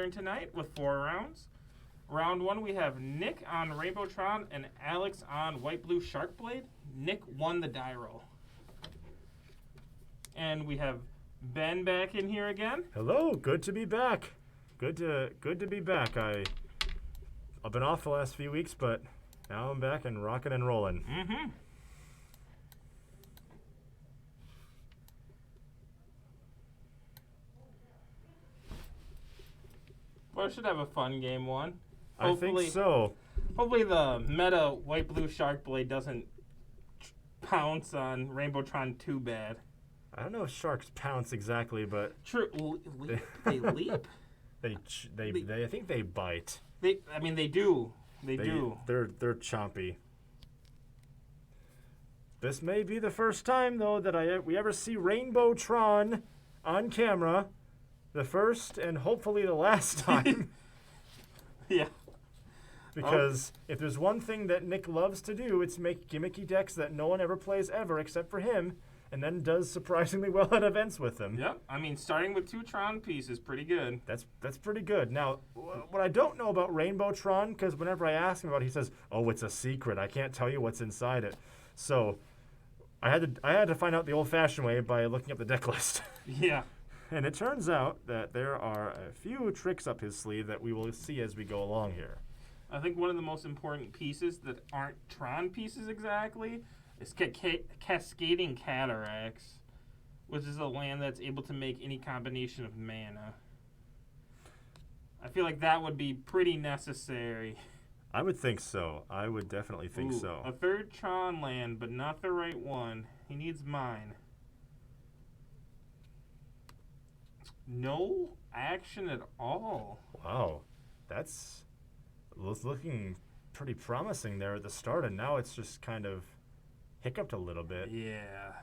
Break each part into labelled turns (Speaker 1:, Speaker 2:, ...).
Speaker 1: Modern tonight with 4 rounds. Round 1, we have Nick on Rainbowtron and Alex on White Blue Sharkblade. Nick won the die roll. And we have Ben back in here again.
Speaker 2: Hello, good to be back. Good to be back. I've been off the last few weeks, but now I'm back and rocking and rolling.
Speaker 1: Mm-hmm. Well, I should have a fun game one.
Speaker 2: I think so.
Speaker 1: Hopefully the meta White Blue Sharkblade doesn't pounce on Rainbowtron too bad.
Speaker 2: I don't know if sharks pounce exactly, but
Speaker 1: True. They leap?
Speaker 2: they I think they bite.
Speaker 1: They do. They do.
Speaker 2: They're chompy. This may be the first time though that we ever see Rainbowtron on camera. The first and hopefully the last time.
Speaker 1: Yeah.
Speaker 2: Because if there's one thing that Nick loves to do, it's make gimmicky decks that no one ever plays ever except for him, and then does surprisingly well at events with them.
Speaker 1: Yep. I mean, starting with 2 Tron pieces, pretty good.
Speaker 2: That's pretty good. Now, what I don't know about Rainbowtron, because whenever I ask him about it, he says, "Oh, it's a secret. I can't tell you what's inside it." So I had to find out the old-fashioned way by looking up the deck list.
Speaker 1: Yeah.
Speaker 2: And it turns out that there are a few tricks up his sleeve that we will see as we go along here.
Speaker 1: I think one of the most important pieces that aren't Tron pieces exactly is Cascading Cataracts, which is a land that's able to make any combination of mana. I feel like that would be pretty necessary.
Speaker 2: I would think so. I would definitely think so.
Speaker 1: A 3rd Tron land, but not the right one. He needs mine. No action at all.
Speaker 2: Wow. That's looking pretty promising there at the start, and now it's just kind of hiccuped a little bit.
Speaker 1: Yeah.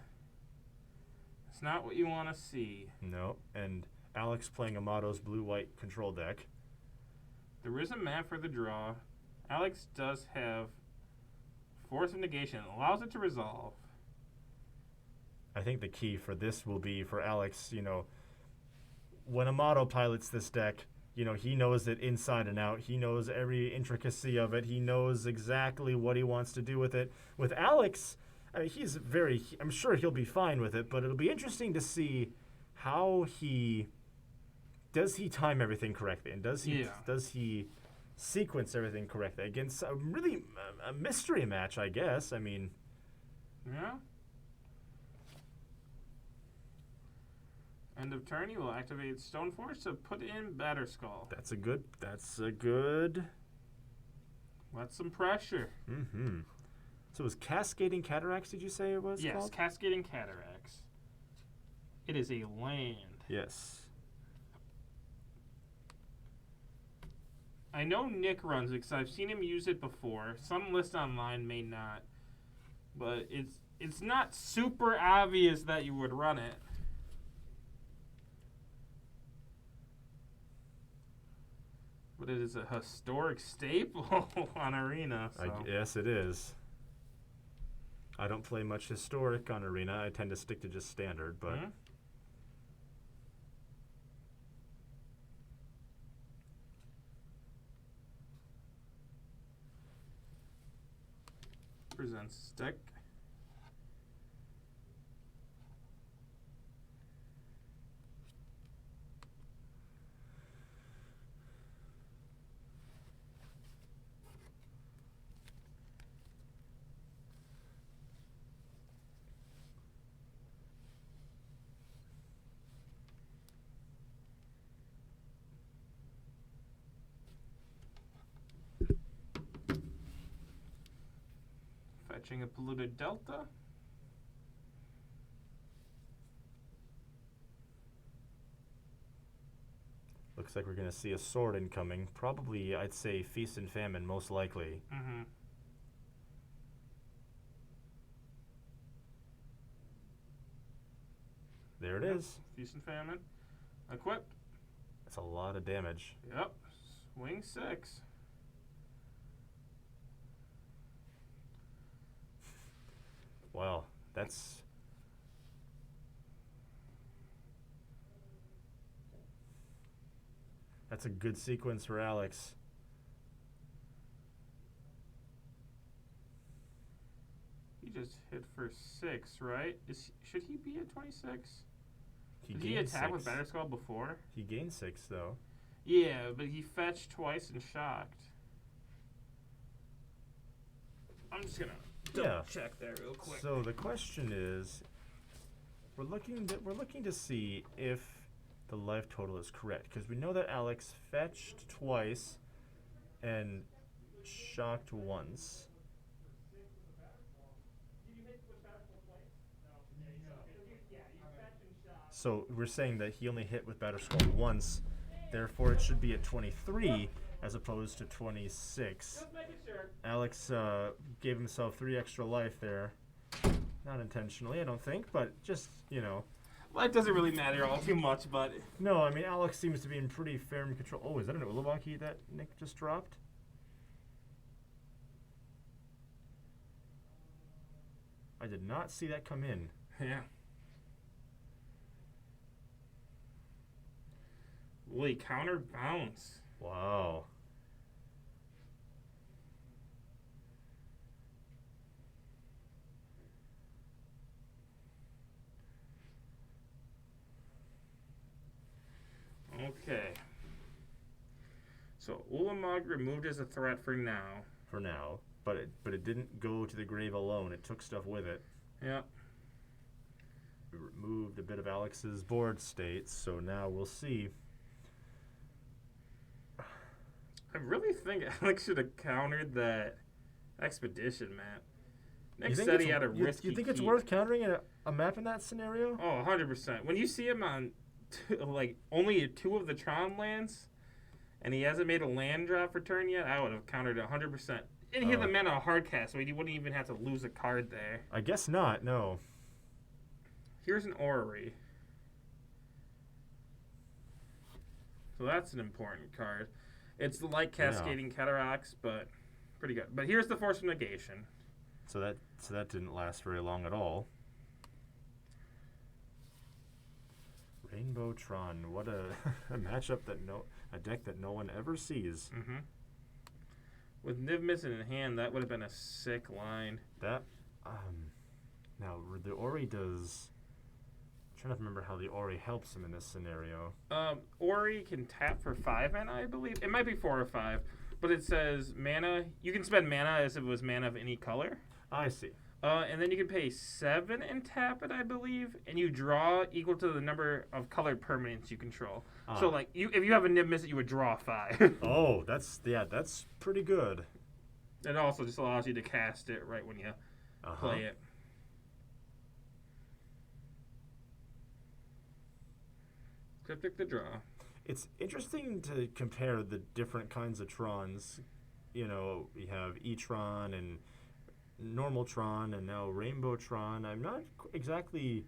Speaker 1: It's not what you want to see.
Speaker 2: No, and Alex playing Amato's blue-white control deck.
Speaker 1: There is a map for the draw. Alex does have Force of Negation. It allows it to resolve.
Speaker 2: I think the key for this will be for Alex, when Amato pilots this deck, he knows it inside and out. He knows every intricacy of it. He knows exactly what he wants to do with it. With Alex, I'm sure he'll be fine with it, but it'll be interesting to see how does he time everything correctly, and does he sequence everything correctly against a mystery match, I guess. I mean,
Speaker 1: yeah. End of turn, you will activate Stoneforge to put in Batterskull.
Speaker 2: That's a good.
Speaker 1: That's some pressure.
Speaker 2: Mm-hmm. So it was Cascading Cataracts, did you say it was called?
Speaker 1: Yes, Cascading Cataracts. It is a land.
Speaker 2: Yes.
Speaker 1: I know Nick runs it because I've seen him use it before. Some list online may not. But it's not super obvious that you would run it. But it is a historic staple on Arena. So.
Speaker 2: Yes, it is. I don't play much historic on Arena. I tend to stick to just standard, but...
Speaker 1: Mm-hmm. Presents deck. Fetching a Polluted Delta.
Speaker 2: Looks like we're going to see a sword incoming. Probably, I'd say, Feast and Famine, most likely.
Speaker 1: Mm-hmm.
Speaker 2: There it is.
Speaker 1: Feast and Famine. Equipped.
Speaker 2: That's a lot of damage.
Speaker 1: Yep. Swing 6.
Speaker 2: Wow, that's... That's a good sequence for Alex.
Speaker 1: He just hit for 6, right? Should he be at 26? Did he
Speaker 2: gained
Speaker 1: attack with
Speaker 2: 6.
Speaker 1: Better Skull before?
Speaker 2: He gained 6 though.
Speaker 1: Yeah, but he fetched twice and shocked. I'm just gonna double check that real quick.
Speaker 2: So the question is, we're looking to see if the life total is correct, because we know that Alex fetched twice and shocked once. So we're saying that he only hit with Better Skull once, therefore it should be at 23 as opposed to 26.
Speaker 1: Just making sure.
Speaker 2: Alex gave himself 3 extra life there. Not intentionally, I don't think, but just, you know.
Speaker 1: Life doesn't really matter all too much, but
Speaker 2: No, I mean, Alex seems to be in pretty firm control. Oh, is that an Ulubaki that Nick just dropped? I did not see that come in.
Speaker 1: yeah. Will he counter bounce?
Speaker 2: Wow.
Speaker 1: Okay. So Ulamog removed as a threat for now.
Speaker 2: For now, but it didn't go to the grave alone. It took stuff with it.
Speaker 1: Yeah.
Speaker 2: We removed a bit of Alex's board states, so now we'll see.
Speaker 1: I really think Alex should have countered that expedition map. Nick said he had a risky
Speaker 2: You think it's
Speaker 1: keep.
Speaker 2: worth countering a map in that scenario?
Speaker 1: Oh, 100%. When you see him on only 2 of the Tron lands, and he hasn't made a land drop return yet, I would have countered 100%. And he had the mana hard cast, so he wouldn't even have to lose a card there.
Speaker 2: I guess not, no.
Speaker 1: Here's an Orrery. So that's an important card. It's like Cascading Cataracts, but pretty good. But here's the Force of Negation.
Speaker 2: So that didn't last very long at all. Rainbow Tron, what a matchup a deck that no one ever sees.
Speaker 1: Mm-hmm. With Niv Mizzet in hand, that would have been a sick line.
Speaker 2: That now the Ori does. I'm trying to remember how the Ori helps him in this scenario.
Speaker 1: Ori can tap for 5 mana, I believe. It might be 4 or 5, but it says mana. You can spend mana as if it was mana of any color.
Speaker 2: I see.
Speaker 1: And then you can pay 7 and tap it, I believe, and you draw equal to the number of colored permanents you control. So, like, if you have a Niv Mizzet, you would draw 5.
Speaker 2: Oh, that's pretty good.
Speaker 1: It also just allows you to cast it right when you play it. Cryptic the draw.
Speaker 2: It's interesting to compare the different kinds of Trons. You know, we have E-Tron and normal Tron and now Rainbow Tron. I'm not exactly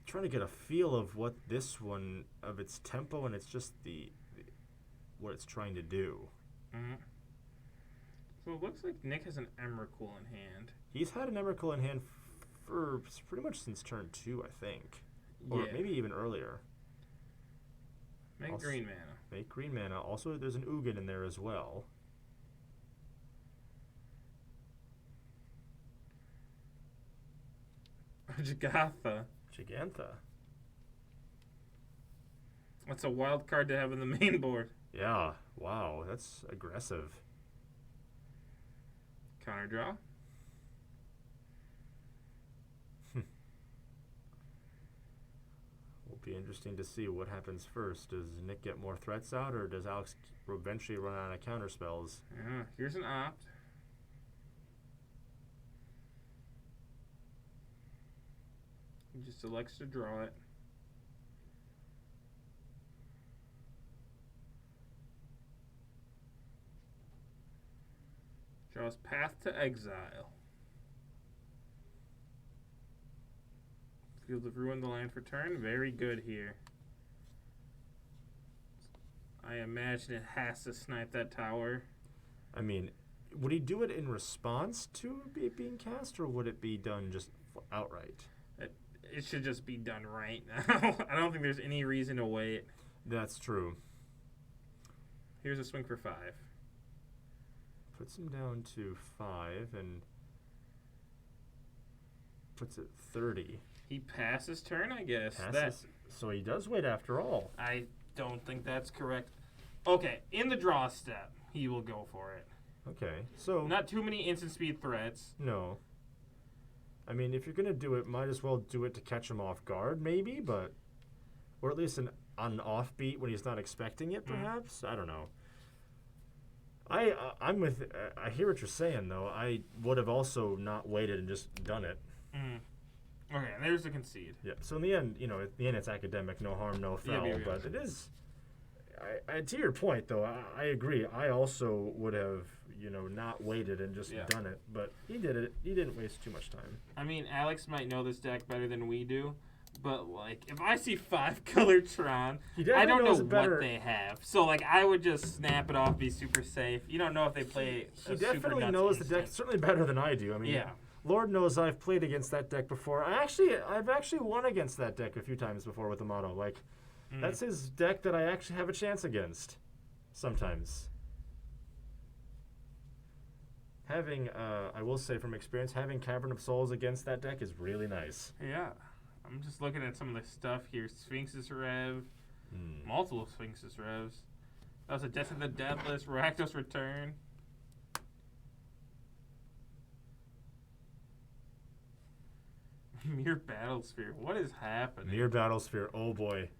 Speaker 2: trying to get a feel of what this one, of its tempo, and it's just what it's trying to do.
Speaker 1: Mm-hmm. So it looks like Nick has an Emrakul in hand.
Speaker 2: He's had an Emrakul in hand for pretty much since turn 2, I think. Or maybe even earlier.
Speaker 1: Make green mana.
Speaker 2: Make green mana. Also, there's an Ugin in there as well.
Speaker 1: Jagantha.
Speaker 2: Jagantha.
Speaker 1: That's a wild card to have in the main board.
Speaker 2: Yeah. Wow. That's aggressive.
Speaker 1: Counter draw.
Speaker 2: Will be interesting to see what happens first. Does Nick get more threats out, or does Alex eventually run out of counter spells?
Speaker 1: Yeah. Here's an opt. He just elects to draw it. Draws Path to Exile. Field of Ruin the land for turn. Very good here. I imagine it has to snipe that tower.
Speaker 2: I mean, would he do it in response to it being cast, or would it be done just outright?
Speaker 1: It should just be done right now. I don't think there's any reason to wait.
Speaker 2: That's true.
Speaker 1: Here's a swing for 5.
Speaker 2: Puts him down to 5 and puts it 30.
Speaker 1: He passes turn, I guess.
Speaker 2: Passes. So he does wait after all.
Speaker 1: I don't think that's correct. Okay, in the draw step, he will go for it.
Speaker 2: Okay, so
Speaker 1: Not too many instant speed threats.
Speaker 2: no. I mean, if you're gonna do it, might as well do it to catch him off guard, maybe, but or at least an offbeat when he's not expecting it, perhaps. I don't know. I'm with. I hear what you're saying, though. I would have also not waited and just done it.
Speaker 1: Okay, there's the concede.
Speaker 2: Yeah. So in the end, at the end, it's academic, no harm, no foul.
Speaker 1: Yeah.
Speaker 2: But it is. To your point, though, I agree. I also would have, not waited and just done it. But he did it. He didn't waste too much time.
Speaker 1: I mean, Alex might know this deck better than we do, but if I see 5-color Tron, I don't know what they have. So I would just snap it off, be super safe. You don't know if they play.
Speaker 2: He definitely knows the deck certainly better than I do. I mean, Lord knows I've played against that deck before. I've actually won against that deck a few times before with Amato. That's his deck that I actually have a chance against. Sometimes. Having, I will say from experience, having Cavern of Souls against that deck is really nice.
Speaker 1: Yeah. I'm just looking at some of the stuff here. Sphinx's Rev. Multiple Sphinx's Revs. That was a Death of the Deathless. Rakdos Return. Mere Battlesphere. What is happening?
Speaker 2: Mere Battlesphere. Oh boy.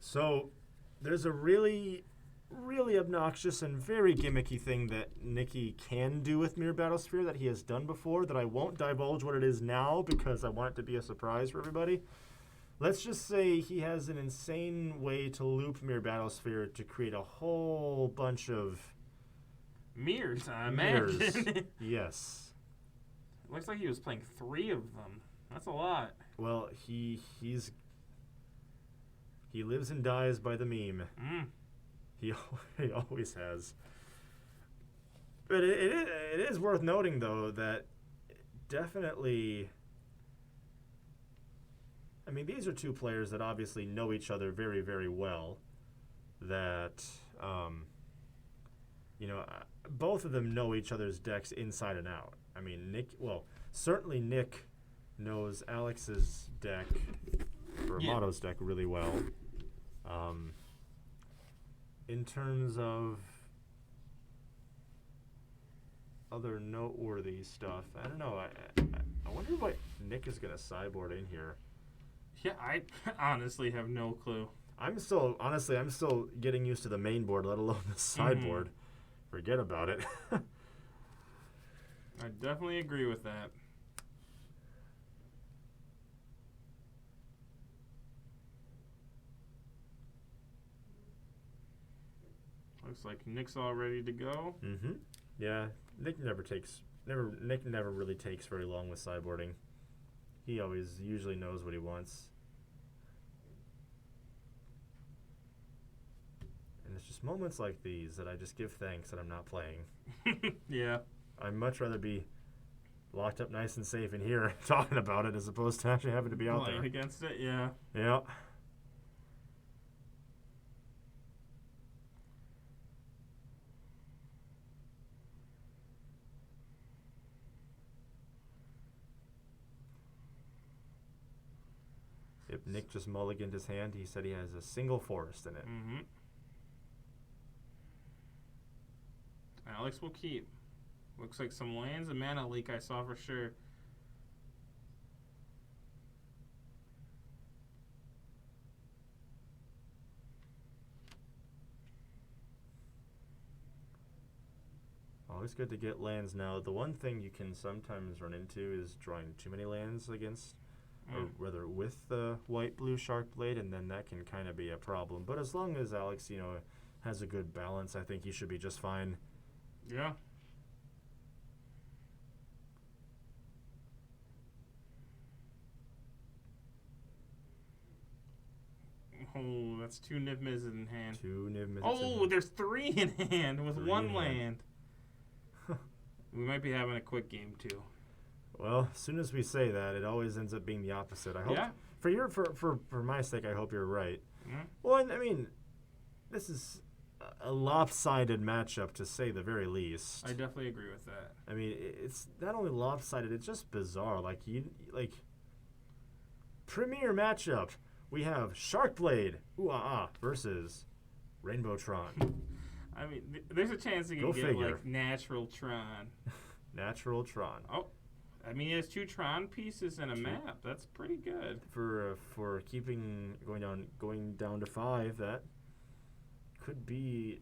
Speaker 2: So, there's a really, really obnoxious and very gimmicky thing that Nikki can do with Mere Battlesphere that he has done before that I won't divulge what it is now because I want it to be a surprise for everybody. Let's just say he has an insane way to loop Mere Battlesphere to create a whole bunch of
Speaker 1: mirrors, I imagine.
Speaker 2: Mirrors. Yes.
Speaker 1: It looks like he was playing 3 of them. That's a lot.
Speaker 2: Well, he lives and dies by the meme. He always has. But it is worth noting, though, that definitely... I mean, these are two players that obviously know each other very, very well. That, both of them know each other's decks inside and out. I mean, certainly Nick knows Alex's deck, or Amato's deck, really well. In terms of other noteworthy stuff, I don't know. I wonder what Nick is going to sideboard in here.
Speaker 1: Yeah, I honestly have no clue.
Speaker 2: I'm still getting used to the main board, let alone the sideboard. Forget about it.
Speaker 1: I definitely agree with that. Looks like Nick's all ready to go.
Speaker 2: Yeah, Nick never really takes very long with sideboarding. He always usually knows what he wants. And it's just moments like these that I just give thanks that I'm not playing.
Speaker 1: Yeah.
Speaker 2: I'd much rather be locked up nice and safe in here talking about it as opposed to actually having to be out there.
Speaker 1: Against it, yeah.
Speaker 2: Yeah. If Nick just mulliganed his hand, he said he has a single forest in it.
Speaker 1: Alex will keep. Looks like some lands, a mana leak I saw for sure.
Speaker 2: Always good to get lands now. The one thing you can sometimes run into is drawing too many lands against, or rather with the white-blue Shark Blade, and then that can kind of be a problem. But as long as Alex, has a good balance, I think he should be just fine.
Speaker 1: Yeah. Oh, that's 2 Niv Mizzet in hand.
Speaker 2: 2 Niv Mizzet.
Speaker 1: Oh, there's 3 in hand with 1 land. We might be having a quick game too.
Speaker 2: Well, as soon as we say that, it always ends up being the opposite. I hope for my sake, I hope you're right. Well, I mean, this is a lopsided matchup to say the very least.
Speaker 1: I definitely agree with that.
Speaker 2: I mean, it's not only lopsided, it's just bizarre. Premier matchup. We have Sharkblade versus Rainbowtron.
Speaker 1: I mean, there's a chance you
Speaker 2: Go
Speaker 1: can get
Speaker 2: figure.
Speaker 1: like natural Tron.
Speaker 2: Natural Tron.
Speaker 1: Oh, I mean, he has 2 Tron pieces and a map. That's pretty good.
Speaker 2: For keeping going down to 5, that could be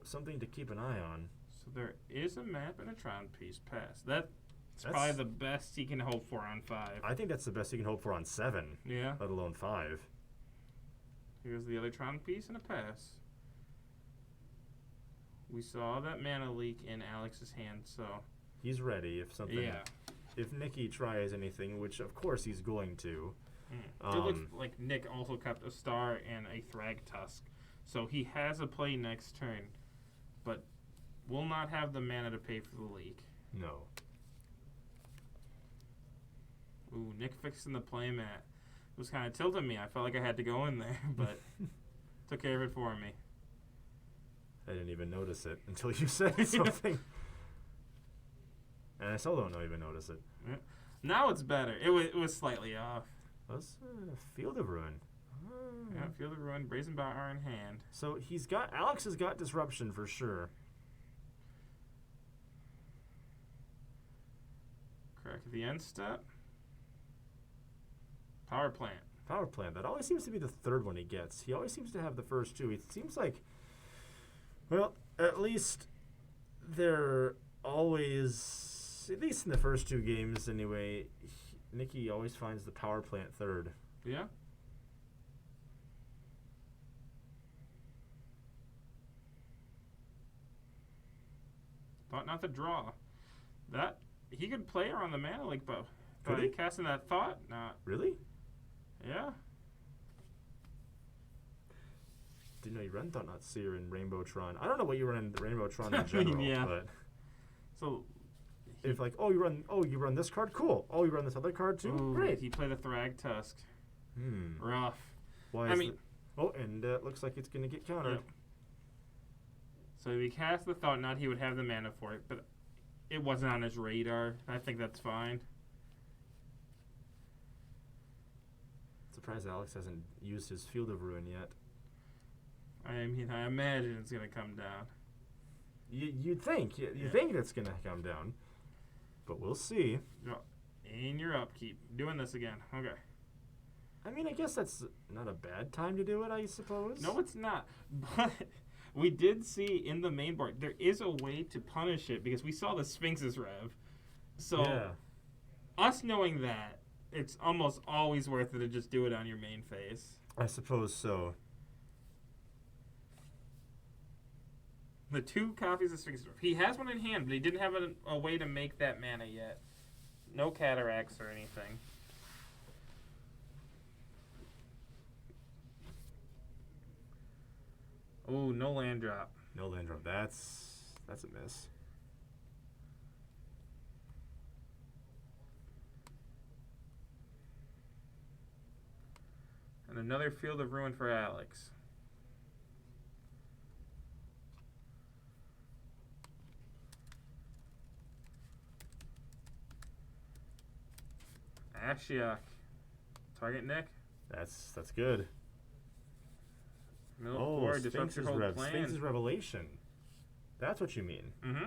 Speaker 2: something to keep an eye on.
Speaker 1: So there is a map and a Tron piece pass. That's probably the best he can hope for on 5.
Speaker 2: I think that's the best you can hope for on 7,
Speaker 1: Yeah.
Speaker 2: let alone 5.
Speaker 1: Here's the other Tron piece and a pass. We saw that mana leak in Alex's hand, so
Speaker 2: He's ready if Nicky tries anything, which of course he's going to.
Speaker 1: It looks like Nick also kept a star and a Thragtusk, so he has a play next turn, but will not have the mana to pay for the leak.
Speaker 2: No.
Speaker 1: Ooh, Nick fixing the playmat. It was kind of tilting me. I felt like I had to go in there, but took care of it for me.
Speaker 2: I didn't even notice it until you said something. And I still don't even notice it.
Speaker 1: Yeah. Now it's better. It was slightly off.
Speaker 2: That's Field of Ruin.
Speaker 1: Yeah, Field of Ruin, Brazen Bar in hand.
Speaker 2: So Alex has got Disruption for sure.
Speaker 1: Correct. The end step. Power plant.
Speaker 2: Power Plant. That always seems to be the third one he gets. He always seems to have the first 2. It seems like, well, at least they're always, at least in the first 2 games anyway, Nicky always finds the Power Plant third.
Speaker 1: Yeah. Thought not to draw. That he could play her on the mana leak, but
Speaker 2: Could
Speaker 1: by
Speaker 2: he?
Speaker 1: casting that thought, not.
Speaker 2: Really?
Speaker 1: Yeah.
Speaker 2: Didn't know you run Thought Not Seer in Rainbowtron. I don't know what you run in Rainbowtron in general,
Speaker 1: Yeah.
Speaker 2: but
Speaker 1: So
Speaker 2: if like, you run this card, cool. Oh, you run this other card too,
Speaker 1: ooh,
Speaker 2: great.
Speaker 1: he played a Thragtusk. Rough.
Speaker 2: Why
Speaker 1: I
Speaker 2: is
Speaker 1: mean-
Speaker 2: it? Oh, and it looks like it's gonna get countered.
Speaker 1: Yep. So if he cast the thought not, he would have the mana for it, but it wasn't on his radar. I think that's fine.
Speaker 2: Surprised Alex hasn't used his Field of Ruin yet.
Speaker 1: I mean, I imagine it's gonna come down.
Speaker 2: You'd think think it's gonna come down, but we'll see.
Speaker 1: In your upkeep, doing this again. Okay.
Speaker 2: I mean, I guess that's not a bad time to do it, I suppose.
Speaker 1: No, it's not. But we did see in the main board there is a way to punish it because we saw the Sphinx's Rev. So
Speaker 2: Yeah.
Speaker 1: us knowing that, it's almost always worth it to just do it on your main phase.
Speaker 2: I suppose so.
Speaker 1: The 2 copies of Sphinx's Rev. He has one in hand, but he didn't have a way to make that mana yet. No cataracts or anything. Oh, no land drop.
Speaker 2: No land drop. That's a miss.
Speaker 1: And another Field of Ruin for Alex. Ashiok. Target Nick.
Speaker 2: That's good.
Speaker 1: Middle
Speaker 2: Oh,
Speaker 1: board, disrupt your whole plan.
Speaker 2: Sphinx's Revelation. That's what you mean.
Speaker 1: Mm-hmm.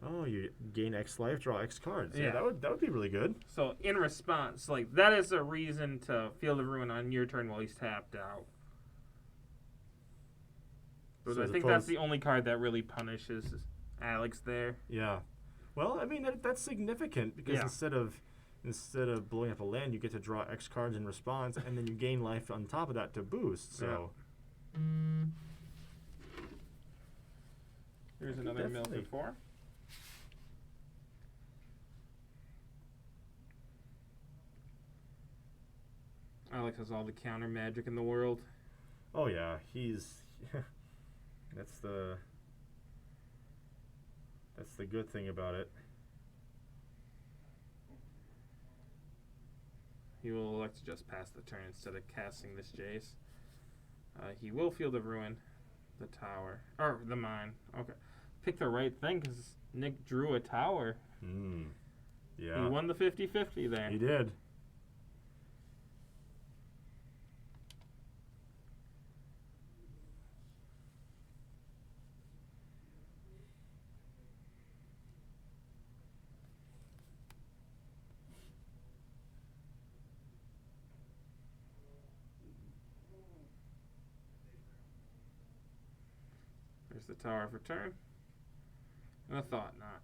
Speaker 2: Oh, you gain X life, draw X cards.
Speaker 1: Yeah.
Speaker 2: that would be really good.
Speaker 1: So in response, like that is a reason to Field of Ruin on your turn while he's tapped out. But
Speaker 2: So
Speaker 1: I
Speaker 2: as
Speaker 1: think that's
Speaker 2: opposed-
Speaker 1: the only card that really punishes Alex there.
Speaker 2: Yeah. Well, I mean that's significant because
Speaker 1: Yeah.
Speaker 2: instead of blowing up a land, you get to draw X cards in response, and then you gain life on top of that to boost. So
Speaker 1: Here's another
Speaker 2: definitely-
Speaker 1: Milford 4. Alex has all the counter magic in the world.
Speaker 2: oh yeah, he's that's the good thing about it.
Speaker 1: He will elect to just pass the turn instead of casting this Jace. He will Field of Ruin. The tower. Or the mine. Okay. Pick the right thing because Nick drew a tower.
Speaker 2: Yeah.
Speaker 1: He won the 50-50 there.
Speaker 2: He did.
Speaker 1: There's the tower for turn. And a thought knot.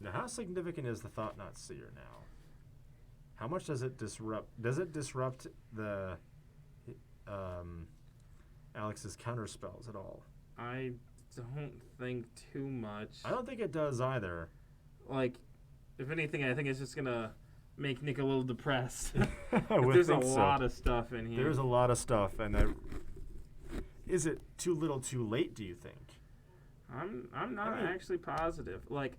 Speaker 2: Now, how significant is the Thought Knot Seer now? How much does it disrupt? Does it disrupt the Alex's counter spells at all?
Speaker 1: I don't think too much.
Speaker 2: I don't think it does either.
Speaker 1: Like, if anything, I think it's just gonna make Nick a little depressed.
Speaker 2: I would
Speaker 1: There's a
Speaker 2: think so.
Speaker 1: lot of stuff in here.
Speaker 2: There's a lot of stuff, and is it too little, too late? Do you think?
Speaker 1: I'm not
Speaker 2: I mean-
Speaker 1: actually positive. Like,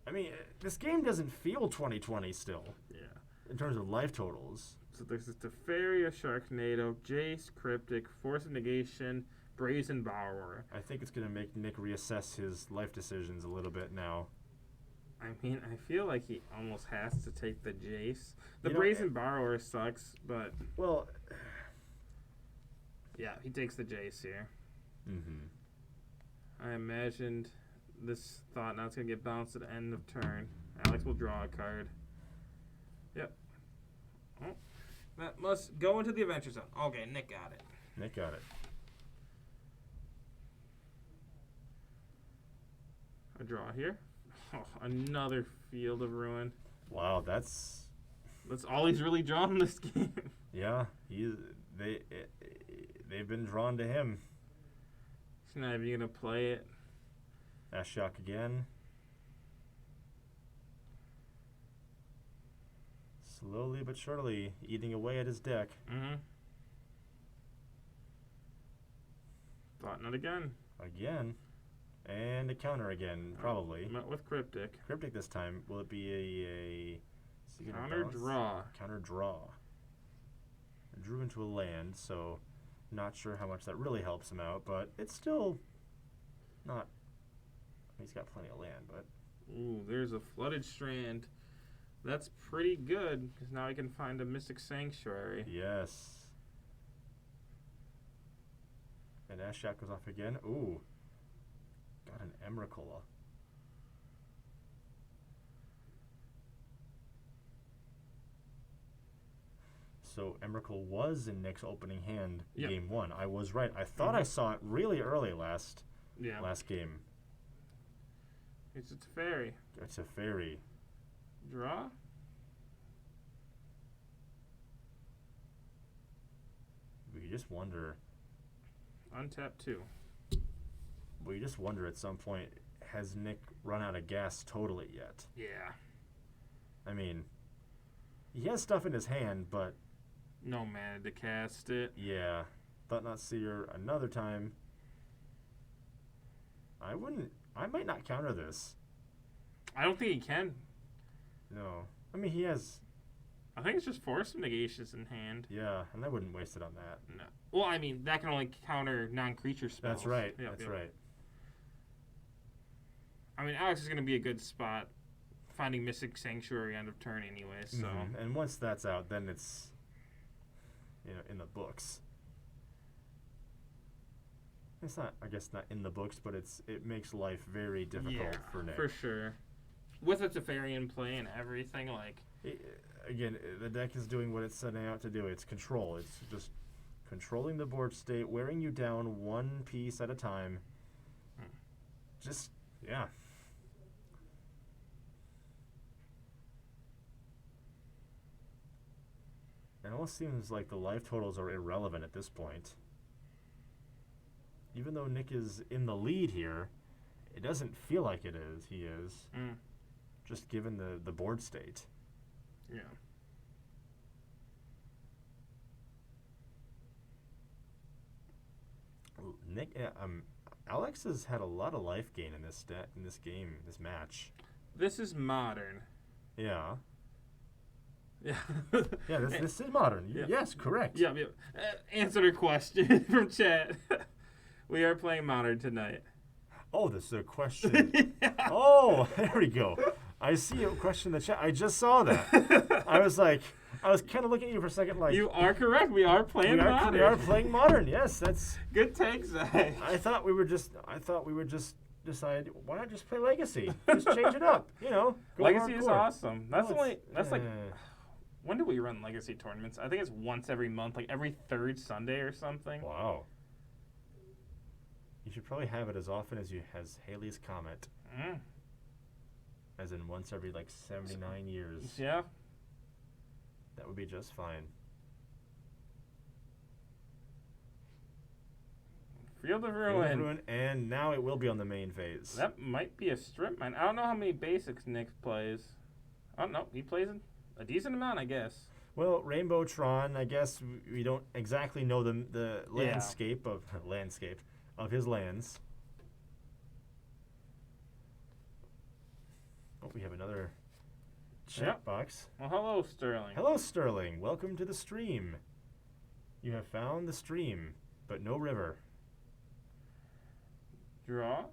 Speaker 2: I mean, this game doesn't feel 2020 still
Speaker 1: yeah.
Speaker 2: in terms of life totals.
Speaker 1: So there's the Teferia, Sharknado, Jace, Cryptic, Force of Negation, Brazen Borrower.
Speaker 2: I think it's going to make Nick reassess his life decisions a little bit now.
Speaker 1: I mean, I feel like he almost has to take the Jace. The
Speaker 2: You know,
Speaker 1: Brazen Borrower sucks, but
Speaker 2: Well,
Speaker 1: yeah, he takes the Jace here.
Speaker 2: mm-hmm.
Speaker 1: I imagined this thought now it's going to get bounced at the end of turn. Alex will draw a card. Yep. Oh, that must go into the Adventure Zone. Okay, Nick got it.
Speaker 2: Nick got it.
Speaker 1: A draw here. Oh, another Field of Ruin.
Speaker 2: Wow, that's
Speaker 1: all he's really drawn in this game.
Speaker 2: yeah. They've been drawn to him.
Speaker 1: He's not even going to play it.
Speaker 2: Ashiok again. Slowly but surely eating away at his deck.
Speaker 1: Mm-hmm. Thought not again.
Speaker 2: Again. And a counter again, probably.
Speaker 1: Met with Cryptic.
Speaker 2: Cryptic this time. Will it be is he gonna
Speaker 1: Counter
Speaker 2: bounce?
Speaker 1: draw.
Speaker 2: Counter draw. Drew into a land, so not sure how much that really helps him out, but it's still not. He's got plenty of land, but
Speaker 1: Ooh, there's a Flooded Strand. That's pretty good, because now I can find a Mystic Sanctuary.
Speaker 2: yes. And Ashiok goes off again. Ooh. Got an Emrakul. So Emrakul was in Nick's opening hand,
Speaker 1: Yep.
Speaker 2: game one. I was right. I thought I saw it really early last
Speaker 1: Yeah.
Speaker 2: game.
Speaker 1: It's a Teferi.
Speaker 2: It's a fairy.
Speaker 1: Draw.
Speaker 2: We just wonder.
Speaker 1: Untap 2.
Speaker 2: We just wonder at some point, has Nick run out of gas totally yet?
Speaker 1: Yeah.
Speaker 2: I mean, he has stuff in his hand, but
Speaker 1: No mana to cast it.
Speaker 2: yeah, Thought Not Seer another time. I might not counter this.
Speaker 1: I don't think he can.
Speaker 2: No. I mean, he has,
Speaker 1: I think it's just Force of Negations in hand.
Speaker 2: yeah, and I wouldn't waste it on that.
Speaker 1: No. Well, I mean, that can only counter non-creature spells.
Speaker 2: That's right.
Speaker 1: Yep,
Speaker 2: That's
Speaker 1: yep.
Speaker 2: right.
Speaker 1: I mean, Alex is going to be a good spot finding Mystic Sanctuary end of turn anyway, so.
Speaker 2: Mhm. And once that's out, then it's, in the books. It's not, I guess, not in the books, but it makes life very difficult for Nick.
Speaker 1: For sure. With a Teferi in play and everything, like.
Speaker 2: Again, the deck is doing what it's setting out to do. It's control. It's just controlling the board state, wearing you down one piece at a time. Just, yeah. It almost seems like the life totals are irrelevant at this point. Even though Nick is in the lead here, it doesn't feel like it is. He is.
Speaker 1: Mm.
Speaker 2: Just given the board state.
Speaker 1: Yeah.
Speaker 2: Nick, Alex has had a lot of life gain in this game, this match.
Speaker 1: This is modern.
Speaker 2: Yeah.
Speaker 1: Yeah.
Speaker 2: Yeah, this is modern.
Speaker 1: Yeah.
Speaker 2: Yes, correct.
Speaker 1: Yeah. Answer the question from chat. We are playing modern tonight.
Speaker 2: Oh, this is a question.
Speaker 1: Yeah.
Speaker 2: Oh, there we go. I see a question in the chat. I just saw that. I was kind of looking at you for a second, like
Speaker 1: You are correct. We are playing modern.
Speaker 2: we are playing modern. Yes, that's.
Speaker 1: Good take, Zach.
Speaker 2: I thought we would just decide why not just play Legacy? Just change it up. Go
Speaker 1: Legacy is
Speaker 2: hardcore.
Speaker 1: awesome. That's like.
Speaker 2: eh.
Speaker 1: When do we run Legacy tournaments? I think it's once every month, like every third Sunday or something.
Speaker 2: Wow. You should probably have it as often as Haley's Comet,
Speaker 1: Mm.
Speaker 2: as in once every 79 years.
Speaker 1: Yeah.
Speaker 2: That would be just fine.
Speaker 1: Field of
Speaker 2: Field of
Speaker 1: Ruin.
Speaker 2: Ruin, and now it will be on the main phase.
Speaker 1: That might be a strip mine. I don't know how many basics Nick plays. Oh no, he plays a decent amount, I guess.
Speaker 2: Well, Rainbow Tron, I guess we don't exactly know the
Speaker 1: Yeah.
Speaker 2: landscape of his lands. Oh, we have another chat
Speaker 1: Yep.
Speaker 2: box.
Speaker 1: Well, hello, Sterling.
Speaker 2: Hello, Sterling. Welcome to the stream. You have found the stream, but no river.
Speaker 1: Draw.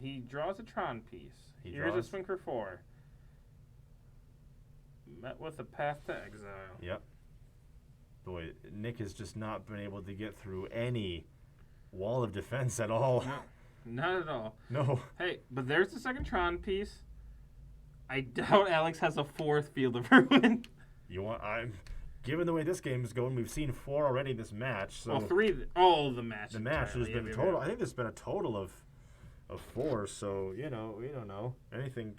Speaker 1: He draws a Tron piece.
Speaker 2: He
Speaker 1: Here's
Speaker 2: draws-
Speaker 1: a swing for 4. Met with a path to exile.
Speaker 2: Yep. Boy, Nick has just not been able to get through any wall of defense at all.
Speaker 1: No, not at all.
Speaker 2: No.
Speaker 1: Hey, but there's the second Tron piece. I doubt Alex has a 4th Field of Ruin.
Speaker 2: Given the way this game is going, we've seen 4 already this match. So
Speaker 1: Well, 3. Oh, the match.
Speaker 2: the match
Speaker 1: entirely.
Speaker 2: there's been a total. I think there's been a total of 4. So we don't know. Anything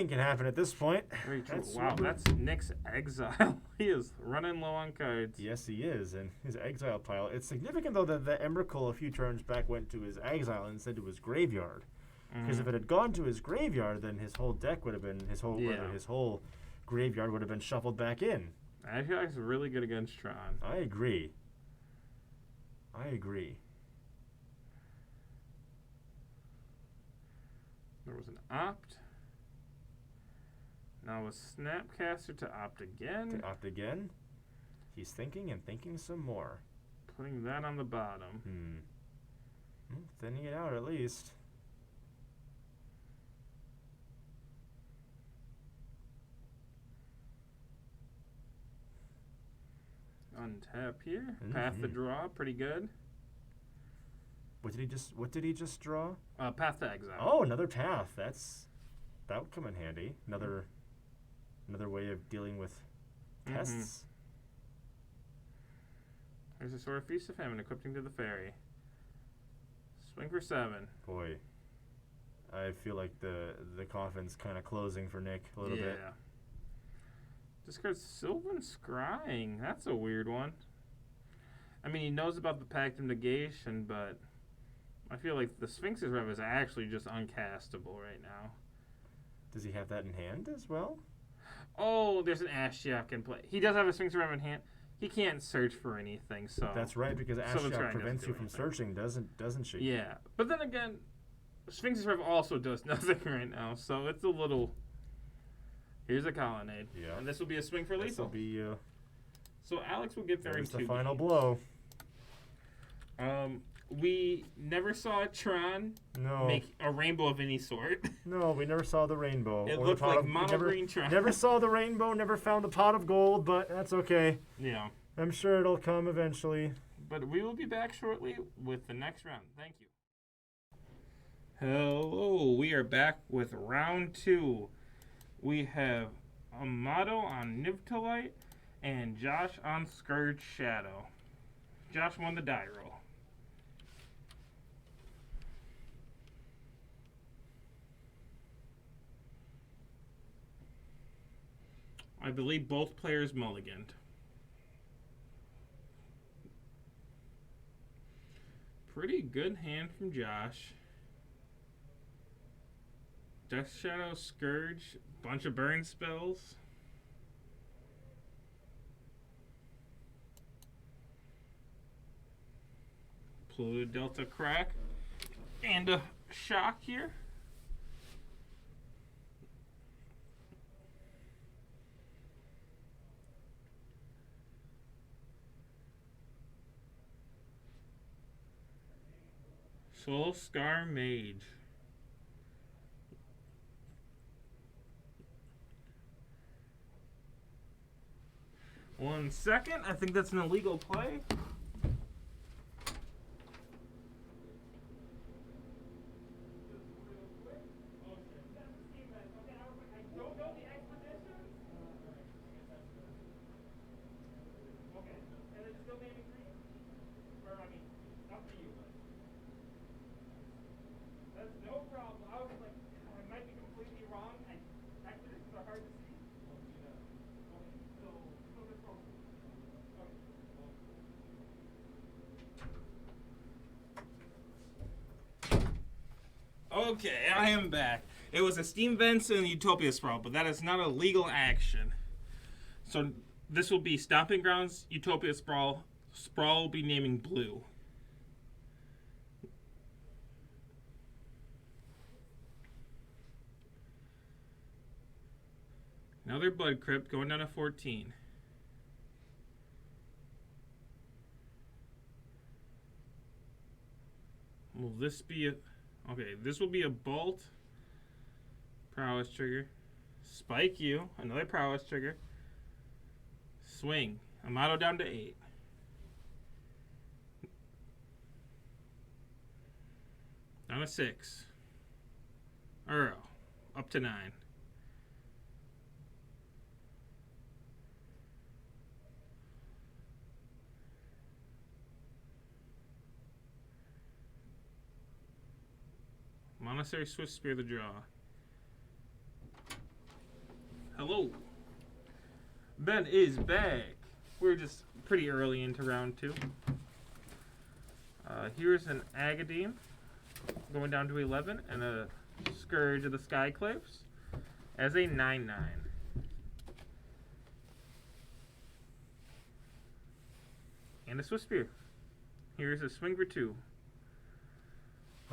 Speaker 2: can happen at this point.
Speaker 1: Very true.
Speaker 2: That's
Speaker 1: Wow,
Speaker 2: super-
Speaker 1: that's Nick's exile. He is running low on cards.
Speaker 2: Yes, he is, and his exile pile. It's significant though that the Emrakul a few turns back went to his exile instead to his graveyard. Because if it had gone to his graveyard, then his whole deck would have been his whole graveyard would have been shuffled back in.
Speaker 1: I feel like it's really good against Tron.
Speaker 2: I agree.
Speaker 1: There was an opt. Now a Snapcaster to opt again.
Speaker 2: To opt again. He's thinking and thinking some more.
Speaker 1: Putting that on the bottom.
Speaker 2: Thinning it out at least.
Speaker 1: Untap here. Path to draw. Pretty good.
Speaker 2: What did he just draw?
Speaker 1: Path to exile.
Speaker 2: Oh, another path. That would come in handy. Another way of dealing with pests.
Speaker 1: There's a Sword of Feast of Famine equipped into the fairy. Swing for 7.
Speaker 2: Boy, I feel like the coffin's kind of closing for Nick a little bit.
Speaker 1: Discard Sylvan Scrying. That's a weird one. I mean, he knows about the Pact of Negation, but I feel like the Sphinx's Rev is actually just uncastable right now.
Speaker 2: Does he have that in hand as well?
Speaker 1: Oh, there's an Ashiok in play. He does have a Sphinx's Rev in hand. He can't search for anything, so...
Speaker 2: That's right, because
Speaker 1: Sylvan Scrying
Speaker 2: Ashiok
Speaker 1: doesn't
Speaker 2: prevents
Speaker 1: do
Speaker 2: you from
Speaker 1: anything.
Speaker 2: searching, doesn't she?
Speaker 1: Yeah, but then again, Sphinx's Rev also does nothing right now, so it's a little... Here's a Colonnade.
Speaker 2: Yeah.
Speaker 1: And this will be a swing for
Speaker 2: This will
Speaker 1: lethal.
Speaker 2: be
Speaker 1: So Alex will get there in
Speaker 2: there's
Speaker 1: 2
Speaker 2: the final
Speaker 1: games.
Speaker 2: blow.
Speaker 1: We never saw Tron
Speaker 2: No.
Speaker 1: make a rainbow of any sort.
Speaker 2: No, we never saw the rainbow.
Speaker 1: It
Speaker 2: or
Speaker 1: looked
Speaker 2: the pot
Speaker 1: like
Speaker 2: of, we
Speaker 1: mono green Tron.
Speaker 2: never saw the rainbow, never found the pot of gold, but that's okay.
Speaker 1: Yeah.
Speaker 2: I'm sure it'll come eventually.
Speaker 1: But we will be back shortly with the next round. Thank you. Hello, we are back with round 2. We have Amato on Nivtalite and Josh on Scourge Shadow. Josh won the die roll. I believe both players mulliganed. Pretty good hand from Josh. Death Shadow, Scourge, bunch of burn spells. Pluto Delta Crack. And a shock here. Soul Scar Mage. One second. I think that's an illegal play. Okay, I am back. It was a Steam Vents and Utopia Sprawl, but that is not a legal action. So this will be Stomping Grounds, Utopia Sprawl. Sprawl will be naming blue. Another Blood Crypt going down to 14. Will this be a... Okay, this will be a Bolt. Prowess trigger. Spike you. Another Prowess trigger. Swing. Amato down to 8. Down to 6. Uro. Up to 9. Monastery Swift Spear the draw. Hello. Ben is back. We're just pretty early into round 2. Here's an Agadine going down to 11 and a Scourge of the Skyclaves as a 9/9. And a Swift Spear. Here's a Swing for 2.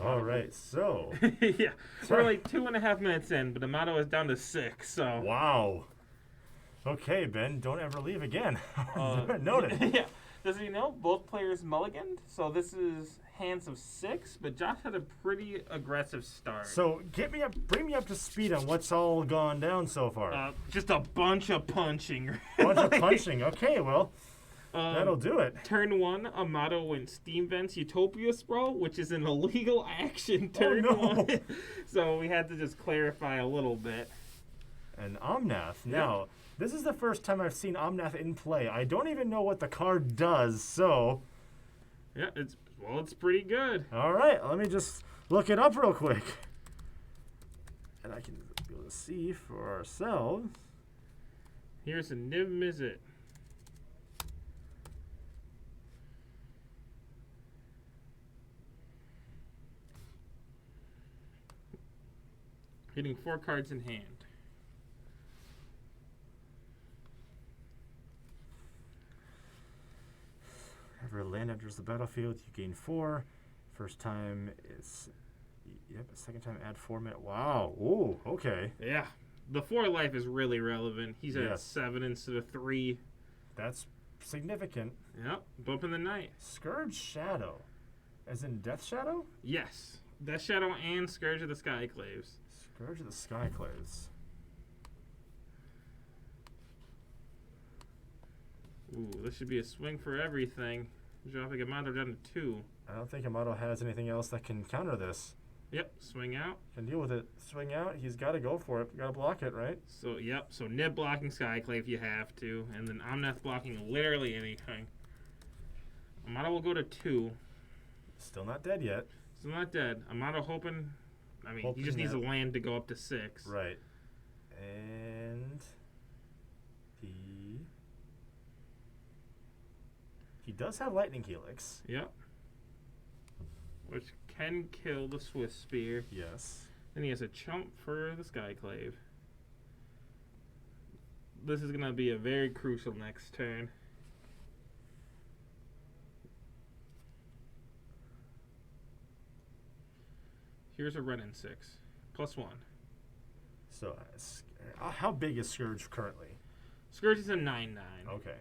Speaker 2: All right, so.
Speaker 1: Yeah, we're like 2.5 minutes in, but Amato is down to 6. So.
Speaker 2: Wow. Okay, Ben, don't ever leave again. Noted.
Speaker 1: Yeah. Does he know both players mulliganed? So this is hands of 6, but Josh had a pretty aggressive start.
Speaker 2: So bring me up to speed on what's all gone down so far.
Speaker 1: Just a bunch of punching.
Speaker 2: Bunch of punching. Okay, well. That'll do it.
Speaker 1: Turn 1, Amato went Steam Vents Utopia Sprawl, which is an illegal action turn 1. So we had to just clarify a little bit.
Speaker 2: And Omnath. Now, this is the first time I've seen Omnath in play. I don't even know what the card does, so...
Speaker 1: Yeah, it's pretty good.
Speaker 2: All right, let me just look it up real quick. And I can be able to see for ourselves.
Speaker 1: Here's a Niv Mizzet. Hitting 4 cards in hand.
Speaker 2: Whenever a land enters the battlefield, you gain 4. First time is, second time add 4 minutes. Wow. Ooh, okay.
Speaker 1: Yeah. The 4 life is really relevant. He's at 7 instead of 3.
Speaker 2: That's significant.
Speaker 1: Yep. Bump in the night.
Speaker 2: Scourge Shadow. As in Death Shadow?
Speaker 1: Yes. Death Shadow and Scourge of the Skyclaves.
Speaker 2: Scourge of the Skyclaves.
Speaker 1: Ooh, this should be a swing for everything. Dropping Amato down to 2.
Speaker 2: I don't think Amato has anything else that can counter this.
Speaker 1: Yep, swing out.
Speaker 2: Can deal with it. Swing out. He's got to go for it. Got to block it, right?
Speaker 1: So, So Nib blocking Skyclave if you have to. And then Omnath blocking literally anything. Amato will go to 2.
Speaker 2: Still not dead yet.
Speaker 1: Still not dead. Amato hoping... he just needs a land to go up to 6.
Speaker 2: Right. And... He does have Lightning Helix.
Speaker 1: Yep. Which can kill the Swift Spear.
Speaker 2: Yes.
Speaker 1: Then he has a chump for the Skyclave. This is going to be a very crucial next turn. Here's a run in 6. +1.
Speaker 2: So, how big is Scourge currently?
Speaker 1: Scourge is a 9/9.
Speaker 2: Okay.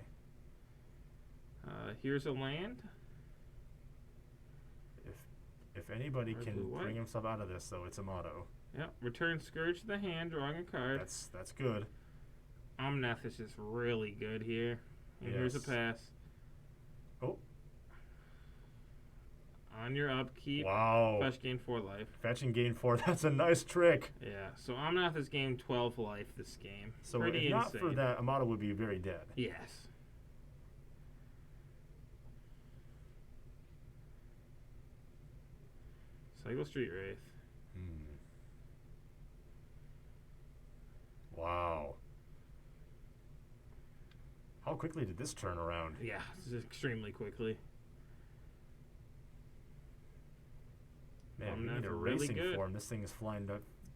Speaker 2: If If anybody
Speaker 1: Red,
Speaker 2: can
Speaker 1: blue, white.
Speaker 2: bring himself out of this, though, it's Amato.
Speaker 1: Yep. Return Scourge to the hand, drawing a card.
Speaker 2: That's good.
Speaker 1: Omnath is just really good here. And here's a
Speaker 2: Yes.
Speaker 1: pass.
Speaker 2: Oh.
Speaker 1: On your upkeep.
Speaker 2: Wow.
Speaker 1: Fetch, gain 4 life.
Speaker 2: Fetch and gain 4. That's a nice trick.
Speaker 1: Yeah. So Omnath has gained 12 life this game.
Speaker 2: So
Speaker 1: Pretty
Speaker 2: if not
Speaker 1: insane.
Speaker 2: for that, Amato would be very dead.
Speaker 1: Yes. Cycle Street Wraith.
Speaker 2: Wow. How quickly did this turn around?
Speaker 1: Yeah, this is extremely quickly.
Speaker 2: Man, we
Speaker 1: Omnath
Speaker 2: need a
Speaker 1: really
Speaker 2: racing
Speaker 1: good.
Speaker 2: form. This thing is flying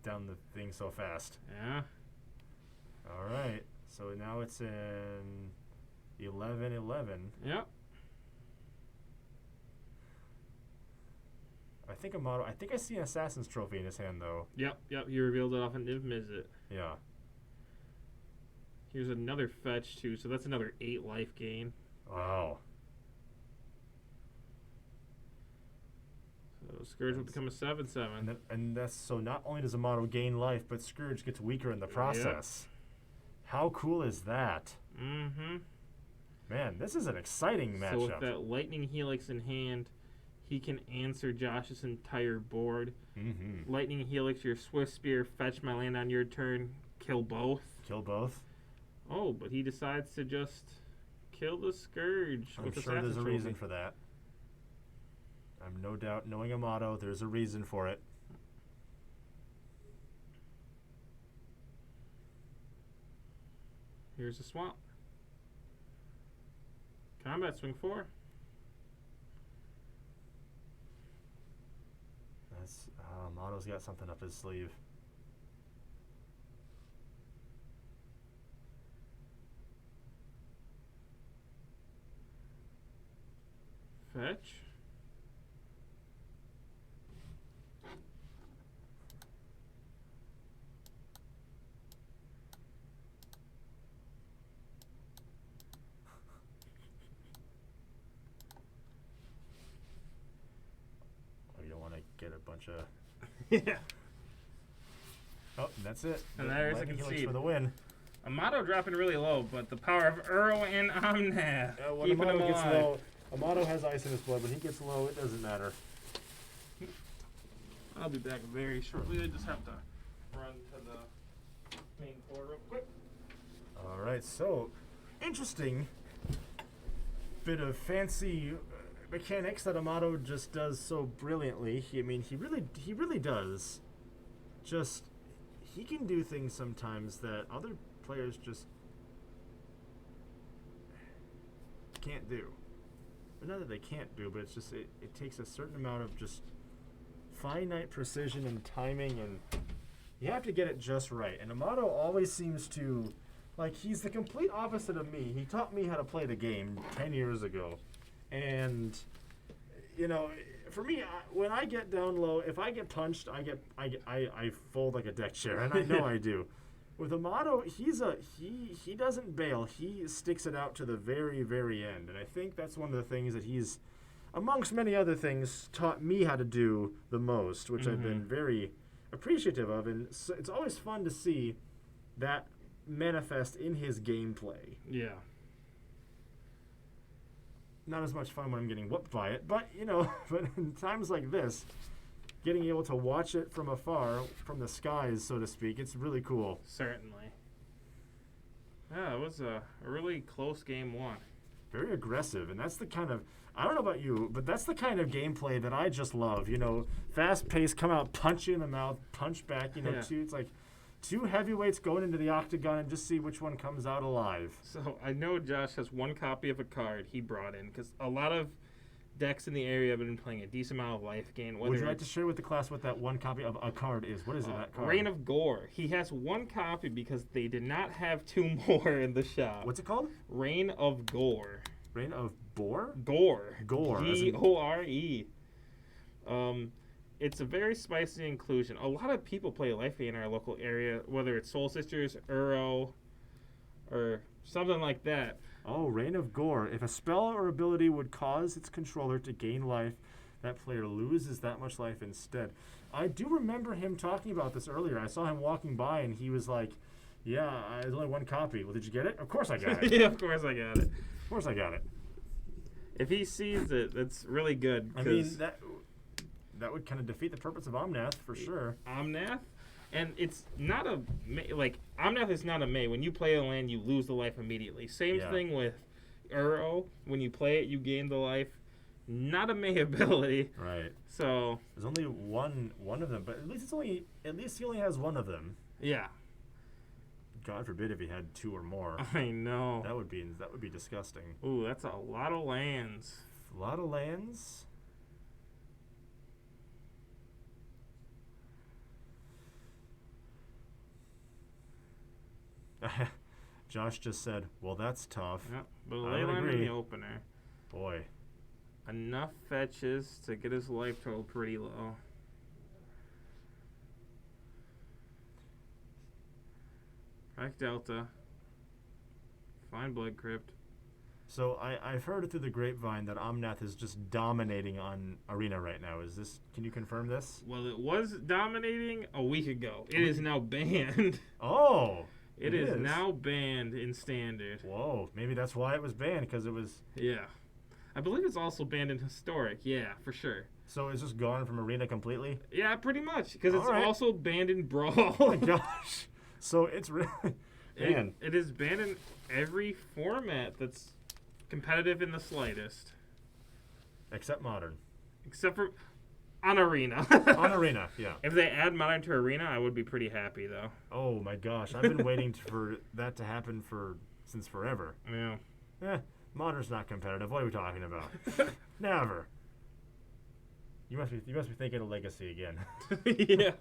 Speaker 2: down the thing so fast.
Speaker 1: Yeah.
Speaker 2: All right. So now it's in 11-11.
Speaker 1: Yep.
Speaker 2: I think Amato. I think I see an Assassin's Trophy in his hand, though.
Speaker 1: Yep. He revealed it off of Niv Mizzet.
Speaker 2: Yeah.
Speaker 1: Here's another fetch too, so that's another 8 life gain.
Speaker 2: Wow.
Speaker 1: So Scourge will become a 7/7.
Speaker 2: And that's so. Not only does Amato gain life, but Scourge gets weaker in the process. How cool is that?
Speaker 1: Mm-hmm.
Speaker 2: Man, this is an exciting
Speaker 1: So
Speaker 2: matchup.
Speaker 1: with that Lightning Helix in hand, he can answer Josh's entire board.
Speaker 2: Mm-hmm.
Speaker 1: Lightning Helix, your Swift Spear, fetch my land on your turn, kill both.
Speaker 2: Kill both.
Speaker 1: Oh, but he decides to just kill the Scourge
Speaker 2: I'm
Speaker 1: with
Speaker 2: sure
Speaker 1: Assassin's
Speaker 2: there's a reason
Speaker 1: Trophy.
Speaker 2: for that. I'm no doubt, knowing Amato, there's a reason for it.
Speaker 1: Here's a swamp. Combat swing 4.
Speaker 2: That's Amato's got something up his sleeve.
Speaker 1: Fetch.
Speaker 2: Oh, you don't want to get a bunch of.
Speaker 1: Yeah.
Speaker 2: Oh, and that's it.
Speaker 1: And there's a
Speaker 2: Lightning Helix
Speaker 1: concede.
Speaker 2: for the win.
Speaker 1: Amato dropping really low, but the power of Uro and Omnath
Speaker 2: When
Speaker 1: keeping him
Speaker 2: Amato gets
Speaker 1: alive.
Speaker 2: low, Amato has ice in his blood. When he gets low, it doesn't matter.
Speaker 1: I'll be back very shortly. I just have to run to the main floor real quick.
Speaker 2: All right, so interesting bit of fancy mechanics that Amato just does so brilliantly. He really does. Just he can do things sometimes that other players just can't do. But not that they can't do, but it's just it takes a certain amount of just finite precision and timing, and you have to get it just right. And Amato always seems to, like, he's the complete opposite of me. He taught me how to play the game 10 years ago. And, you know, for me, when I get down low, if I get punched, I fold like a deck chair, and I know I do. With Amato, he doesn't bail. He sticks it out to the very, very end. And I think that's one of the things that he's, amongst many other things, taught me how to do the most, which I've been very appreciative of. And so it's always fun to see that manifest in his gameplay.
Speaker 1: Yeah.
Speaker 2: Not as much fun when I'm getting whooped by it, but, you know, but in times like this, getting able to watch it from afar, from the skies, so to speak, it's really cool.
Speaker 1: Certainly. Yeah, it was a really close game 1.
Speaker 2: Very aggressive, and that's the kind of, I don't know about you, but that's the kind of gameplay that I just love. You know, fast pace, come out, punch you in the mouth, punch back, you know,
Speaker 1: Yeah.
Speaker 2: it's like two heavyweights going into the octagon and just see which one comes out alive.
Speaker 1: So I know Josh has one copy of a card he brought in because a lot of decks in the area have been playing a decent amount of life gain.
Speaker 2: Would you like to share with the class what that one copy of a card is? What is it, that card?
Speaker 1: Reign of Gore. He has one copy because they did not have 2 more in the shop.
Speaker 2: What's it called?
Speaker 1: Reign of Gore.
Speaker 2: Reign of Boar?
Speaker 1: Gore.
Speaker 2: Gore, as in-
Speaker 1: Gore. It's a very spicy inclusion. A lot of people play life gain in our local area, whether it's Soul Sisters, Uro, or something like that.
Speaker 2: Oh, Reign of Gore. If a spell or ability would cause its controller to gain life, that player loses that much life instead. I do remember him talking about this earlier. I saw him walking by, and he was like, "Yeah, there's only one copy." Well, did you get it? Of course I got it.
Speaker 1: Yeah, of course I got it.
Speaker 2: Of course I got it.
Speaker 1: If he sees it, that's really good.
Speaker 2: I mean, that would kind of defeat the purpose of Omnath for sure.
Speaker 1: Omnath, and it's not a like Omnath is not a May. When you play a land, you lose the life immediately. Same thing with Uro. When you play it, you gain the life. Not a May ability.
Speaker 2: Right.
Speaker 1: So
Speaker 2: there's only one of them, but at least he only has one of them.
Speaker 1: Yeah.
Speaker 2: God forbid if he had two or more.
Speaker 1: I know.
Speaker 2: That would be disgusting.
Speaker 1: Ooh, that's a lot of lands.
Speaker 2: A lot of lands. Josh just said, "Well, that's tough."
Speaker 1: Yep, but
Speaker 2: I would
Speaker 1: Leyline in
Speaker 2: agree.
Speaker 1: the opener.
Speaker 2: Boy.
Speaker 1: Enough fetches to get his life total pretty low. Crack Delta. Fine Blood Crypt.
Speaker 2: So I've heard through the grapevine that Omnath is just dominating on Arena right now. Can you confirm this?
Speaker 1: Well, it was dominating a week ago. It is now banned.
Speaker 2: Oh!
Speaker 1: It is now banned in Standard.
Speaker 2: Whoa, maybe that's why it was banned, because it was...
Speaker 1: Yeah. I believe it's also banned in Historic. Yeah, for sure.
Speaker 2: So it's just gone from Arena completely?
Speaker 1: Yeah, pretty much. Because it's
Speaker 2: Alright.
Speaker 1: also banned in Brawl.
Speaker 2: Oh my gosh. So it's really... Man.
Speaker 1: It is banned in every format that's competitive in the slightest.
Speaker 2: Except Modern.
Speaker 1: Except for on Arena.
Speaker 2: On Arena, yeah.
Speaker 1: If they add Modern to Arena, I would be pretty happy, though.
Speaker 2: Oh my gosh. I've been waiting for that to happen since forever.
Speaker 1: Yeah.
Speaker 2: Modern's not competitive. What are we talking about? Never. You must be thinking of Legacy again.
Speaker 1: Yeah.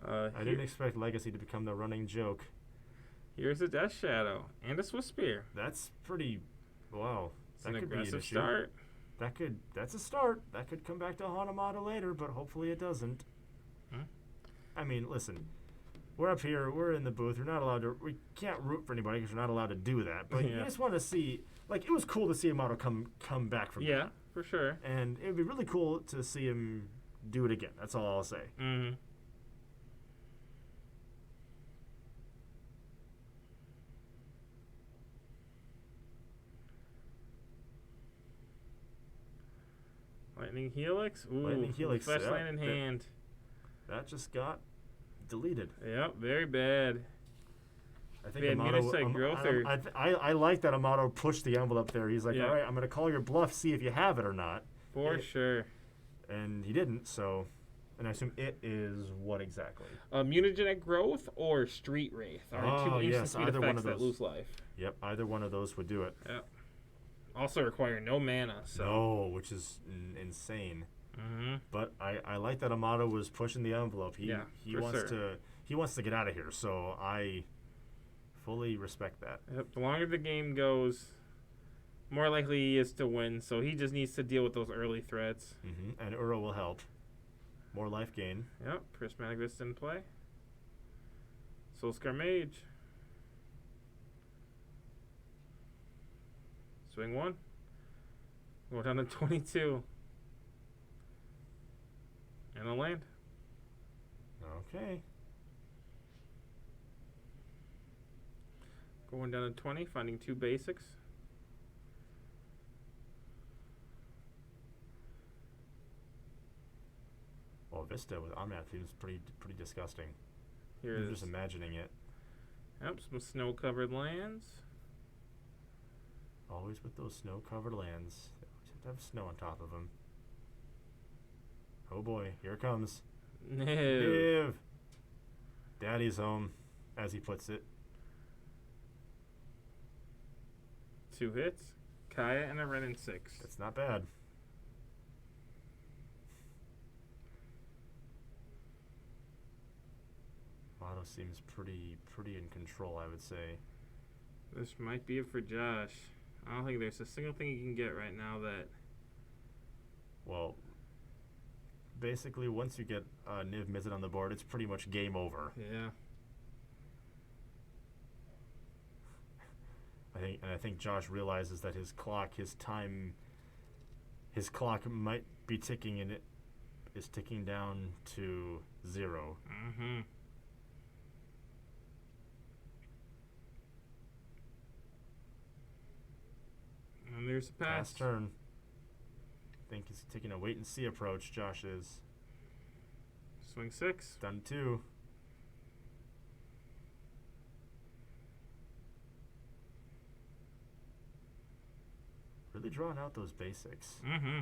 Speaker 2: I didn't expect Legacy to become the running joke.
Speaker 1: Here's a Death Shadow and a Swift Spear.
Speaker 2: That's pretty... Wow.
Speaker 1: It's
Speaker 2: that
Speaker 1: an
Speaker 2: could be an
Speaker 1: aggressive
Speaker 2: issue.
Speaker 1: start.
Speaker 2: That's a start. That could come back to Hanamata later, but hopefully it doesn't. I mean, listen. We're up here. We're in the booth. We can't root for anybody because we're not allowed to do that. But you just want to see... Like, it was cool to see Amato come back from that.
Speaker 1: For sure.
Speaker 2: And it would be really cool to see him do it again. That's all I'll say.
Speaker 1: Mm-hmm. Lightning Helix? Ooh,
Speaker 2: Lightning Helix.
Speaker 1: Flesh land in hand.
Speaker 2: That just got deleted.
Speaker 1: Yep, very bad.
Speaker 2: I think
Speaker 1: We had
Speaker 2: Amato,
Speaker 1: Municite Growth or...
Speaker 2: I like that Amato pushed the envelope there. He's like, all right, I'm going to call your bluff, see if you have it or not.
Speaker 1: For sure.
Speaker 2: And he didn't, so... And I assume it is what exactly?
Speaker 1: Mutagenic Growth or Street Wraith are two instant speed
Speaker 2: either
Speaker 1: effects
Speaker 2: one of
Speaker 1: that
Speaker 2: those.
Speaker 1: lose life.
Speaker 2: Yep, either one of those would do it.
Speaker 1: Yep. Also require no mana. So.
Speaker 2: No, which is insane.
Speaker 1: Mm-hmm.
Speaker 2: But I like that Amato was pushing the envelope. He wants to get out of here, so I fully respect that.
Speaker 1: Yep. The longer the game goes, more likely he is to win. So he just needs to deal with those early threats.
Speaker 2: Mm-hmm. And Uro will help. More life gain.
Speaker 1: Yep. Prismatic Vista in play. Soulscar Mage. Swing one. Go down to 22. And a land.
Speaker 2: Okay.
Speaker 1: Going down to 20, finding two basics.
Speaker 2: Well, Vista with Omnath seems pretty disgusting.
Speaker 1: Here
Speaker 2: I'm just imagining it.
Speaker 1: Yep, some snow-covered lands.
Speaker 2: Always with those snow-covered lands. They always have to have snow on top of them. Oh boy, here it comes.
Speaker 1: No.
Speaker 2: Niv! Daddy's home, as he puts it.
Speaker 1: 2 hits. Kaya and a Ren and 6.
Speaker 2: That's not bad. Amato seems pretty in control, I would say.
Speaker 1: This might be it for Josh. I don't think there's a single thing you can get right now that...
Speaker 2: Well, basically, once you get Niv Mizzet on the board, it's pretty much game over.
Speaker 1: Yeah.
Speaker 2: I think Josh realizes that his clock, his time his clock might be ticking, and it is ticking down to 0.
Speaker 1: Mm-hmm. And there's a pass.
Speaker 2: Pass turn. Think he's taking a wait and see approach. Josh is.
Speaker 1: Swing 6.
Speaker 2: Done 2. Really drawing out those basics.
Speaker 1: Mm-hmm.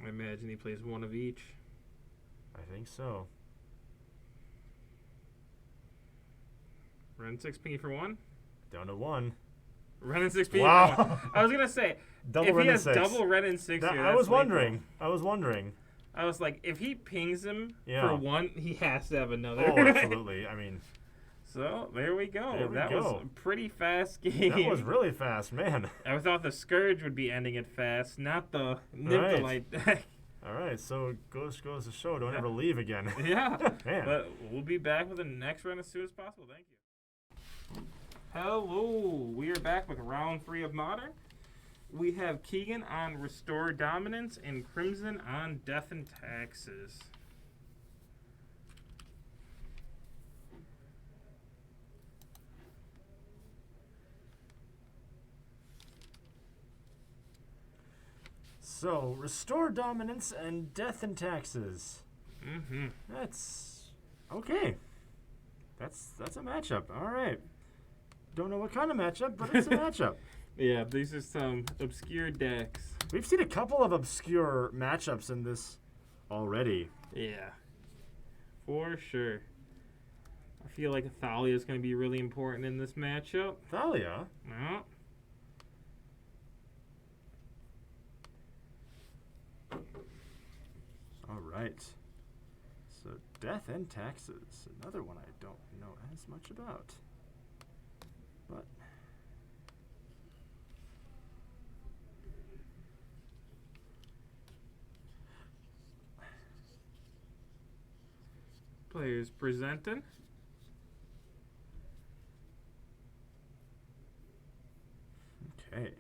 Speaker 1: I imagine he plays one of each.
Speaker 2: I think so.
Speaker 1: Run 6 pinky for 1.
Speaker 2: Down to 1.
Speaker 1: Red and 6 pinky
Speaker 2: Wow.
Speaker 1: for 1. I was gonna say
Speaker 2: Double
Speaker 1: if
Speaker 2: red
Speaker 1: he
Speaker 2: and
Speaker 1: has
Speaker 2: 6.
Speaker 1: double red and 6 here,
Speaker 2: I
Speaker 1: that's
Speaker 2: was
Speaker 1: lethal.
Speaker 2: wondering. I was wondering.
Speaker 1: I was like, if he pings him
Speaker 2: Yeah.
Speaker 1: for 1, he has to have another.
Speaker 2: Oh, absolutely. I mean,
Speaker 1: So there we go.
Speaker 2: There we
Speaker 1: that
Speaker 2: go.
Speaker 1: was a pretty fast game.
Speaker 2: that was really fast, man.
Speaker 1: I thought the Scourge would be ending it fast, not the Nymphalite deck.
Speaker 2: All right, so it goes to show, don't ever leave again.
Speaker 1: Yeah,
Speaker 2: Man.
Speaker 1: but we'll be back with the next run as soon as possible. Thank you. Hello, we are back with round 3 of Modern. We have Keegan on Restore Dominance and Crimson on Death and Taxes.
Speaker 2: So, restore dominance and death and taxes.
Speaker 1: Mm-hmm.
Speaker 2: That's okay. That's a matchup. All right. Don't know what kind of matchup, but it's a matchup.
Speaker 1: Yeah, these are some obscure decks.
Speaker 2: We've seen a couple of obscure matchups in this already.
Speaker 1: Yeah, for sure. I feel like Thalia is going to be really important in this matchup.
Speaker 2: Thalia.
Speaker 1: No.
Speaker 2: All right. So, death and taxes. Another one I don't know as much about. But
Speaker 1: Players presenting.
Speaker 2: okay.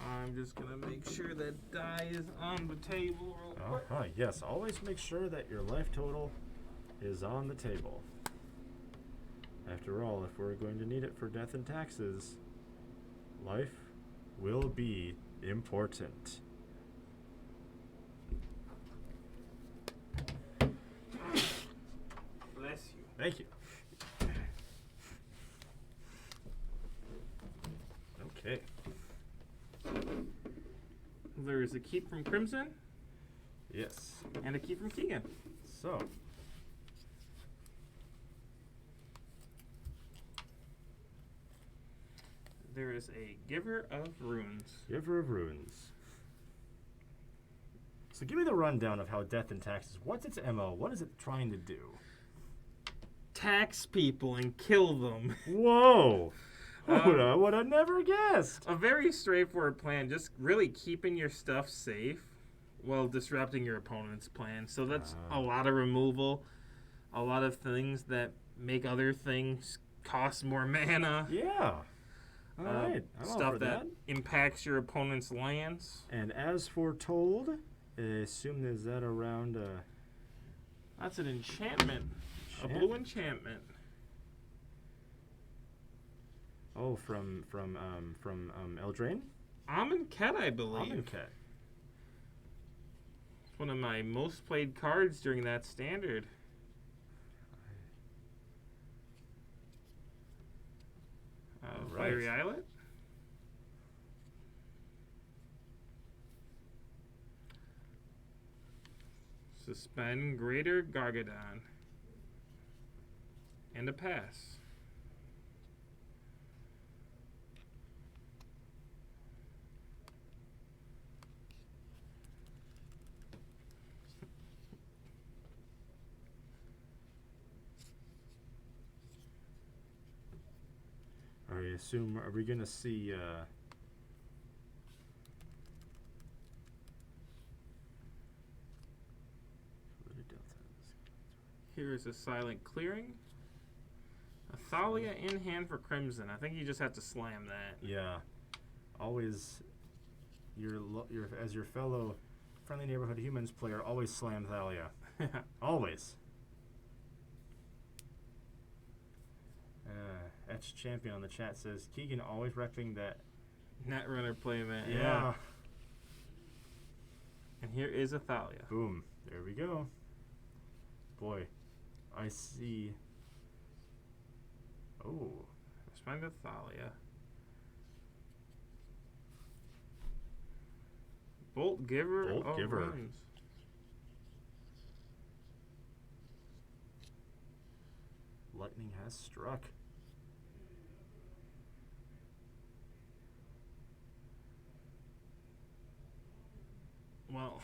Speaker 1: I'm just going to make sure that die is on the table real quick.
Speaker 2: Uh-huh. Yes, always make sure that your life total is on the table. After all, if we're going to need it for death and taxes, life will be important.
Speaker 1: Bless you.
Speaker 2: Thank you. Okay.
Speaker 1: There's a keep from Crimson
Speaker 2: Yes.
Speaker 1: and a keep from Keegan.
Speaker 2: So.
Speaker 1: There is a Giver of Runes.
Speaker 2: Giver of Runes. So give me the rundown of how death and taxes. What's its MO? What is it trying to do?
Speaker 1: Tax people and kill them.
Speaker 2: Whoa! I would have never guessed.
Speaker 1: A very straightforward plan, just really keeping your stuff safe while disrupting your opponent's plan. So that's a lot of removal, a lot of things that make other things cost more mana.
Speaker 2: Yeah. All right. I'm all
Speaker 1: Stuff
Speaker 2: for
Speaker 1: that impacts your opponent's lands.
Speaker 2: And as foretold, I assume is that around
Speaker 1: That's an enchantment. A blue enchantment.
Speaker 2: Oh, from Eldraine?
Speaker 1: Amonkhet, I believe.
Speaker 2: Amonkhet.
Speaker 1: It's one of my most played cards during that standard. Fiery Islet. Suspend Greater Gargadon. And a pass.
Speaker 2: I assume, are we going to see
Speaker 1: Here is a silent clearing. A Thalia in hand for Crimson. I think you just have to slam that.
Speaker 2: Yeah. Always, as your fellow Friendly Neighborhood Humans player, always slam Thalia. Always. Etch Champion on the chat says, Keegan always repping that.
Speaker 1: Netrunner playmat.
Speaker 2: Yeah.
Speaker 1: And here is a Thalia.
Speaker 2: Boom. There we go. Boy, I see. Oh.
Speaker 1: Let's find a Thalia. Bolt Giver.
Speaker 2: Bolt Giver.
Speaker 1: Runes.
Speaker 2: Lightning has struck.
Speaker 1: Well,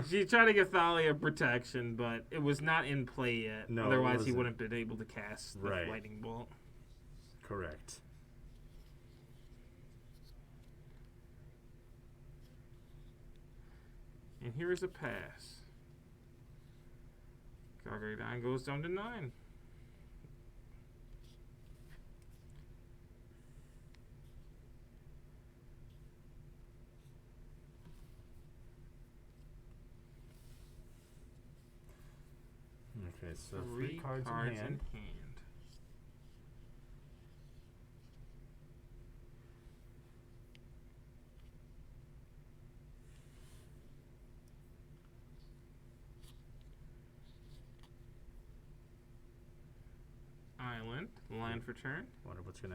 Speaker 1: she tried to give Thalia protection, but it was not in play yet.
Speaker 2: No, it
Speaker 1: otherwise, he
Speaker 2: wasn't.
Speaker 1: wouldn't have been able to cast the
Speaker 2: Right.
Speaker 1: Lightning Bolt.
Speaker 2: Correct.
Speaker 1: And here is a pass. Gargadon goes down to 9.
Speaker 2: Okay, so three cards in hand.
Speaker 1: Island, land for turn.
Speaker 2: Wonder what's gonna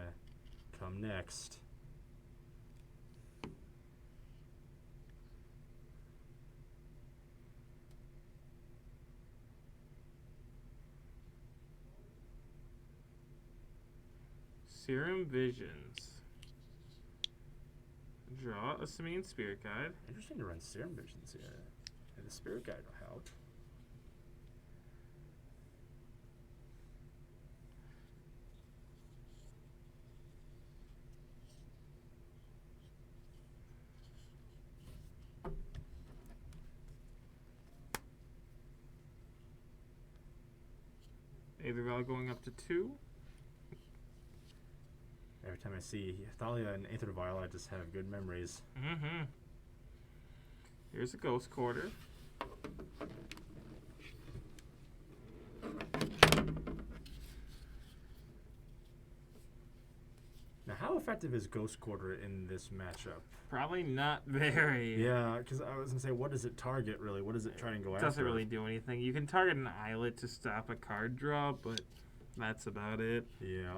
Speaker 2: come next.
Speaker 1: Serum Visions. Draw a Simian Spirit Guide.
Speaker 2: Interesting to run Serum Visions here. And the Spirit Guide will help.
Speaker 1: Aether Vial going up to 2.
Speaker 2: Every time I see Thalia and Aether Vial, I just have good memories.
Speaker 1: Mm-hmm. Here's a Ghost Quarter.
Speaker 2: Now, how effective is Ghost Quarter in this matchup?
Speaker 1: Probably not very.
Speaker 2: Yeah, because I was going to say, what does it target, really? What does it try and go
Speaker 1: It
Speaker 2: after?
Speaker 1: doesn't really do anything. You can target an Islet to stop a card draw, but that's about it.
Speaker 2: Yeah.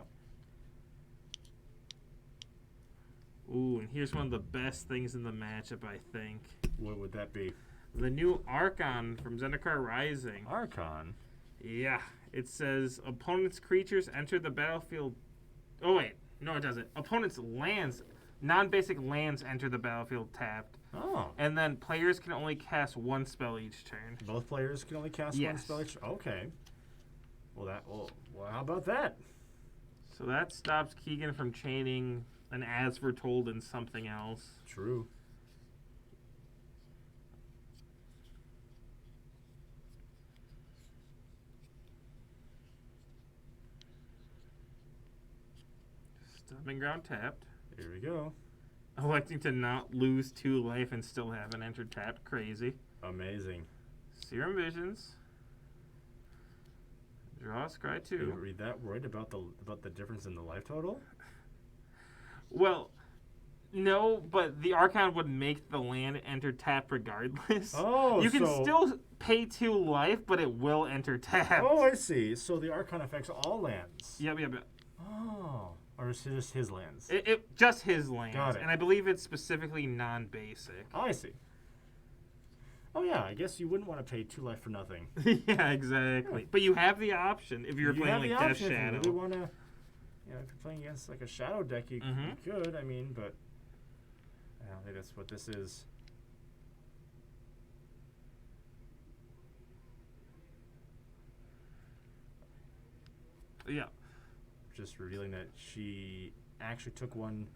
Speaker 1: Ooh, and here's one of the best things in the matchup, I think.
Speaker 2: What would that be?
Speaker 1: The new Archon from Zendikar Rising.
Speaker 2: Archon?
Speaker 1: Yeah. It says, opponent's creatures enter the battlefield... Oh, wait. No, it doesn't. Opponent's lands, non-basic lands enter the battlefield tapped.
Speaker 2: Oh.
Speaker 1: And then players can only cast one spell each turn.
Speaker 2: Both players can only cast one
Speaker 1: Yes.
Speaker 2: spell each? Okay. Well, how about that?
Speaker 1: So that stops Keegan from chaining an As Foretold and something else.
Speaker 2: True.
Speaker 1: Stomping Ground tapped.
Speaker 2: Here we go.
Speaker 1: Electing to not lose 2 life and still have an enter tapped. Crazy.
Speaker 2: Amazing.
Speaker 1: Serum Visions. Draw a Scry 2.
Speaker 2: You read that worried about the difference in the life total?
Speaker 1: Well, no, but the Archon would make the land enter tap regardless.
Speaker 2: Oh,
Speaker 1: you can
Speaker 2: so-
Speaker 1: still pay 2 life, but it will enter tap.
Speaker 2: Oh, I see. So the Archon affects all lands.
Speaker 1: Yep.
Speaker 2: Oh. Or is it just his lands?
Speaker 1: It just his lands.
Speaker 2: Got it.
Speaker 1: And I believe it's specifically non-basic.
Speaker 2: Oh, I see. Oh, yeah. I guess you wouldn't want to pay 2 life for nothing.
Speaker 1: Yeah, exactly. But you have the option if you're
Speaker 2: You
Speaker 1: playing
Speaker 2: have
Speaker 1: like
Speaker 2: the
Speaker 1: Death
Speaker 2: option if
Speaker 1: Shadow.
Speaker 2: you really want to, if you're playing against like a Shadow deck, you could. I mean, but I don't think that's what this is.
Speaker 1: Yeah.
Speaker 2: Just revealing that she actually took one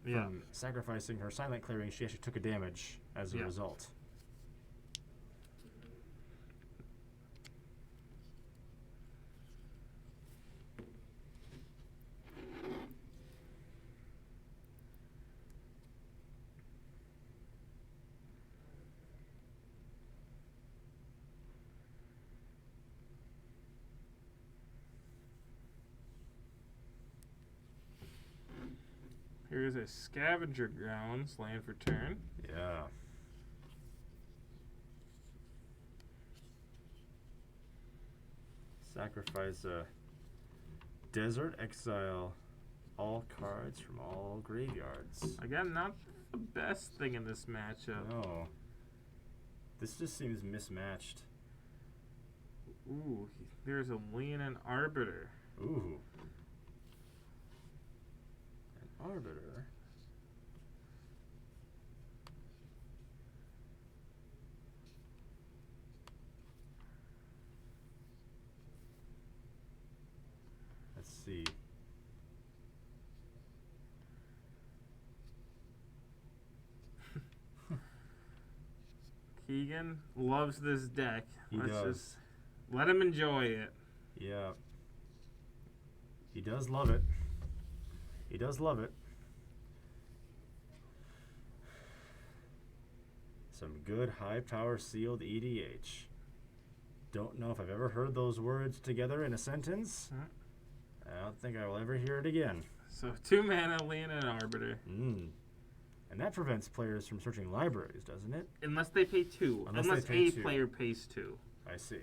Speaker 2: from
Speaker 1: Yeah.
Speaker 2: sacrificing her silent clearing. She actually took a damage as a
Speaker 1: Yeah.
Speaker 2: result.
Speaker 1: Here's a Scavenger Grounds land for turn.
Speaker 2: Yeah. Sacrifice a desert, exile all cards from all graveyards.
Speaker 1: Again, not the best thing in this matchup.
Speaker 2: No. This just seems mismatched.
Speaker 1: Ooh, there's a Leonin Arbiter.
Speaker 2: Ooh. An Arbiter. Let's see.
Speaker 1: Keegan loves this deck.
Speaker 2: He
Speaker 1: Let's
Speaker 2: does.
Speaker 1: just let him enjoy it.
Speaker 2: Yeah. He does love it. He does love it. Some good high power sealed EDH. Don't know if I've ever heard those words together in a sentence.
Speaker 1: Huh?
Speaker 2: I don't think I will ever hear it again.
Speaker 1: So 2 mana Leonin Arbiter.
Speaker 2: And that prevents players from searching libraries, doesn't it?
Speaker 1: Unless they pay 2.
Speaker 2: Unless they pay
Speaker 1: a
Speaker 2: 2.
Speaker 1: player pays 2.
Speaker 2: I see.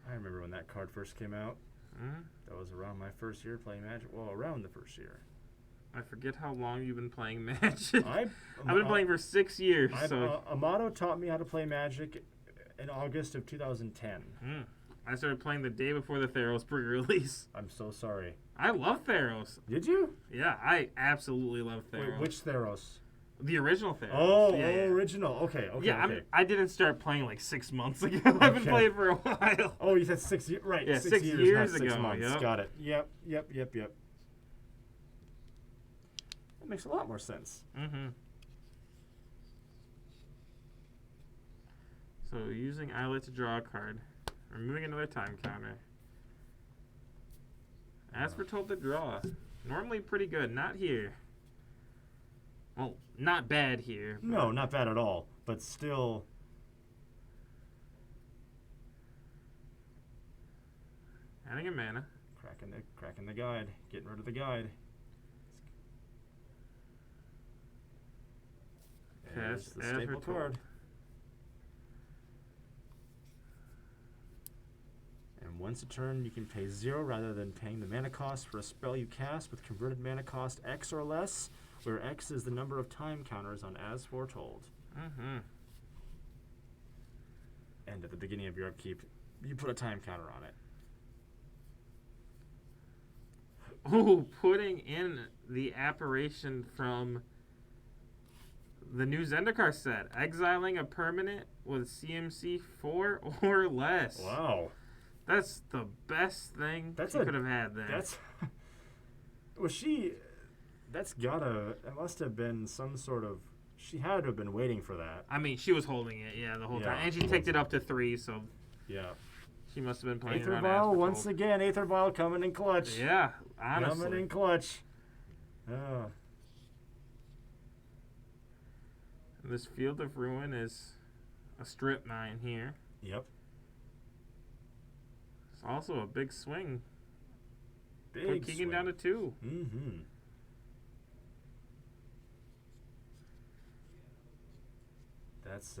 Speaker 2: I remember when that card first came out.
Speaker 1: Hmm?
Speaker 2: That was around my first year playing Magic. Well, around the first year.
Speaker 1: I forget how long you've been playing Magic. I've
Speaker 2: I've
Speaker 1: been playing for 6 years. So
Speaker 2: Amato taught me how to play Magic in August of 2010.
Speaker 1: I started playing the day before the Theros pre-release.
Speaker 2: I'm so sorry.
Speaker 1: I love Theros.
Speaker 2: Did you?
Speaker 1: Yeah, I absolutely love Theros.
Speaker 2: Wait, which Theros?
Speaker 1: The original Theros.
Speaker 2: Oh,
Speaker 1: yeah, yeah.
Speaker 2: original. Okay.
Speaker 1: Yeah,
Speaker 2: okay.
Speaker 1: I didn't start playing like 6 months ago. I've been
Speaker 2: Okay.
Speaker 1: playing for a while.
Speaker 2: Oh, you said 6 years. Right.
Speaker 1: Yeah,
Speaker 2: 6
Speaker 1: 6
Speaker 2: years,
Speaker 1: years
Speaker 2: not 6
Speaker 1: ago,
Speaker 2: months.
Speaker 1: yep.
Speaker 2: Got it. Yep. That makes a lot more sense.
Speaker 1: Mm-hmm. So using Islet to draw a card, removing another time counter. As for told to draw, normally pretty good. Not here. Well, not bad here. but-
Speaker 2: No, not bad at all. But still,
Speaker 1: Adding a mana.
Speaker 2: cracking the guide, getting rid of the guide. There's
Speaker 1: Cast
Speaker 2: the
Speaker 1: as
Speaker 2: staple
Speaker 1: foretold.
Speaker 2: card. And once a turn, you can pay 0 rather than paying the mana cost for a spell you cast with converted mana cost X or less, where X is the number of time counters on As Foretold.
Speaker 1: Mm-hmm.
Speaker 2: And at the beginning of your upkeep, you put a time counter on it.
Speaker 1: Ooh, putting in the apparition from the new Zendikar set. Exiling a permanent with CMC 4 or less.
Speaker 2: Wow.
Speaker 1: That's the best thing you could have had there.
Speaker 2: That's was she? That's gotta. It must have been some sort of. She had to have been waiting for that.
Speaker 1: I mean, she was holding it, yeah, the whole
Speaker 2: Yeah.
Speaker 1: time. And she ticked it up to 3, so
Speaker 2: Yeah.
Speaker 1: she must have been playing
Speaker 2: Aether
Speaker 1: around
Speaker 2: Vial
Speaker 1: Aspertold.
Speaker 2: once again. Aether Vial coming in clutch.
Speaker 1: Yeah,
Speaker 2: Coming
Speaker 1: honestly.
Speaker 2: in clutch. Oh.
Speaker 1: This Field of Ruin is a strip mine here.
Speaker 2: Yep.
Speaker 1: It's also a big swing.
Speaker 2: Big
Speaker 1: Put Keegan down to 2.
Speaker 2: Mm-hmm. That's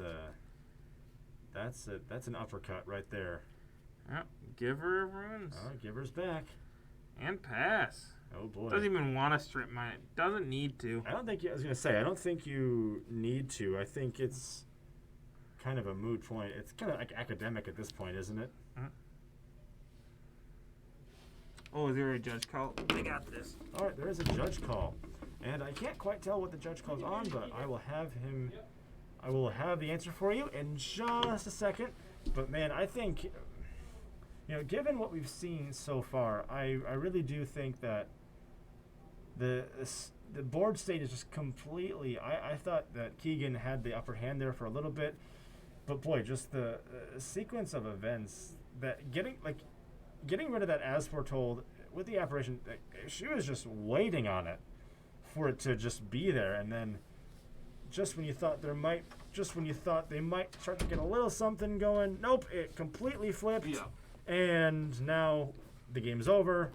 Speaker 2: an uppercut right there.
Speaker 1: Yeah, Giver of Ruins.
Speaker 2: Oh, Giver's back.
Speaker 1: And pass.
Speaker 2: Oh boy.
Speaker 1: Doesn't even want to strip mine. It doesn't need to.
Speaker 2: I don't think I was gonna say. I don't think you need to. I think it's kind of a moot point. It's kind of like academic at this point, isn't it?
Speaker 1: Oh, is there a judge call? I got this.
Speaker 2: All right, there is a judge call, and I can't quite tell what the judge call's on, but I will have him. I will have the answer for you in just a second. But man, I think, given what we've seen so far, I really do think that the board state is just completely. I thought that Keegan had the upper hand there for a little bit, but boy, just the sequence of events that getting rid of that As Foretold with the apparition, she was just waiting on it for it to just be there, and then just when you thought they might start to get a little something going, nope, it completely flipped.
Speaker 1: Yeah.
Speaker 2: And now the game's over.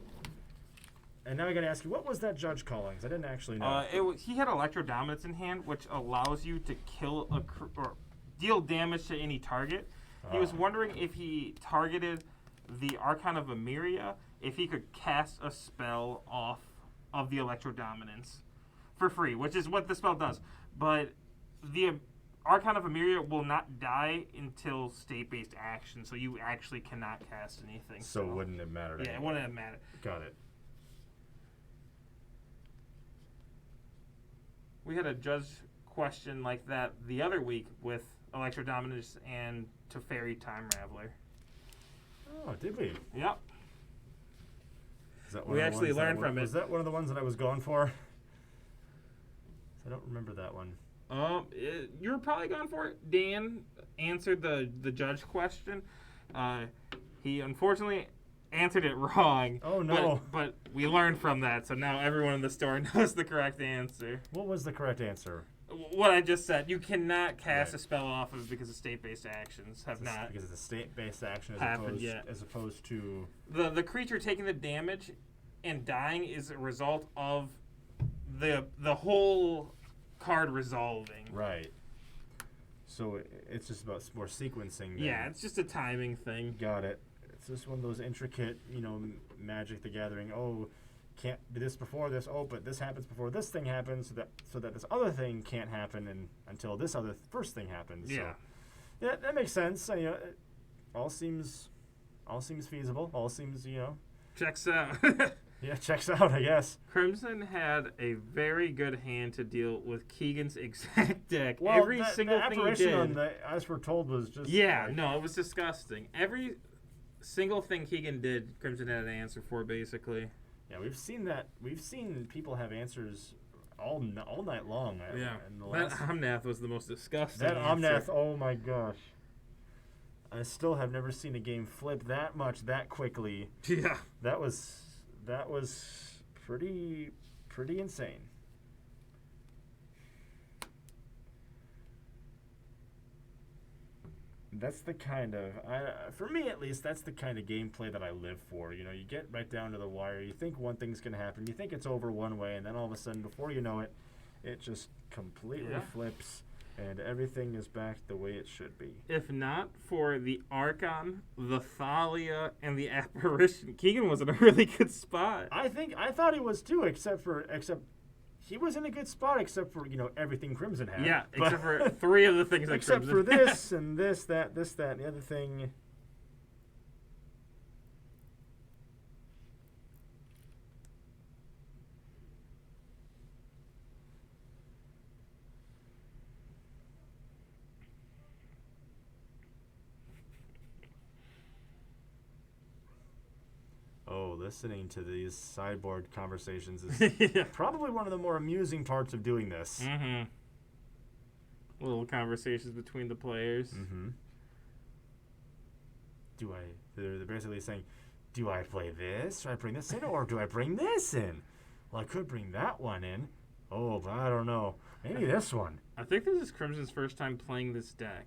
Speaker 2: And now I got to ask you, what was that judge calling? 'Cause I didn't actually know.
Speaker 1: He had Electro Dominance in hand, which allows you to kill or deal damage to any target. He was wondering if he targeted the Archon of Emeria, if he could cast a spell off of the Electro Dominance for free, which is what the spell does. But the Archon of Emeria will not die until state-based action, so you actually cannot cast anything.
Speaker 2: So it wouldn't have mattered.
Speaker 1: Yeah, it
Speaker 2: anyway.
Speaker 1: wouldn't have mattered.
Speaker 2: Got it.
Speaker 1: We had a judge question like that the other week with Electro Dominance and Teferi Time Raveler.
Speaker 2: Oh, did we?
Speaker 1: Yep.
Speaker 2: Is that
Speaker 1: We
Speaker 2: of the
Speaker 1: actually
Speaker 2: ones that
Speaker 1: learned from it.
Speaker 2: Was that one of the ones that I was going for? I don't remember that one.
Speaker 1: You were probably going for it. Dan answered the judge question. He unfortunately answered it wrong.
Speaker 2: Oh, no.
Speaker 1: But we learned from that, so now everyone in the store knows the correct answer.
Speaker 2: What was the correct answer?
Speaker 1: What I just said. You cannot cast
Speaker 2: Right.
Speaker 1: a spell off of because of state-based actions have not.
Speaker 2: Because it's a state-based action
Speaker 1: happened yet.
Speaker 2: as opposed to...
Speaker 1: The creature taking the damage and dying is a result of the whole card resolving.
Speaker 2: Right. So it's just about more sequencing. Then.
Speaker 1: Yeah, it's just a timing thing.
Speaker 2: Got it. It's just one of those intricate, Magic the Gathering. Oh, can't do this before this. Oh, but this happens before this thing happens, so that this other thing can't happen until this other first thing happens.
Speaker 1: Yeah.
Speaker 2: So, yeah, that makes sense. It all seems feasible. All seems,
Speaker 1: Checks out.
Speaker 2: Yeah, checks out, I guess.
Speaker 1: Crimson had a very good hand to deal with Keegan's exact deck.
Speaker 2: Well,
Speaker 1: Every single
Speaker 2: the
Speaker 1: thing he
Speaker 2: apparition
Speaker 1: did.
Speaker 2: on the As We're Told was just...
Speaker 1: Yeah,
Speaker 2: like,
Speaker 1: no, it was disgusting. Every single thing Keegan did, Crimson had an answer for, basically.
Speaker 2: Yeah, we've seen that. We've seen people have answers all night long.
Speaker 1: Yeah.
Speaker 2: And the
Speaker 1: That
Speaker 2: last,
Speaker 1: Omnath was the most disgusting
Speaker 2: that
Speaker 1: answer.
Speaker 2: Omnath, oh my gosh. I still have never seen a game flip that much that quickly.
Speaker 1: Yeah.
Speaker 2: That was pretty insane. That's the kind of, for me at least, that's the kind of gameplay that I live for. You get right down to the wire. You think one thing's going to happen. You think it's over one way, and then all of a sudden, before you know it, it just completely flips, and everything is back the way it should be.
Speaker 1: If not for the Archon, the Thalia, and the Apparition, Keegan was in a really good spot.
Speaker 2: I thought he was too, except he was in a good spot, except for everything Crimson had.
Speaker 1: Yeah,
Speaker 2: But-
Speaker 1: except for three of the things that
Speaker 2: except
Speaker 1: Crimson
Speaker 2: for this and this, that, and the other thing. Oh, listening to these sideboard conversations is
Speaker 1: Yeah.
Speaker 2: probably one of the more amusing parts of doing this.
Speaker 1: Mm-hmm. Little conversations between the players.
Speaker 2: Mm-hmm. They're basically saying, do I play this? Do I bring this in? Or do I bring this in? Well, I could bring that one in. Oh, but I don't know. Maybe this one.
Speaker 1: I think this is Crimson's first time playing this deck.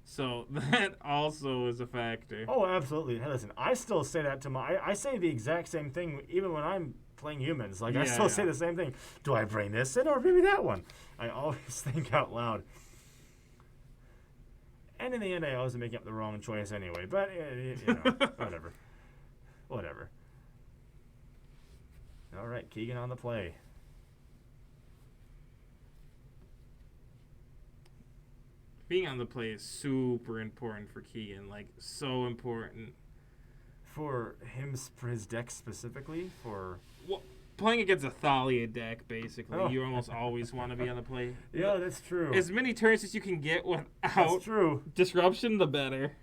Speaker 1: So that also is a factor.
Speaker 2: Oh, absolutely. Hey, listen, I still say that to I say the exact same thing even when I'm playing humans. Like, I
Speaker 1: Yeah,
Speaker 2: still
Speaker 1: yeah.
Speaker 2: say the same thing. Do I bring this in or maybe that one? I always think out loud. And in the end, I always make up the wrong choice anyway. But, whatever. Whatever. All right, Keegan on the play.
Speaker 1: Being on the play is super important for Keegan. Like, so important.
Speaker 2: For his deck specifically?
Speaker 1: Well, playing against a Thalia deck, basically,
Speaker 2: Oh.
Speaker 1: you almost always want to be on the play.
Speaker 2: Yeah, that's true.
Speaker 1: As many turns as you can get
Speaker 2: That's
Speaker 1: without
Speaker 2: true.
Speaker 1: disruption, the better.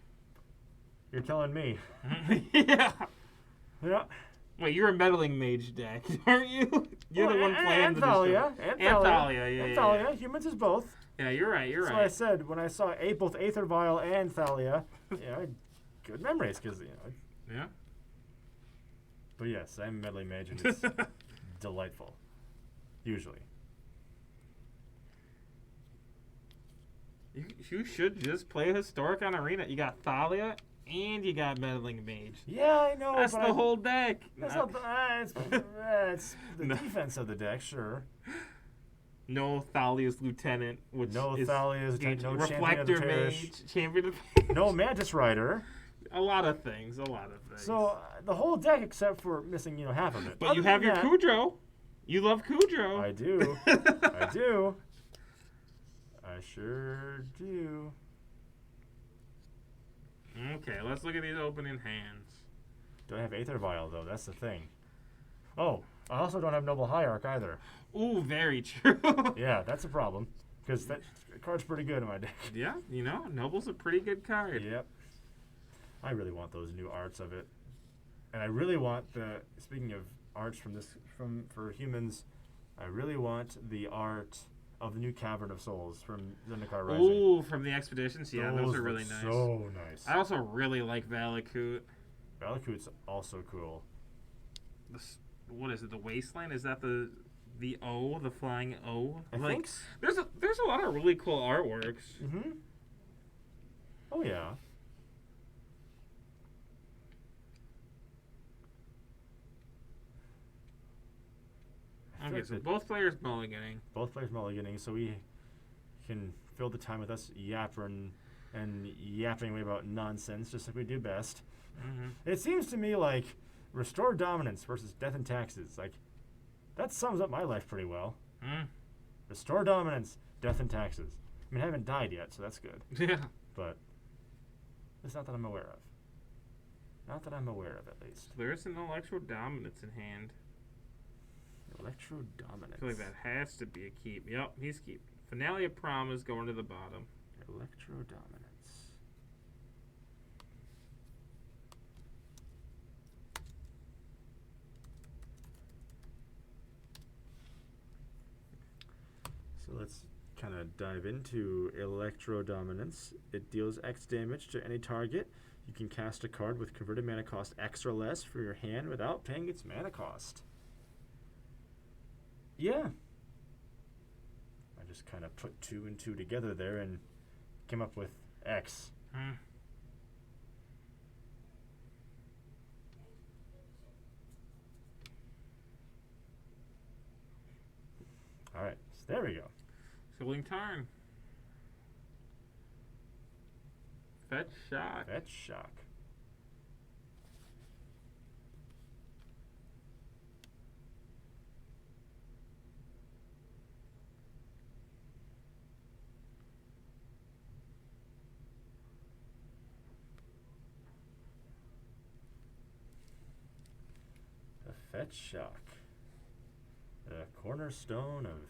Speaker 2: You're telling me.
Speaker 1: Yeah.
Speaker 2: Yeah.
Speaker 1: Wait, you're a meddling mage deck, aren't you? You're the one playing the
Speaker 2: Thalia.
Speaker 1: disruption.
Speaker 2: And
Speaker 1: Thalia, yeah,
Speaker 2: And
Speaker 1: yeah,
Speaker 2: Thalia.
Speaker 1: yeah.
Speaker 2: Humans is both.
Speaker 1: Yeah, you're right. You're
Speaker 2: That's what I
Speaker 1: right.
Speaker 2: said when I saw both Aether Vial and Thalia. I had good memories because
Speaker 1: Yeah.
Speaker 2: But yes, I'm a meddling mage and it's delightful. Usually.
Speaker 1: You should just play Historic on Arena. You got Thalia and you got Meddling Mage.
Speaker 2: Yeah, I know.
Speaker 1: That's
Speaker 2: but
Speaker 1: the whole deck.
Speaker 2: That's
Speaker 1: Not-
Speaker 2: not it's the
Speaker 1: No.
Speaker 2: defense of the deck, sure.
Speaker 1: No Thalia's Lieutenant, which
Speaker 2: No
Speaker 1: is
Speaker 2: Thalia's, no Champion of the
Speaker 1: Reflector
Speaker 2: Parish.
Speaker 1: Mage, Champion of the Parish.
Speaker 2: No Mantis Rider.
Speaker 1: A lot of things.
Speaker 2: So the whole deck except for missing, half of it.
Speaker 1: But you have your Kudro. You love Kudro.
Speaker 2: I do. I do. I sure do.
Speaker 1: Okay, let's look at these opening hands.
Speaker 2: Don't have Aether Vial though. That's the thing. Oh, I also don't have Noble Hierarch either.
Speaker 1: Ooh, very true.
Speaker 2: Yeah, that's a problem because that card's pretty good in my deck.
Speaker 1: Yeah, Noble's a pretty good card.
Speaker 2: Yep. I really want those new arts of it, and I really want the. Speaking of arts for humans, I really want the art of the new Cavern of Souls from Zendikar Rising.
Speaker 1: Ooh, from the expeditions. Yeah, those are really
Speaker 2: look
Speaker 1: nice.
Speaker 2: So nice.
Speaker 1: I also really like Valakut.
Speaker 2: Valakut's also cool.
Speaker 1: What is it? The Wasteland? Is that the O, the flying O?
Speaker 2: I think.
Speaker 1: There's a lot of really cool artworks.
Speaker 2: Mm-hmm. Oh yeah.
Speaker 1: Okay, so both players mulliganing.
Speaker 2: Both players mulliganing, so we can fill the time with us yapping away about nonsense, just like we do best.
Speaker 1: Mm-hmm.
Speaker 2: It seems to me like Restore Dominance versus Death and Taxes. Like, that sums up my life pretty well.
Speaker 1: Mm.
Speaker 2: Restore Dominance, Death and Taxes. I mean, I haven't died yet, so that's good.
Speaker 1: Yeah.
Speaker 2: But it's not that I'm aware of. Not that I'm aware of, at least.
Speaker 1: There's an Electro Dominance in hand.
Speaker 2: Electro Dominance.
Speaker 1: I feel like that has to be a keep. Yep, he's keep. Finale of Promise going to the bottom.
Speaker 2: Electro Dominance. So let's kind of dive into Electro Dominance. It deals X damage to any target. You can cast a card with converted mana cost X or less for your hand without paying its mana cost. Yeah. I just kind of put 2 and 2 together there and came up with X.
Speaker 1: Hmm.
Speaker 2: All right, so there we go.
Speaker 1: Filling Tarn. Fetch Shock.
Speaker 2: Fetch Shock. The Fetch Shock. The cornerstone of...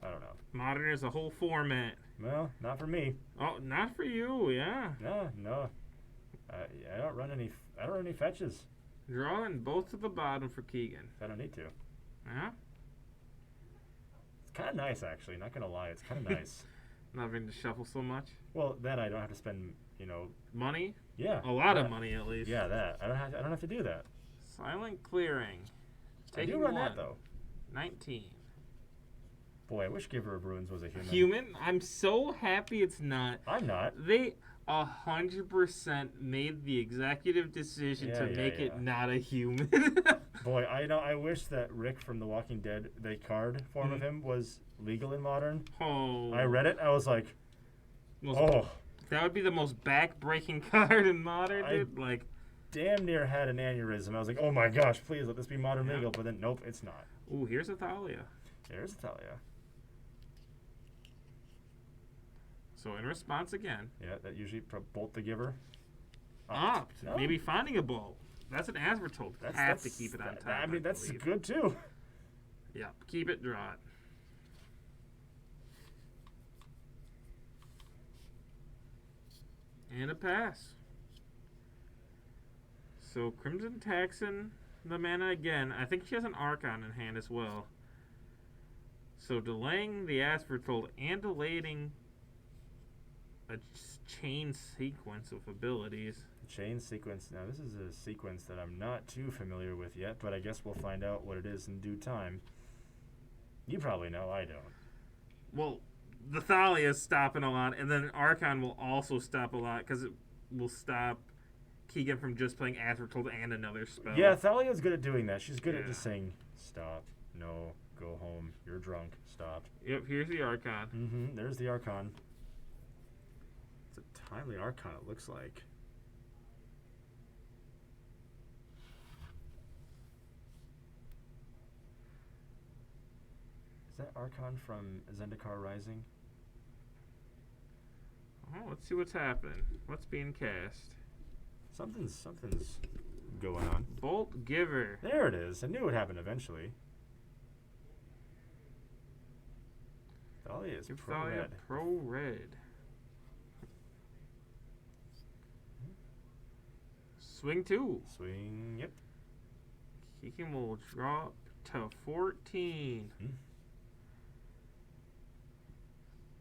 Speaker 2: I don't know.
Speaker 1: Modern is a whole format.
Speaker 2: Well, not for me.
Speaker 1: Oh, not for you, yeah.
Speaker 2: No. I don't run any fetches.
Speaker 1: Drawing both to the bottom for Keegan.
Speaker 2: I don't need to.
Speaker 1: Yeah?
Speaker 2: It's kind of nice, actually. Not gonna lie, it's kind of nice.
Speaker 1: Not having to shuffle so much.
Speaker 2: Well, that I don't have to spend,
Speaker 1: Money?
Speaker 2: yeah,
Speaker 1: A lot
Speaker 2: that.
Speaker 1: of money, at least.
Speaker 2: Yeah, that I don't have to do that.
Speaker 1: Silent Clearing.
Speaker 2: I
Speaker 1: Taking
Speaker 2: do run
Speaker 1: one.
Speaker 2: that though.
Speaker 1: 19.
Speaker 2: Boy, I wish Giver of Runes was a human.
Speaker 1: Human? I'm so happy it's not.
Speaker 2: I'm not.
Speaker 1: They 100% made the executive decision to make it not a human.
Speaker 2: Boy, I wish that Rick from The Walking Dead, the card form of him, was legal in Modern.
Speaker 1: Oh.
Speaker 2: I read it. I was like,
Speaker 1: Most- That would be the most back-breaking card in Modern,
Speaker 2: I-
Speaker 1: dude. Like,
Speaker 2: damn near had an aneurysm. I was like, oh my gosh, please let this be Modern legal. But then, nope, it's not.
Speaker 1: ooh, here's a Thalia.
Speaker 2: There's Talia.
Speaker 1: So in response again.
Speaker 2: Yeah, that usually Bolt the Giver. No.
Speaker 1: Maybe finding a bolt. That's an Aspertold. Have to keep it on top.
Speaker 2: I mean, that's
Speaker 1: believe.
Speaker 2: good too.
Speaker 1: Yeah, keep it, draw it. And a pass. So Crimson Taxon, the mana again. I think she has an Archon in hand as well. So delaying the Aspertold and delaying a chain sequence of abilities.
Speaker 2: Chain sequence. Now, this is a sequence that I'm not too familiar with yet, but I guess we'll find out what it is in due time. You probably know. I don't.
Speaker 1: Well, the Thalia is stopping a lot, and then Archon will also stop a lot because it will stop Keegan from just playing Azrael and another spell.
Speaker 2: Yeah, Thalia's good at doing that. She's good at
Speaker 1: Yeah.
Speaker 2: just saying, "Stop, no, go home. You're drunk. Stop."
Speaker 1: Yep, here's the Archon.
Speaker 2: Mm-hmm. There's the Archon. It's a timely Archon. It looks like. Is that Archon from Zendikar Rising?
Speaker 1: Oh, let's see what's happening. What's being cast?
Speaker 2: Something's going on.
Speaker 1: Bolt Giver.
Speaker 2: There it is. I knew it would happen eventually. Thalia is
Speaker 1: Give
Speaker 2: pro
Speaker 1: Thalia
Speaker 2: red.
Speaker 1: Pro Red. Swing 2.
Speaker 2: Swing. Yep.
Speaker 1: Keegan will drop to 14.
Speaker 2: Hmm.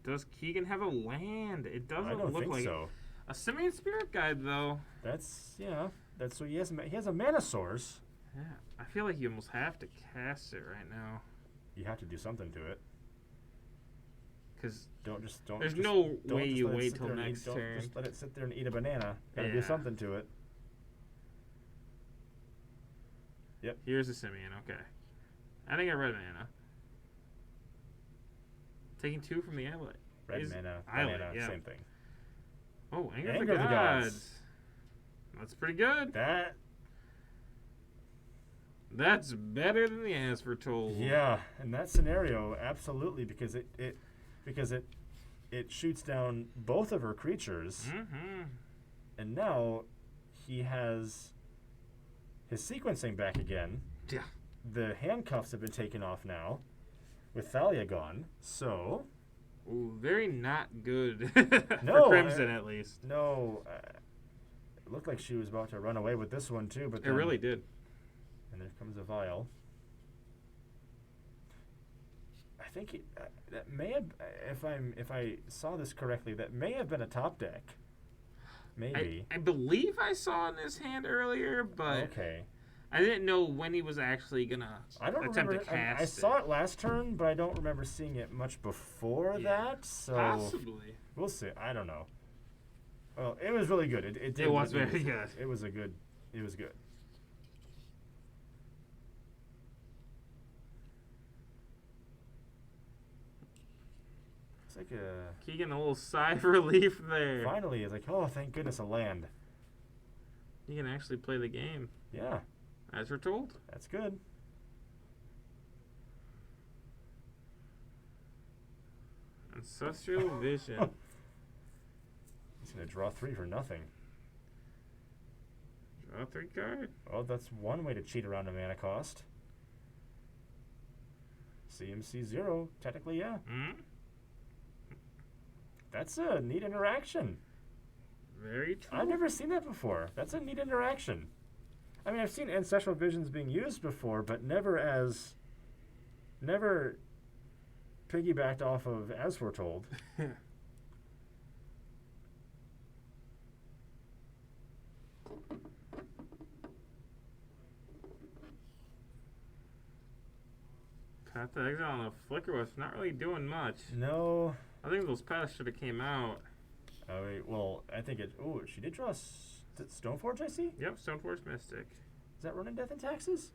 Speaker 1: Does Keegan have a land? It doesn't
Speaker 2: I don't
Speaker 1: look
Speaker 2: think
Speaker 1: like
Speaker 2: so.
Speaker 1: A Simian Spirit Guide, though.
Speaker 2: That's That's what he has. He has a mana source.
Speaker 1: Yeah, I feel like you almost have to cast it right now.
Speaker 2: You have to do something to it.
Speaker 1: Because
Speaker 2: Don't.
Speaker 1: there's
Speaker 2: just-
Speaker 1: no
Speaker 2: don't
Speaker 1: way
Speaker 2: just
Speaker 1: you
Speaker 2: let it
Speaker 1: wait
Speaker 2: sit
Speaker 1: till
Speaker 2: there and eat-
Speaker 1: next
Speaker 2: don't
Speaker 1: turn.
Speaker 2: just let it sit there and eat a banana. Gotta do
Speaker 1: Yeah.
Speaker 2: something to it.
Speaker 1: Here's a Simian, okay. Adding a red mana. Taking 2 from the Amulet.
Speaker 2: Red
Speaker 1: Is
Speaker 2: mana,
Speaker 1: Islet,
Speaker 2: banana,
Speaker 1: yeah.
Speaker 2: same thing.
Speaker 1: Oh, Anger,
Speaker 2: Anger
Speaker 1: of the Gods. That's pretty good. That's better than the Aspertold.
Speaker 2: Yeah, in that scenario, absolutely, because it shoots down both of her creatures,
Speaker 1: Mm-hmm.
Speaker 2: and now he has his sequencing back again.
Speaker 1: Yeah.
Speaker 2: The handcuffs have been taken off now, with Thalia gone. So
Speaker 1: Ooh, very not good
Speaker 2: No,
Speaker 1: for Crimson, at least.
Speaker 2: no, it looked like she was about to run away with this one too, but
Speaker 1: It
Speaker 2: then,
Speaker 1: really did.
Speaker 2: And there comes a vial. I think that may have, if I saw this correctly, that may have been a top deck. Maybe.
Speaker 1: I believe I saw in his hand earlier, but
Speaker 2: Okay.
Speaker 1: I didn't know when he was actually gonna
Speaker 2: I don't
Speaker 1: attempt
Speaker 2: remember.
Speaker 1: to cast
Speaker 2: I saw it last turn, but I don't remember seeing it much before
Speaker 1: Yeah.
Speaker 2: that. So
Speaker 1: Possibly.
Speaker 2: we'll see. I don't know. Well, it was really good.
Speaker 1: It was very good.
Speaker 2: It was a good. It was good. It's like a.
Speaker 1: Keegan, a little sigh of relief there.
Speaker 2: Finally, it's like, oh, thank goodness, a land.
Speaker 1: He can actually play the game,
Speaker 2: Yeah,
Speaker 1: as we're told.
Speaker 2: that's good.
Speaker 1: Ancestral Vision.
Speaker 2: He's gonna draw 3 for nothing.
Speaker 1: Draw 3 card.
Speaker 2: Well, that's one way to cheat around a mana cost. CMC 0, technically, yeah.
Speaker 1: Hmm?
Speaker 2: That's a neat interaction.
Speaker 1: Very true.
Speaker 2: I've never seen that before. That's a neat interaction. I mean, I've seen Ancestral Visions being used before, but never piggybacked off of As Foretold.
Speaker 1: Path to Exile on a Flicker was not really doing much.
Speaker 2: No.
Speaker 1: I think those paths should have came out.
Speaker 2: Oh, wait, well, I think it. Oh, she did draw Stoneforge, I see?
Speaker 1: Yep, Stoneforge Mystic.
Speaker 2: Is that running Death and Taxes?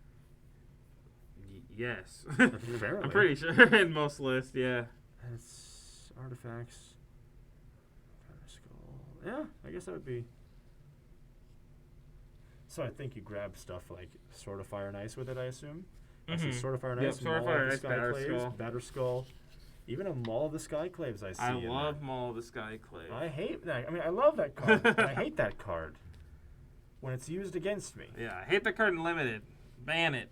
Speaker 1: Yes.
Speaker 2: Apparently.
Speaker 1: I'm pretty sure in most lists, yeah.
Speaker 2: It's artifacts. Skull. Yeah, I guess that would be. So I think you grab stuff like Sword of Fire and Ice with it, I assume. I see
Speaker 1: Mhm.
Speaker 2: Sword of Fire and
Speaker 1: Yep,
Speaker 2: Ice,
Speaker 1: Sword of
Speaker 2: Maul
Speaker 1: Fire and
Speaker 2: the
Speaker 1: Ice, Batter
Speaker 2: Skyclaves,
Speaker 1: Skull.
Speaker 2: Batter Skull, even a Maul of the Skyclaves I see.
Speaker 1: I
Speaker 2: in there.
Speaker 1: love Maul of the Skyclave.
Speaker 2: I hate that. I mean, I love that card. But I hate that card when it's used against me.
Speaker 1: Yeah, I hate the card in Limited. Ban it.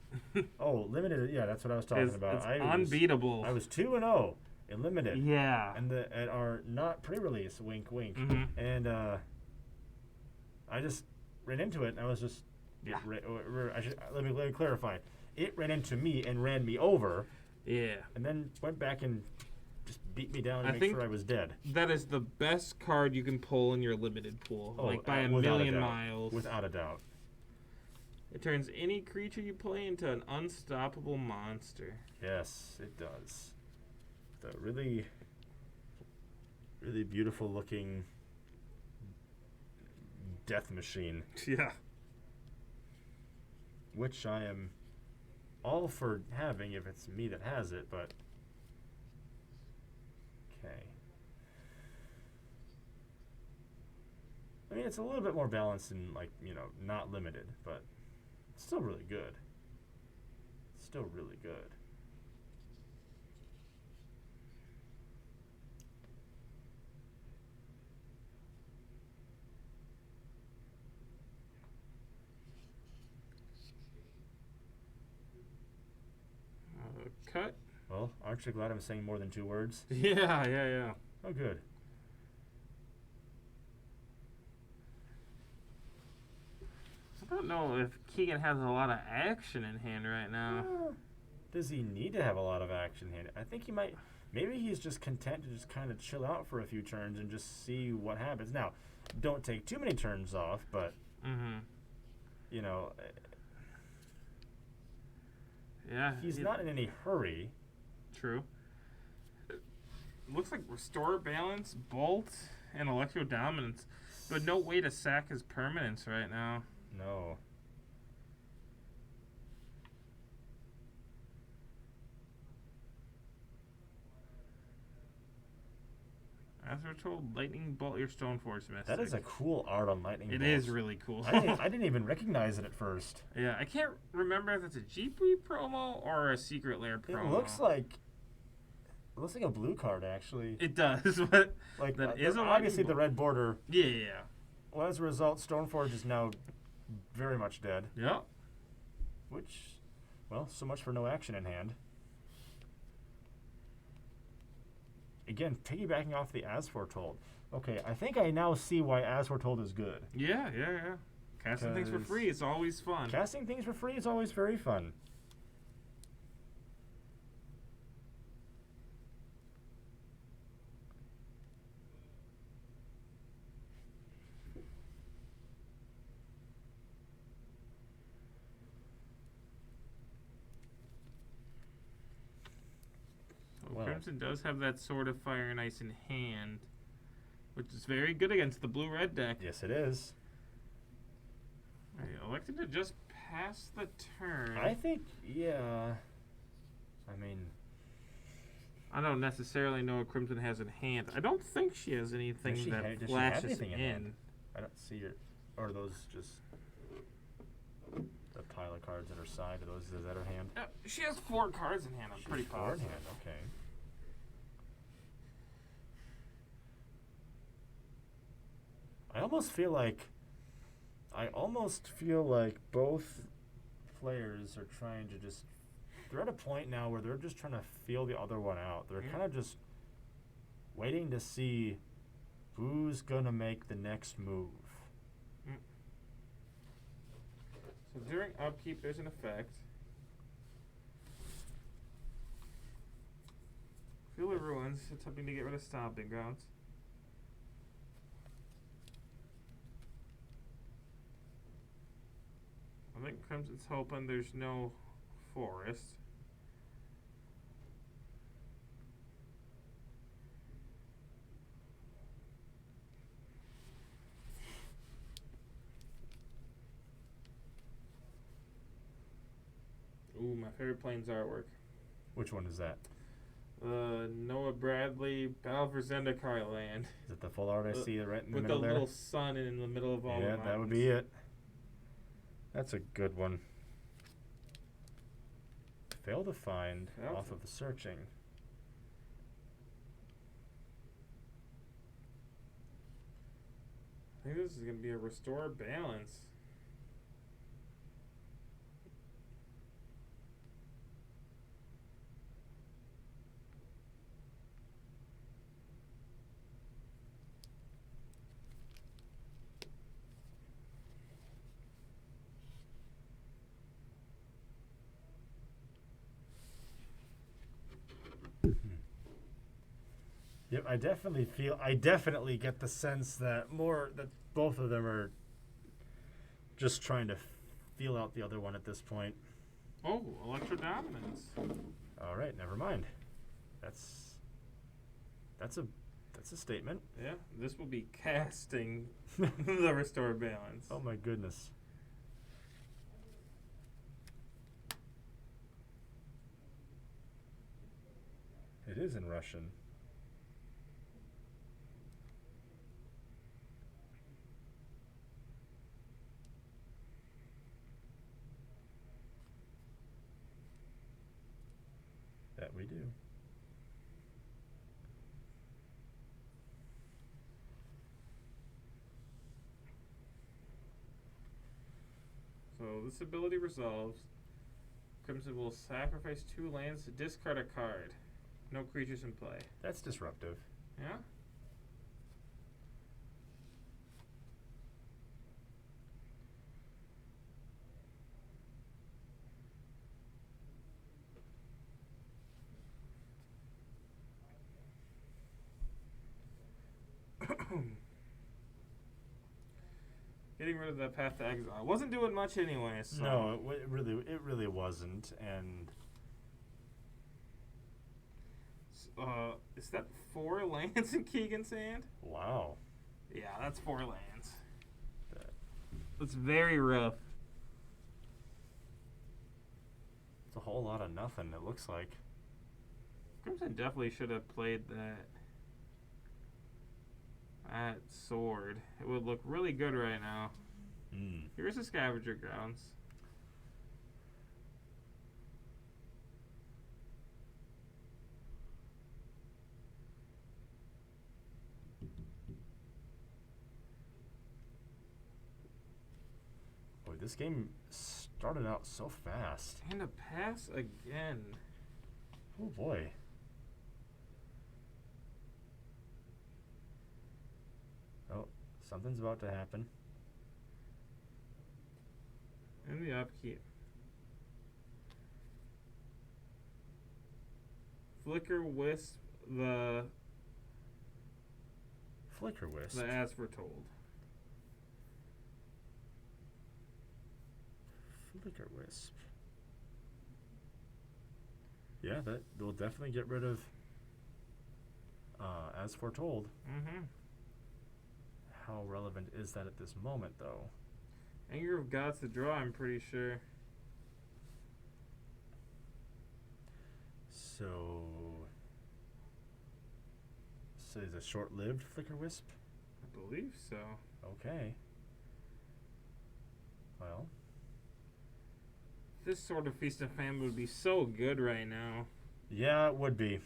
Speaker 2: Oh, limited. Yeah, that's what I was talking about.
Speaker 1: It's
Speaker 2: I
Speaker 1: unbeatable.
Speaker 2: I was 2-0 in limited.
Speaker 1: Yeah.
Speaker 2: And our not pre-release, wink, wink.
Speaker 1: Mhm.
Speaker 2: And I just ran into it, and I was just.
Speaker 1: Yeah.
Speaker 2: Let me clarify. It ran into me and ran me over,
Speaker 1: Yeah.
Speaker 2: and then went back and just beat me down
Speaker 1: I
Speaker 2: and make
Speaker 1: think-
Speaker 2: sure I was dead.
Speaker 1: That is the best card you can pull in your Limited pool.
Speaker 2: Oh,
Speaker 1: like by a
Speaker 2: without a
Speaker 1: million
Speaker 2: doubt.
Speaker 1: miles.
Speaker 2: Without a doubt.
Speaker 1: It turns any creature you play into an unstoppable monster.
Speaker 2: Yes, it does. The really really beautiful looking death machine,
Speaker 1: Yeah.
Speaker 2: which I am all for having if it's me that has it, but okay. I mean, it's a little bit more balanced and, like, not limited, but it's still really good. Still really good.
Speaker 1: Cut.
Speaker 2: Well, aren't you glad I'm saying more than 2 words?
Speaker 1: Yeah.
Speaker 2: Oh, good.
Speaker 1: I don't know if Keegan has a lot of action in hand right now.
Speaker 2: Does he need to have a lot of action here? I think he might. Maybe he's just content to just kind of chill out for a few turns and just see what happens. Now, don't take too many turns off, but
Speaker 1: Mm-hmm.
Speaker 2: you know,
Speaker 1: Yeah.
Speaker 2: he's not in any hurry.
Speaker 1: True. Looks like Restore Balance, Bolt, and Electro Dominance, but no way to sack his permanence right now.
Speaker 2: No.
Speaker 1: As we're told, Lightning Bolt your Stoneforge Mystic.
Speaker 2: That is a cool art on Lightning
Speaker 1: It
Speaker 2: Bolt.
Speaker 1: is really cool.
Speaker 2: I didn't even recognize it at first.
Speaker 1: Yeah, I can't remember if it's a Jeepy promo or a Secret Lair promo.
Speaker 2: It looks like a blue card, actually.
Speaker 1: It does, but
Speaker 2: Like
Speaker 1: that is a
Speaker 2: obviously
Speaker 1: Lightning
Speaker 2: the red border.
Speaker 1: yeah.
Speaker 2: Well, as a result, Stoneforge is now very much dead.
Speaker 1: Yep.
Speaker 2: Which, well, so much for no action in hand. Again, piggybacking off the As Foretold. Okay, I think I now see why As Foretold is good.
Speaker 1: Yeah. Casting things for
Speaker 2: 'Cause
Speaker 1: free, it's always fun.
Speaker 2: Casting things for free is always very fun.
Speaker 1: So
Speaker 2: Well.
Speaker 1: Crimson does have that Sword of Fire and Ice in hand, which is very good against the blue-red deck.
Speaker 2: Yes, it is.
Speaker 1: I elected to just pass the turn.
Speaker 2: I think, yeah. I mean,
Speaker 1: I don't necessarily know what Crimson has in hand. I don't think she has anything
Speaker 2: Does she
Speaker 1: that
Speaker 2: does she have
Speaker 1: flashes
Speaker 2: anything in
Speaker 1: in.
Speaker 2: hand? I don't see it. Or are those just the pile of cards at her side? Are those, is that her hand?
Speaker 1: She has 4 cards in hand. I'm pretty
Speaker 2: Four in
Speaker 1: positive.
Speaker 2: hand, okay. I almost feel like both players are trying to just. They're at a point now where they're just trying to feel the other one out. They're kind of just waiting to see who's gonna make the next move.
Speaker 1: So during upkeep, there's an effect. Feel the Ruins, attempting to get rid of Stomping Grounds. I think Crimson's hoping there's no forest. Ooh, my favorite Plains artwork.
Speaker 2: Which one is that?
Speaker 1: Noah Bradley, Battle for Zendikar Land.
Speaker 2: Is it the full art I see right in the
Speaker 1: With the
Speaker 2: middle there?
Speaker 1: little sun in the middle of all the
Speaker 2: Yeah,
Speaker 1: mountains.
Speaker 2: that would be it. That's a good one. Fail to find
Speaker 1: Fail
Speaker 2: off
Speaker 1: to-
Speaker 2: of the searching.
Speaker 1: I think this is going to be a Restore Balance.
Speaker 2: Yep, I definitely get the sense that both of them are just trying to feel out the other one at this point.
Speaker 1: Oh, Electro Dominance.
Speaker 2: All right, never mind. That's That's a statement.
Speaker 1: Yeah, this will be casting the Restore Balance.
Speaker 2: Oh my goodness. It is in Russian. That we do.
Speaker 1: So this ability resolves. Crimson will sacrifice 2 lands to discard a card. No creatures in play.
Speaker 2: That's disruptive.
Speaker 1: Yeah? Getting rid of that Path to Exile wasn't doing much anyway. So.
Speaker 2: No, it really wasn't. And
Speaker 1: is that 4 lands in Keegan's hand?
Speaker 2: wow,
Speaker 1: Yeah, that's 4 lands.
Speaker 2: that,
Speaker 1: It's very rough.
Speaker 2: it's a whole lot of nothing. It looks like.
Speaker 1: Crimson definitely should have played that sword. It would look really good right now. Here's the Scavenger Grounds.
Speaker 2: Boy, this game started out so fast.
Speaker 1: And a pass again.
Speaker 2: Oh boy. Oh, something's about to happen.
Speaker 1: And the upkeep. Flicker Wisp the
Speaker 2: Flicker Wisp.
Speaker 1: As Foretold.
Speaker 2: Flicker Wisp. Yeah, that will definitely get rid of As Foretold.
Speaker 1: Mm-hmm.
Speaker 2: How relevant is that at this moment, though?
Speaker 1: Anger of Gods to draw, I'm pretty sure.
Speaker 2: So is a short-lived Flicker Wisp?
Speaker 1: I believe so.
Speaker 2: Okay. Well,
Speaker 1: This sort of Feast of Famine would be so good right now.
Speaker 2: yeah, it would be.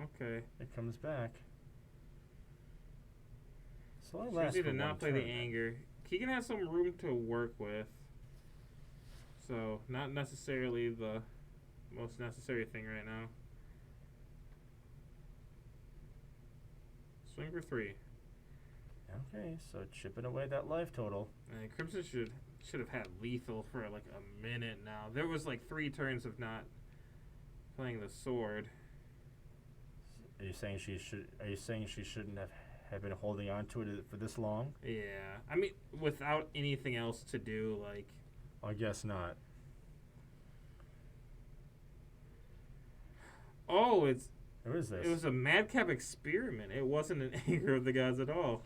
Speaker 1: Okay.
Speaker 2: It comes back. So I'll
Speaker 1: It's
Speaker 2: last
Speaker 1: easy
Speaker 2: for
Speaker 1: to not
Speaker 2: one
Speaker 1: play the
Speaker 2: turn.
Speaker 1: anger. Keegan has some room to work with. So, not necessarily the most necessary thing right now. Swing for 3.
Speaker 2: Okay, so chipping away that life total.
Speaker 1: And Crimson should have had lethal for like a minute now. There was like 3 turns of not playing the sword.
Speaker 2: Are you saying she should? Are you saying she shouldn't have been holding on to it for this long?
Speaker 1: Yeah. I mean, without anything else to do, like...
Speaker 2: I guess not.
Speaker 1: Oh, it's...
Speaker 2: Who is this?
Speaker 1: It was a madcap experiment. It wasn't an Anger of the Gods at all.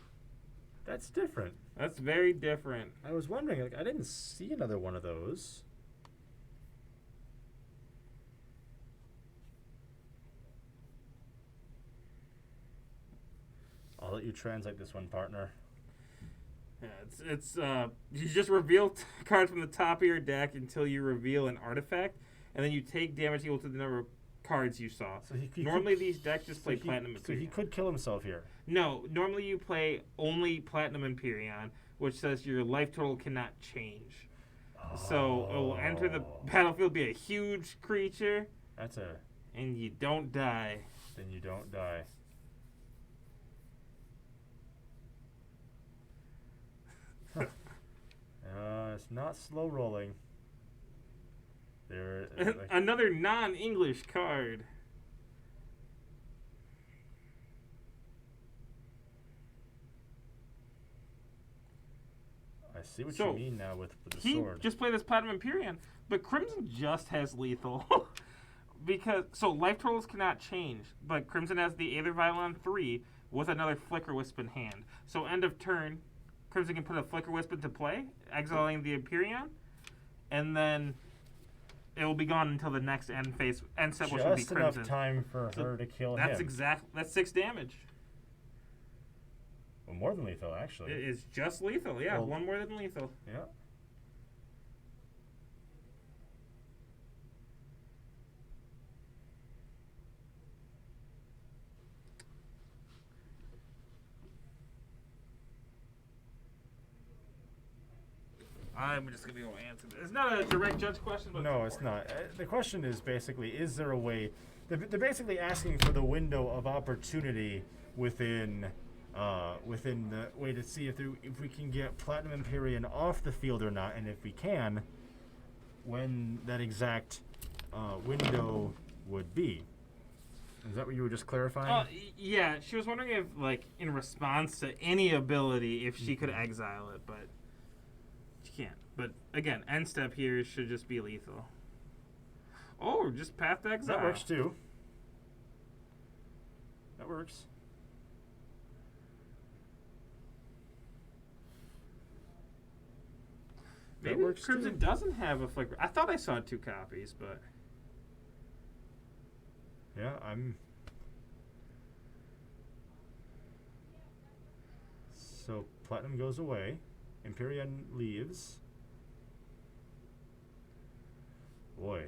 Speaker 2: That's different.
Speaker 1: That's very different.
Speaker 2: I was wondering, like, I didn't see another one of those. I'll let you translate this one, partner.
Speaker 1: Yeah, it's you just reveal a card from the top of your deck until you reveal an artifact, and then you take damage equal to the number of cards you saw.
Speaker 2: So he
Speaker 1: Normally
Speaker 2: could,
Speaker 1: these decks just play Platinum
Speaker 2: So he
Speaker 1: Empyrean.
Speaker 2: could kill himself here.
Speaker 1: No, normally you play only Platinum Empyrean, which says your life total cannot change. So it will enter the battlefield, be a huge creature,
Speaker 2: That's a.
Speaker 1: and you don't die.
Speaker 2: Then you don't die. It's not slow rolling. There.
Speaker 1: Another non-English card.
Speaker 2: I see what
Speaker 1: So,
Speaker 2: you mean now with the
Speaker 1: He
Speaker 2: sword.
Speaker 1: just played this Platinum Empyrean, but Crimson just has lethal. because so life totals cannot change, but Crimson has the Aether Vial on 3 with another Flicker Wisp in hand. So end of turn, Crimson can put a Flicker Wisp into play, exiling the Empyrean, and then it will be gone until the next end step, which would be
Speaker 2: Just enough
Speaker 1: Crimson.
Speaker 2: time for her to kill
Speaker 1: That's
Speaker 2: him.
Speaker 1: that's 6 damage.
Speaker 2: Well, more than lethal, actually.
Speaker 1: It is just lethal, yeah,
Speaker 2: Well-
Speaker 1: one more than lethal.
Speaker 2: Yeah.
Speaker 1: I'm just gonna go answer this. It's not a direct judge question, but
Speaker 2: No, it's not. The question is basically, is there a way? They're basically asking for the window of opportunity within the way to see if we can get Platinum Empyrean off the field or not, and if we can, when that exact window would be. Is that what you were just clarifying?
Speaker 1: Yeah, she was wondering if, like, in response to any ability, if she could exile it, but she can't. But again, end step here should just be lethal. Oh, just path to exile.
Speaker 2: That works too. That works. That
Speaker 1: Maybe
Speaker 2: works
Speaker 1: Crimson
Speaker 2: too.
Speaker 1: doesn't have a flicker. I thought I saw 2 copies, but
Speaker 2: Yeah, I'm. So Platinum goes away. Empyrean leaves. Boy.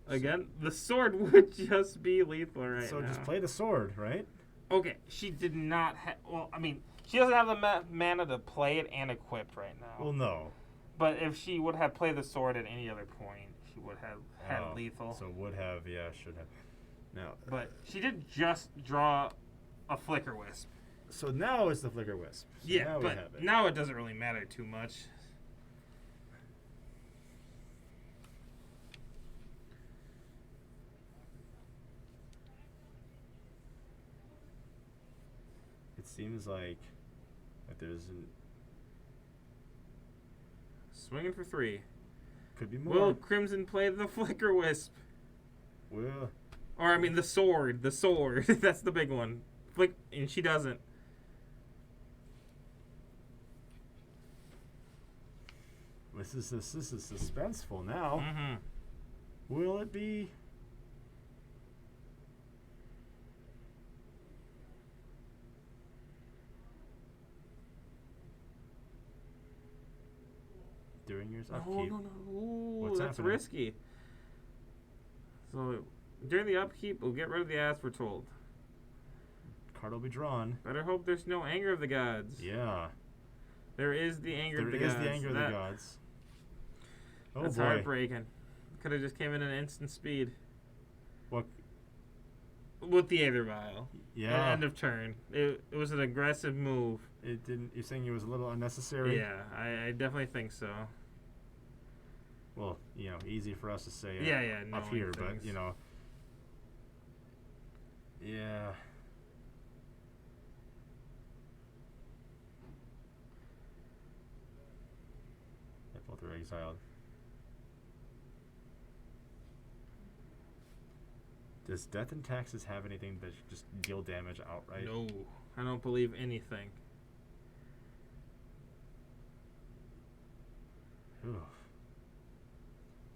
Speaker 1: again, the sword would just be lethal right
Speaker 2: So
Speaker 1: now.
Speaker 2: just play the sword, right?
Speaker 1: Okay, she did not have. Well, I mean, she doesn't have the mana to play it and equip right now.
Speaker 2: Well, no.
Speaker 1: But if she would have played the sword at any other point, she would have had
Speaker 2: Oh,
Speaker 1: lethal.
Speaker 2: So would have, yeah, should have. Now,
Speaker 1: But she did just draw a Flicker Wisp.
Speaker 2: so now is the Flicker Wisp. So
Speaker 1: Yeah,
Speaker 2: now we
Speaker 1: but
Speaker 2: have it.
Speaker 1: now it doesn't really matter too much.
Speaker 2: It seems like there's
Speaker 1: Swinging for 3.
Speaker 2: could be more.
Speaker 1: Will Crimson play the Flicker Wisp?
Speaker 2: Well,
Speaker 1: Or, I mean, the sword. The sword. That's the big one. And she doesn't.
Speaker 2: this is suspenseful now.
Speaker 1: Mm-hmm.
Speaker 2: Will it be? During years upkeep.
Speaker 1: No. Ooh,
Speaker 2: What's
Speaker 1: that's
Speaker 2: happening?
Speaker 1: risky. So, during the upkeep, we'll get rid of the As we're told.
Speaker 2: Card will be drawn.
Speaker 1: Better hope there's no Anger of the Gods.
Speaker 2: Yeah.
Speaker 1: There is the Anger
Speaker 2: There
Speaker 1: of the
Speaker 2: is
Speaker 1: Gods.
Speaker 2: the anger of the gods. Oh
Speaker 1: That's
Speaker 2: boy.
Speaker 1: heartbreaking. Could have just came in an instant speed.
Speaker 2: What?
Speaker 1: With the Aether Vial.
Speaker 2: Yeah.
Speaker 1: End of turn. It was an aggressive move.
Speaker 2: It didn't. You're saying it was a little unnecessary.
Speaker 1: Yeah, I definitely think so.
Speaker 2: Well, easy for us to say.
Speaker 1: Yeah,
Speaker 2: Up
Speaker 1: knowing
Speaker 2: here,
Speaker 1: things.
Speaker 2: but Yeah. Yeah, both are exiled. Does Death and Taxes have anything that just deal damage outright?
Speaker 1: No, I don't believe anything.
Speaker 2: Ugh.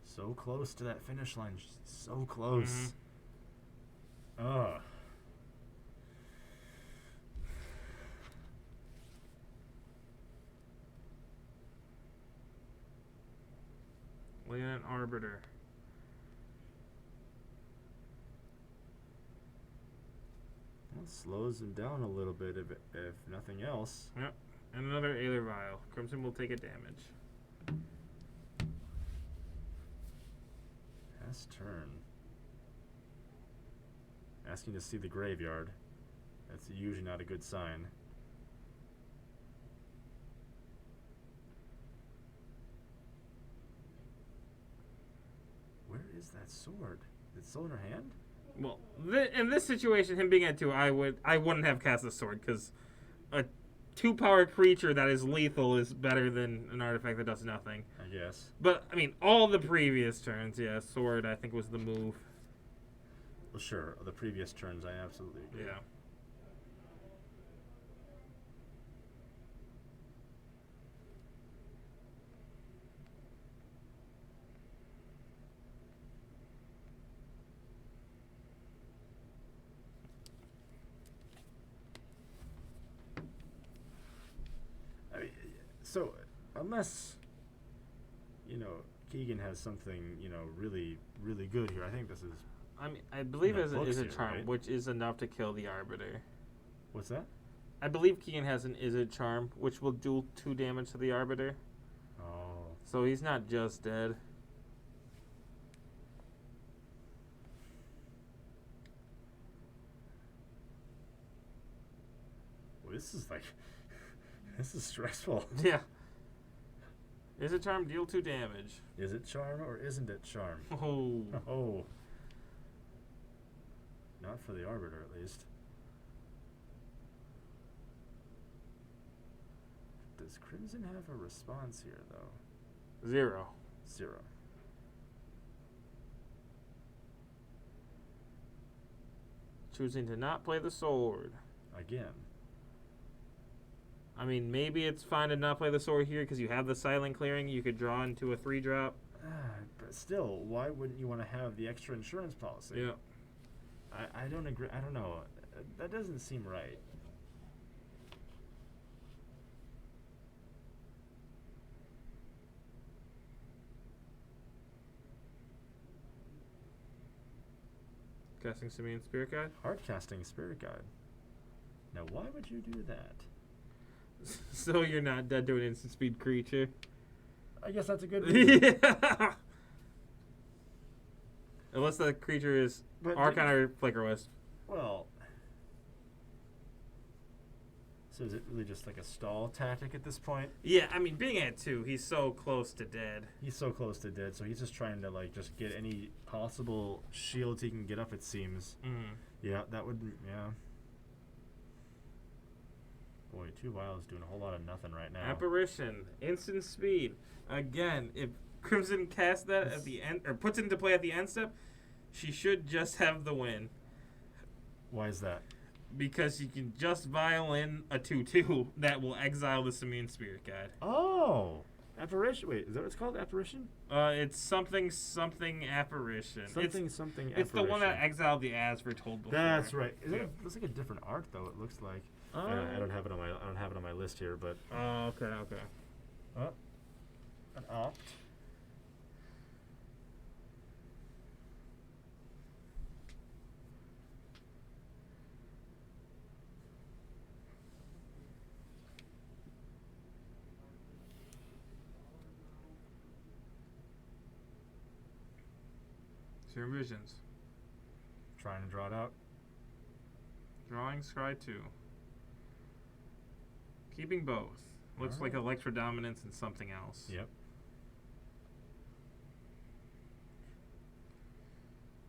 Speaker 2: So close to that finish line. Just so close. Ugh.
Speaker 1: Lieutenant Arbiter.
Speaker 2: That slows him down a little bit, if nothing else.
Speaker 1: Yep. And another Aether Vial. Crimson will take a damage.
Speaker 2: Pass turn. Asking to see the graveyard. That's usually not a good sign. Where is that sword? Is it still in her hand?
Speaker 1: Well, in this situation, him being at 2, I wouldn't have cast the sword because a 2-power creature that is lethal is better than an artifact that does nothing.
Speaker 2: I guess.
Speaker 1: But, I mean, all the previous turns, yeah, sword, I think, was the move.
Speaker 2: Well, sure. The previous turns, I absolutely agree.
Speaker 1: Yeah.
Speaker 2: I mean, so unless Keegan has something really really good here, I think this is.
Speaker 1: I mean, I believe
Speaker 2: the
Speaker 1: is
Speaker 2: books
Speaker 1: a
Speaker 2: here,
Speaker 1: charm,
Speaker 2: right?
Speaker 1: which is enough to kill the Arbiter.
Speaker 2: What's that?
Speaker 1: I believe Keegan has an Izzet charm, which will do 2 damage to the Arbiter.
Speaker 2: Oh.
Speaker 1: So he's not just dead.
Speaker 2: Well, this is like. This is stressful.
Speaker 1: Yeah. Izzet charm, deal 2 damage.
Speaker 2: Is it charm or isn't it charm?
Speaker 1: Oh.
Speaker 2: Oh. Not for the Arbiter, at least. Does Crimson have a response here, though?
Speaker 1: 0.
Speaker 2: 0.
Speaker 1: Choosing to not play the sword.
Speaker 2: Again.
Speaker 1: I mean, maybe it's fine to not play the sword here because you have the silent clearing. You could draw into a 3-drop.
Speaker 2: But still, why wouldn't you want to have the extra insurance policy?
Speaker 1: Yeah.
Speaker 2: I don't agree. I don't know. That doesn't seem right.
Speaker 1: Casting Simian Spirit Guide.
Speaker 2: Hard casting Spirit Guide. Now, why would you do that?
Speaker 1: So you're not dead to an instant speed creature.
Speaker 2: I guess that's a good reason.
Speaker 1: Yeah. Unless the creature is
Speaker 2: But
Speaker 1: Archon or Flicker Wisp.
Speaker 2: Well, so is it really just like a stall tactic at this point?
Speaker 1: Yeah, I mean, being at 2, he's so close to dead.
Speaker 2: He's so close to dead, so he's just trying to just get any possible shields he can get up. It seems.
Speaker 1: Mm.
Speaker 2: Yeah, that would. Yeah. Boy, 2 vials doing a whole lot of nothing right now.
Speaker 1: Apparition, instant speed. Again, if Crimson casts that at the end, or puts it into play at the end step, she should just have the win.
Speaker 2: Why is that?
Speaker 1: Because you can just violin a 2/2 that will exile the Simian Spirit Guide.
Speaker 2: Oh, apparition. Wait, is that what it's called? Apparition?
Speaker 1: It's something apparition.
Speaker 2: Something.
Speaker 1: It's the one that
Speaker 2: apparition.
Speaker 1: exiled the Asvertold before.
Speaker 2: That's right.
Speaker 1: Yeah.
Speaker 2: It looks like a different art though. It looks like.
Speaker 1: Oh.
Speaker 2: I don't have it on my list here, but.
Speaker 1: Oh, okay.
Speaker 2: Oh. An opt.
Speaker 1: Serum Visions.
Speaker 2: Trying to draw it out.
Speaker 1: Drawing Scry 2. Keeping both. Looks like Electro Dominance and something else.
Speaker 2: Yep.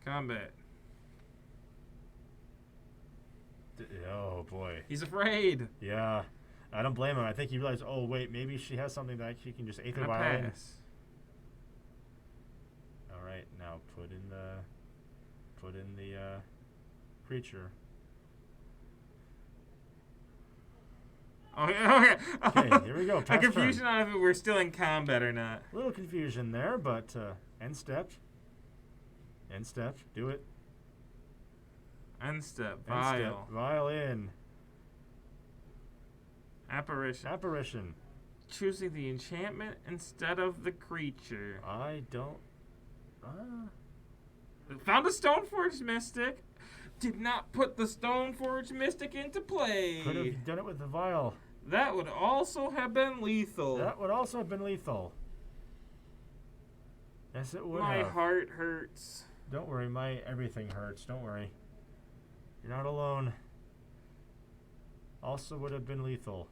Speaker 1: Combat.
Speaker 2: Oh boy.
Speaker 1: He's afraid.
Speaker 2: Yeah. I don't blame him. I think he realized, oh wait, maybe she has something that she can just Aether
Speaker 1: Gonna
Speaker 2: Violin.
Speaker 1: pass.
Speaker 2: All right, now put in the creature.
Speaker 1: Okay.
Speaker 2: Okay, here we go.
Speaker 1: A
Speaker 2: Pass
Speaker 1: confusion
Speaker 2: turn.
Speaker 1: on if we're still in combat or not.
Speaker 2: A little confusion there, but end step. End step. Do it.
Speaker 1: End step.
Speaker 2: End
Speaker 1: Vial.
Speaker 2: step. Vial in.
Speaker 1: Apparition.
Speaker 2: Apparition.
Speaker 1: Choosing the enchantment instead of the creature.
Speaker 2: I don't.
Speaker 1: Found a Stoneforge Mystic. Did not put the Stoneforge Mystic into play.
Speaker 2: Could have done it with the vial.
Speaker 1: That would also have been lethal.
Speaker 2: That would also have been lethal. Yes, it would
Speaker 1: My
Speaker 2: have.
Speaker 1: heart hurts.
Speaker 2: Don't worry, my everything hurts. Don't worry. You're not alone. Also would have been lethal.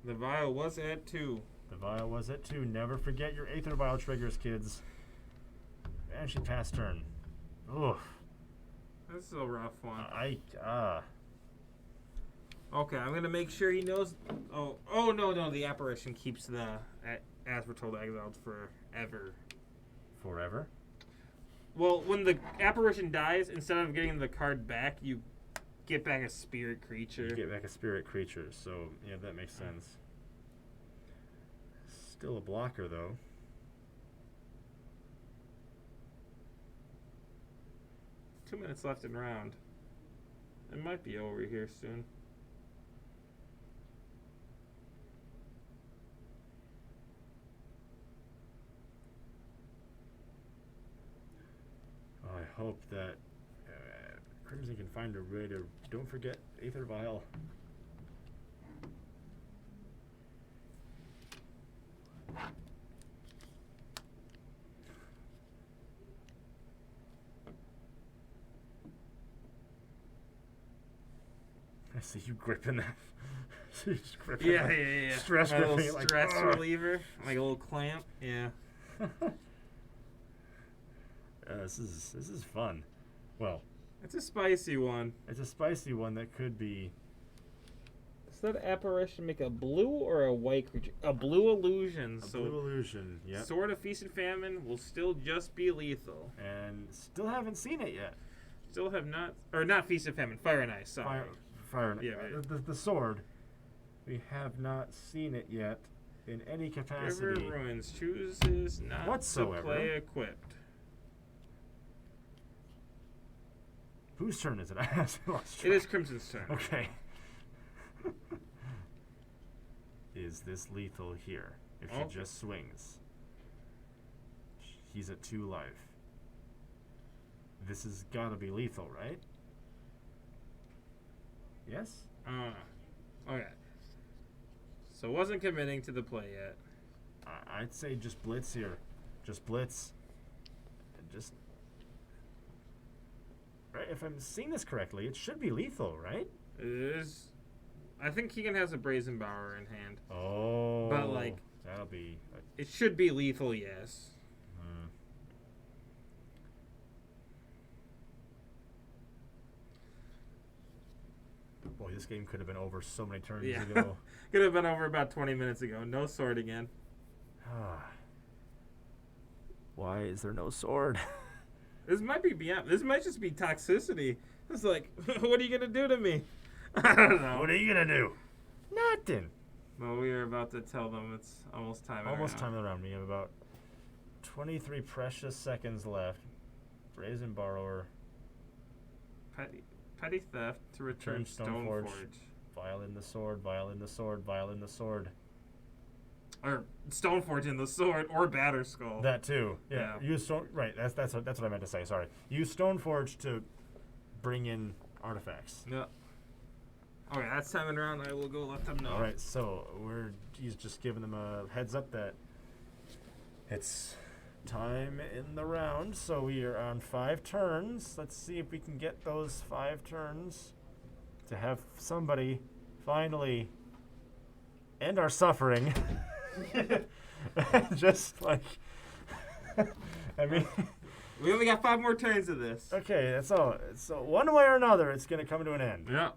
Speaker 1: The vial was at 2.
Speaker 2: The vial was at 2. Never forget your Aether Vial triggers, kids. And she passed turn. Oof.
Speaker 1: This is a rough one. Okay, I'm gonna make sure he knows. Oh no! The apparition keeps the as we're told exiled forever.
Speaker 2: Forever?
Speaker 1: Well, when the apparition dies, instead of getting the card back, you get back a spirit creature.
Speaker 2: You get back a spirit creature, so yeah, that makes sense. Still a blocker, though.
Speaker 1: Two minutes left in round. It might be over here soon.
Speaker 2: I hope that Crimson can find a way to. Don't forget Aether Vial. I see you gripping that. You just gripping
Speaker 1: Yeah,
Speaker 2: that.
Speaker 1: yeah.
Speaker 2: Stress
Speaker 1: My
Speaker 2: gripping
Speaker 1: little
Speaker 2: it like,
Speaker 1: stress
Speaker 2: "Ugh."
Speaker 1: reliever, like a little clamp. Yeah.
Speaker 2: This is fun. Well,
Speaker 1: It's a spicy one.
Speaker 2: it's a spicy one that could be.
Speaker 1: Does that apparition make a blue or a white creature? A blue illusion.
Speaker 2: A
Speaker 1: So
Speaker 2: blue illusion, yep.
Speaker 1: Sword of Feast and Famine will still just be lethal.
Speaker 2: And still haven't seen it yet.
Speaker 1: Still have not, or not Feast and Famine, Fire and Ice. Sorry.
Speaker 2: Fire.
Speaker 1: Yeah,
Speaker 2: the sword. We have not seen it yet in any
Speaker 1: River
Speaker 2: capacity.
Speaker 1: Ruins chooses not
Speaker 2: Whatsoever.
Speaker 1: to play equipped.
Speaker 2: Whose turn is it? I lost
Speaker 1: It
Speaker 2: track.
Speaker 1: is Crimson's turn.
Speaker 2: Okay. Is this lethal here? If
Speaker 1: Oh.
Speaker 2: she just swings. He's at 2 life. This has got to be lethal, right? Yes?
Speaker 1: Okay. So wasn't committing to the play yet.
Speaker 2: I'd say just blitz here. Just blitz. And just. Right? If I'm seeing this correctly, it should be lethal, right?
Speaker 1: It is. I think Keegan has a Brazen Bower in hand.
Speaker 2: Oh.
Speaker 1: But, like,
Speaker 2: that'll be.
Speaker 1: It should be lethal, yes.
Speaker 2: Boy, this game could have been over so many turns
Speaker 1: Yeah.
Speaker 2: ago.
Speaker 1: Could have been over about 20 minutes ago. No sword again.
Speaker 2: Why is there no sword?
Speaker 1: This might be beyond. This might just be toxicity. It's like, what are you gonna do to me? I don't know.
Speaker 2: What are you gonna do? Nothing.
Speaker 1: Well, we are about to tell them it's almost time.
Speaker 2: Almost time of the round. We have about 23 precious seconds left. Brazen Borrower.
Speaker 1: Petty theft to return
Speaker 2: Stoneforge.
Speaker 1: Stoneforge.
Speaker 2: Vial in the sword. Vial in the sword. Vial in the sword.
Speaker 1: Or Stoneforge in the sword, or Batterskull.
Speaker 2: That too. Yeah.
Speaker 1: Yeah.
Speaker 2: Use stone. Right. That's what I meant to say. Sorry. Use Stoneforge to bring in artifacts.
Speaker 1: Yeah. Okay, that's time and round. I will go let them know.
Speaker 2: All right. So he's just giving them a heads up that it's time in the round. So we are on 5 turns. Let's see if we can get those 5 turns to have somebody finally end our suffering. Just like, I mean,
Speaker 1: We only got 5 more turns of this.
Speaker 2: okay, that's all. So one way or another, it's gonna come to an end.
Speaker 1: Yeah.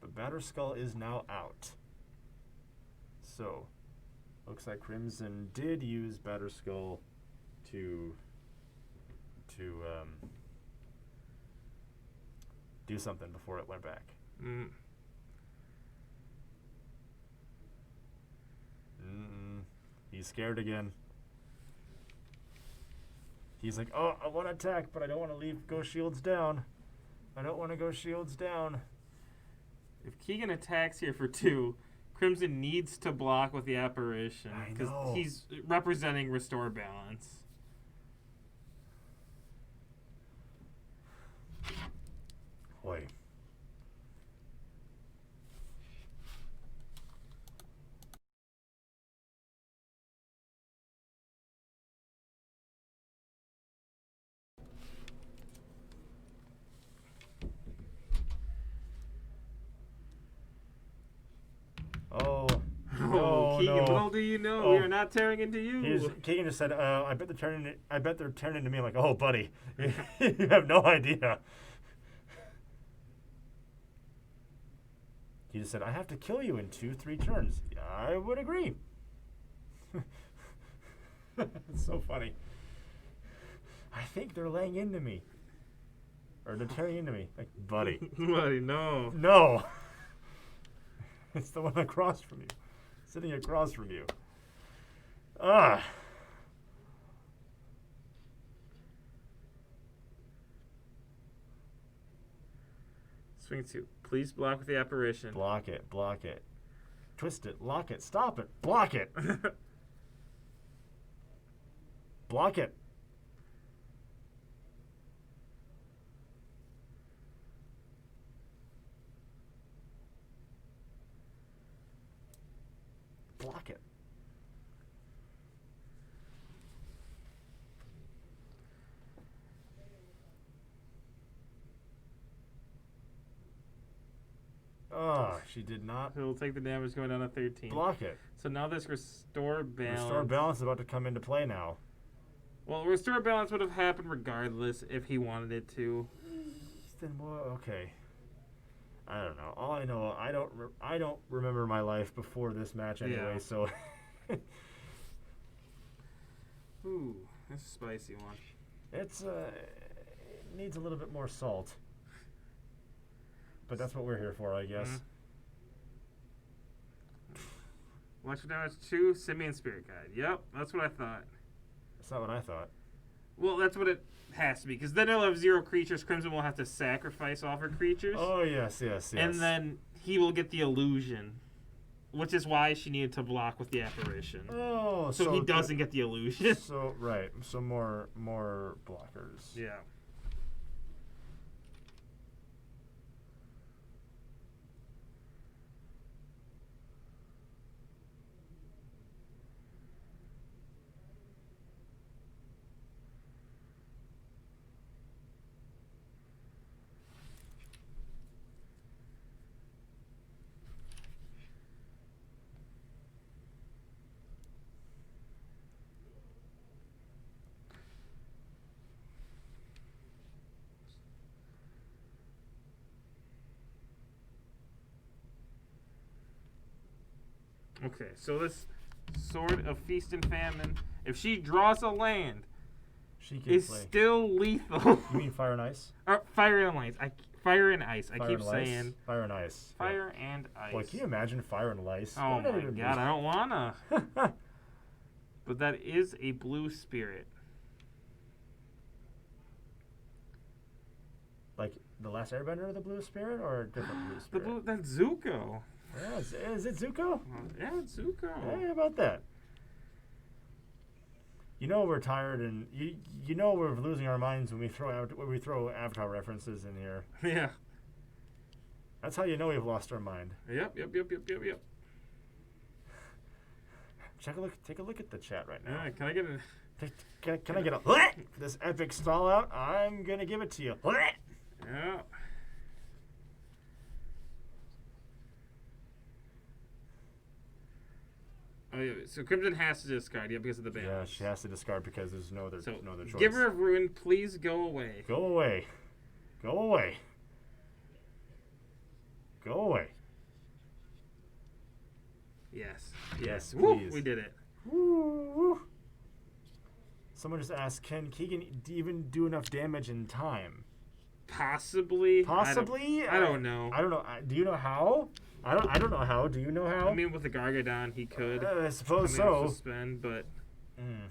Speaker 2: But Batterskull is now out. So, looks like Crimson did use Batterskull to do something before it went back.
Speaker 1: Mm.
Speaker 2: He's scared again. He's like, oh, I want to attack, but I don't want to go shields down. I don't want to go shields down.
Speaker 1: If Keegan attacks here for 2, Crimson needs to block with the apparition
Speaker 2: I
Speaker 1: because
Speaker 2: know.
Speaker 1: he's representing restore balance.
Speaker 2: Boy. Oh, no. Oh
Speaker 1: Keegan,
Speaker 2: no!
Speaker 1: little do you know, we
Speaker 2: Oh.
Speaker 1: are not tearing into you.
Speaker 2: Keegan just said, I bet they're turning into me. I'm like, oh, buddy, you have no idea. He just said, I have to kill you in 2-3 turns. I would agree. It's so funny. I think they're laying into me. Or they're tearing into me. Like, buddy.
Speaker 1: Buddy, no.
Speaker 2: No. It's the one across from you. Sitting across from you. Ah.
Speaker 1: Swing 2. Please block with the apparition.
Speaker 2: Block it. Block it. Twist it. Lock it. Stop it. Block it. Block it. Block it. Oh, she did not
Speaker 1: He'll take the damage going down to 13.
Speaker 2: block it.
Speaker 1: So now this restore balance.
Speaker 2: Restore balance is about to come into play now.
Speaker 1: Well, restore balance would have happened regardless if he wanted it to.
Speaker 2: Then okay. I don't know. All I know, I don't remember my life before this match anyway.
Speaker 1: Yeah.
Speaker 2: So
Speaker 1: Ooh, that's a spicy one.
Speaker 2: it needs a little bit more salt. But that's what we're here for, I guess.
Speaker 1: Electric damage 2, Simian Spirit Guide. Yep, that's what I thought.
Speaker 2: That's not what I thought.
Speaker 1: Well, that's what it has to be, because then he'll have 0 creatures. Crimson will have to sacrifice all her creatures.
Speaker 2: Oh yes.
Speaker 1: And then he will get the illusion, which is why she needed to block with the apparition.
Speaker 2: Oh,
Speaker 1: So he doesn't get the illusion.
Speaker 2: So right. So more blockers.
Speaker 1: Yeah. Okay, so this Sword of Feast and Famine, if she draws a land,
Speaker 2: She can
Speaker 1: is
Speaker 2: play.
Speaker 1: still lethal.
Speaker 2: You mean fire and ice?
Speaker 1: Fire and ice. Fire and ice. I
Speaker 2: Fire
Speaker 1: keep
Speaker 2: and ice?
Speaker 1: saying
Speaker 2: Fire and ice.
Speaker 1: fire and ice.
Speaker 2: Boy, can you imagine fire and ice?
Speaker 1: Oh
Speaker 2: What would
Speaker 1: my
Speaker 2: that even
Speaker 1: god,
Speaker 2: be?
Speaker 1: I don't wanna. But that is a blue spirit.
Speaker 2: Like the last Airbender of the Blue Spirit, or a different Blue
Speaker 1: The
Speaker 2: Spirit?
Speaker 1: blue, that's Zuko.
Speaker 2: Yeah, is it Zuko?
Speaker 1: Yeah, it's Zuko.
Speaker 2: Yeah, how about that? You know we're tired, and you know we're losing our minds when we throw Avatar references in here.
Speaker 1: Yeah.
Speaker 2: That's how you know we've lost our mind.
Speaker 1: Yep.
Speaker 2: Take a look at the chat right now.
Speaker 1: Yeah, can I get a...
Speaker 2: Can I get a for this epic stall out? I'm gonna give it to you.
Speaker 1: Yeah. Oh yeah, so Crimson has to discard, yeah, because of the
Speaker 2: Yeah,
Speaker 1: balance.
Speaker 2: she has to discard because there's no other
Speaker 1: So,
Speaker 2: choice.
Speaker 1: Giver of Ruin, please go away.
Speaker 2: Go away. Go away. Go away.
Speaker 1: Yes.
Speaker 2: Yes,
Speaker 1: Woo,
Speaker 2: please.
Speaker 1: we did it.
Speaker 2: Woo. Someone just asked, can Keegan even do enough damage in time?
Speaker 1: Possibly.
Speaker 2: Possibly?
Speaker 1: I don't know.
Speaker 2: I don't know. Do you know how? I don't know how. Do you know how?
Speaker 1: I mean, with the Gargadon, he could.
Speaker 2: I suppose
Speaker 1: coming off
Speaker 2: so.
Speaker 1: Suspend, but
Speaker 2: Mm.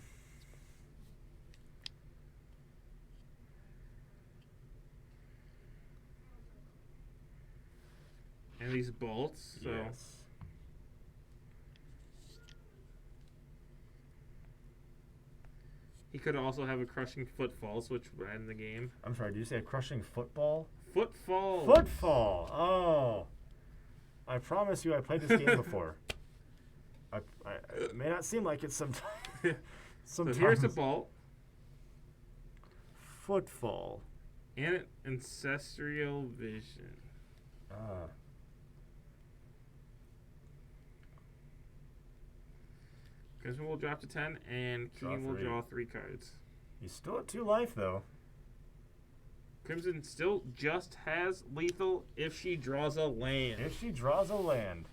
Speaker 1: and these bolts. So
Speaker 2: Yes.
Speaker 1: he could also have a crushing footfalls, which would end the game.
Speaker 2: I'm sorry. Did you say a crushing football?
Speaker 1: Footfall.
Speaker 2: Footfall. Oh. I promise you, I played this game before. It may not seem like it sometimes.
Speaker 1: So
Speaker 2: sometimes.
Speaker 1: here's a bolt
Speaker 2: Footfall.
Speaker 1: and an ancestral vision. Crimson will drop to 10, and
Speaker 2: Draw
Speaker 1: Keegan will
Speaker 2: 3.
Speaker 1: draw 3 cards.
Speaker 2: He's still at 2 life, though.
Speaker 1: Crimson still just has lethal if she draws a land.
Speaker 2: If she draws a land.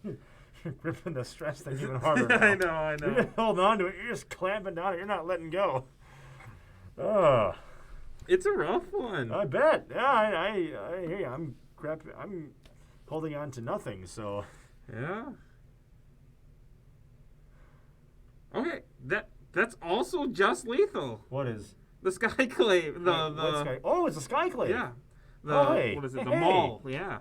Speaker 2: You're gripping the stress thing even harder now.
Speaker 1: I know.
Speaker 2: You're just holding on to it. You're just clamping down. You're not letting go. Oh,
Speaker 1: It's a rough one.
Speaker 2: I bet. Yeah, I hear you. I'm holding on to nothing. So
Speaker 1: Yeah. Okay, that's also just lethal.
Speaker 2: what is?
Speaker 1: The Skyclave.
Speaker 2: What sky? Oh, it's a Skyclave.
Speaker 1: Yeah.
Speaker 2: Oh, hey.
Speaker 1: What is it?
Speaker 2: Hey,
Speaker 1: The
Speaker 2: hey.
Speaker 1: Maul. Yeah.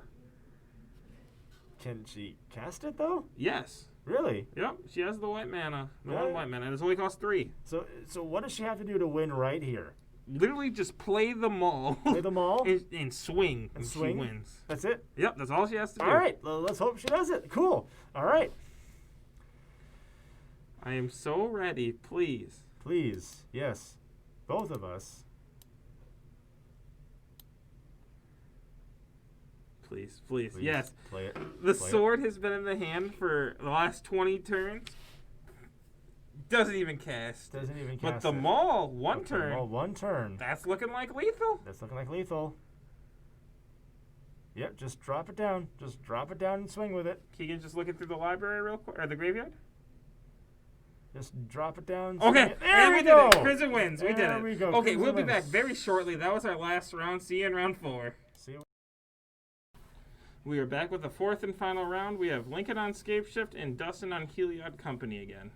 Speaker 2: Can she cast it though?
Speaker 1: Yes.
Speaker 2: Really?
Speaker 1: Yep. She has the white mana. The
Speaker 2: Yeah.
Speaker 1: one white mana. And it only costs 3.
Speaker 2: So what does she have to do to win right here?
Speaker 1: Literally just play the Maul.
Speaker 2: Play them all?
Speaker 1: and swing. And
Speaker 2: swing?
Speaker 1: she wins.
Speaker 2: That's it?
Speaker 1: Yep. That's all she has to do.
Speaker 2: All right. Well, let's hope she does it. Cool. All right.
Speaker 1: I am so ready. Please.
Speaker 2: Please. Yes. Both of us.
Speaker 1: Please.
Speaker 2: Please
Speaker 1: Yes.
Speaker 2: play it.
Speaker 1: The
Speaker 2: Play it.
Speaker 1: sword has been in the hand for the last 20 turns. Doesn't even cast.
Speaker 2: Doesn't even
Speaker 1: But
Speaker 2: cast
Speaker 1: the
Speaker 2: it.
Speaker 1: Maul, one
Speaker 2: But the
Speaker 1: turn.
Speaker 2: Maul, one turn.
Speaker 1: That's looking like lethal.
Speaker 2: That's looking like lethal. Yep, just drop it down. Just drop it down and swing with it.
Speaker 1: Keegan's just looking through the library real quick, or the graveyard.
Speaker 2: Just drop it down.
Speaker 1: Okay,
Speaker 2: swing it. There
Speaker 1: and
Speaker 2: we
Speaker 1: we
Speaker 2: go.
Speaker 1: did it. Crimson wins. We did
Speaker 2: There
Speaker 1: it.
Speaker 2: we go.
Speaker 1: Okay,
Speaker 2: Crimson
Speaker 1: we'll be
Speaker 2: wins.
Speaker 1: back very shortly. That was our last round. See you in round 4.
Speaker 2: See you.
Speaker 1: We are back with the 4th and final round. We have Lincoln on Scapeshift and Dustin on Heliod Company again.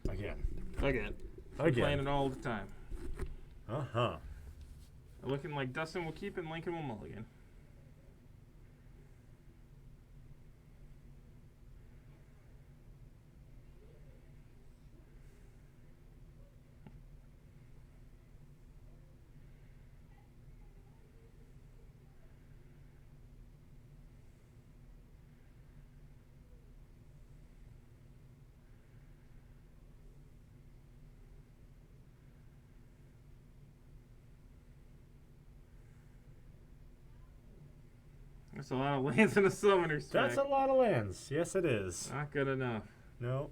Speaker 2: Again.
Speaker 1: Again.
Speaker 2: Again.
Speaker 1: Playing it all the time.
Speaker 2: Uh-huh.
Speaker 1: Looking like Dustin will keep and Lincoln will mulligan. That's a lot of lands in a summoner spec.
Speaker 2: That's a lot of lands. Yes, it is.
Speaker 1: Not good enough.
Speaker 2: No.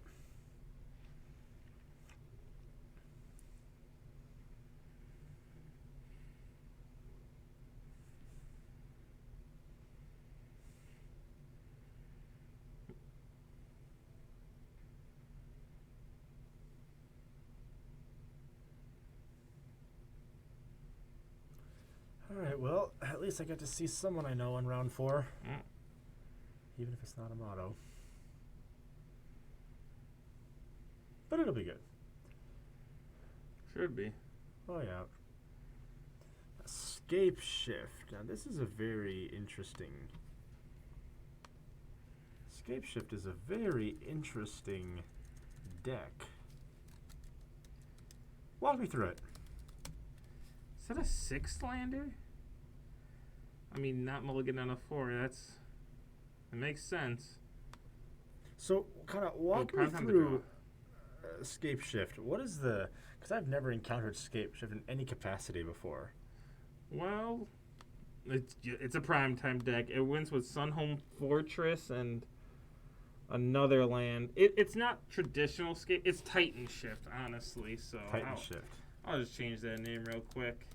Speaker 2: All right, well, at least I got to see someone I know in round 4.
Speaker 1: Mm.
Speaker 2: Even if it's not a motto. But it'll be good.
Speaker 1: Should be.
Speaker 2: Oh, yeah. Escape Shift. Now, this is a very interesting... Escape Shift is a very interesting deck. Walk me through it.
Speaker 1: Is that a 6th lander? I mean, not mulligan on a 4. That makes sense.
Speaker 2: So, kind of walk me
Speaker 1: prime time to
Speaker 2: through Escape Shift. What is the... Because I've never encountered Escape Shift in any capacity before.
Speaker 1: Well, it's a primetime deck. It wins with Sunhome Fortress and another land. It's not traditional escape. It's Titan Shift, honestly. So
Speaker 2: Titan Shift.
Speaker 1: I'll just change that name real quick.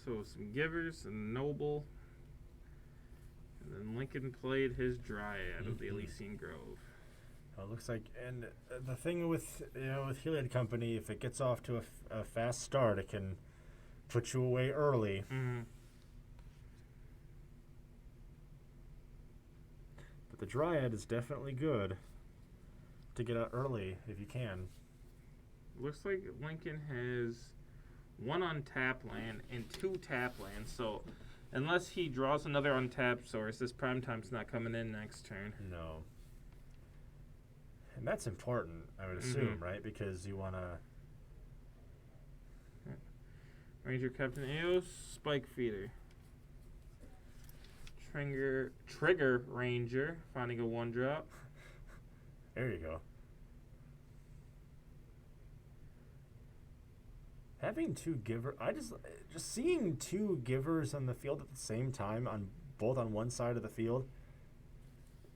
Speaker 1: So some Givers and Noble. And then Lincoln played his Dryad of the Elysian Grove.
Speaker 2: It looks like, and the thing with with Heliod Company, if it gets off to a fast start, it can put you away early.
Speaker 1: Mm-hmm.
Speaker 2: But the Dryad is definitely good to get out early if you can.
Speaker 1: Looks like Lincoln has 1 untap land and 2 tap lands. So unless he draws another untapped source, this primetime's not coming in next turn.
Speaker 2: No. And that's important, I would assume, right? Because you want to...
Speaker 1: Ranger Captain Eos, Spike Feeder. Trigger Ranger, finding a 1-drop.
Speaker 2: There you go. Having two giver, I just seeing two givers on the field at the same time on both on one side of the field.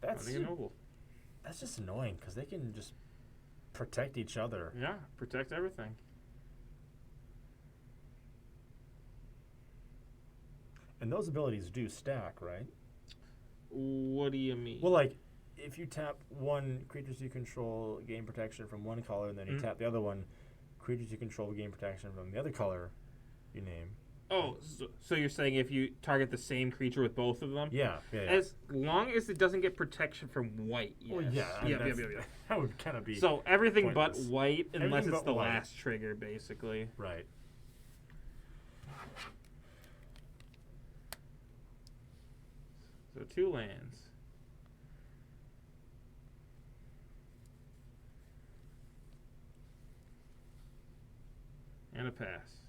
Speaker 2: That's
Speaker 1: Finding a Noble.
Speaker 2: that's just annoying because they can just protect each other.
Speaker 1: Yeah, protect everything.
Speaker 2: And those abilities do stack, right?
Speaker 1: What do you mean?
Speaker 2: Well, like if you tap one, creatures you control gain protection from one color, and then you tap the other one, creatures you control gain protection from the other color you name.
Speaker 1: Oh, so you're saying if you target the same creature with both of them?
Speaker 2: Yeah.
Speaker 1: As long as it doesn't get protection from white, yes.
Speaker 2: Well, yeah. I mean,
Speaker 1: Yeah.
Speaker 2: that would kind of be
Speaker 1: So everything
Speaker 2: pointless.
Speaker 1: but white, unless
Speaker 2: Everything
Speaker 1: it's
Speaker 2: but
Speaker 1: the
Speaker 2: white.
Speaker 1: last trigger, basically.
Speaker 2: right.
Speaker 1: So 2 lands. And a pass.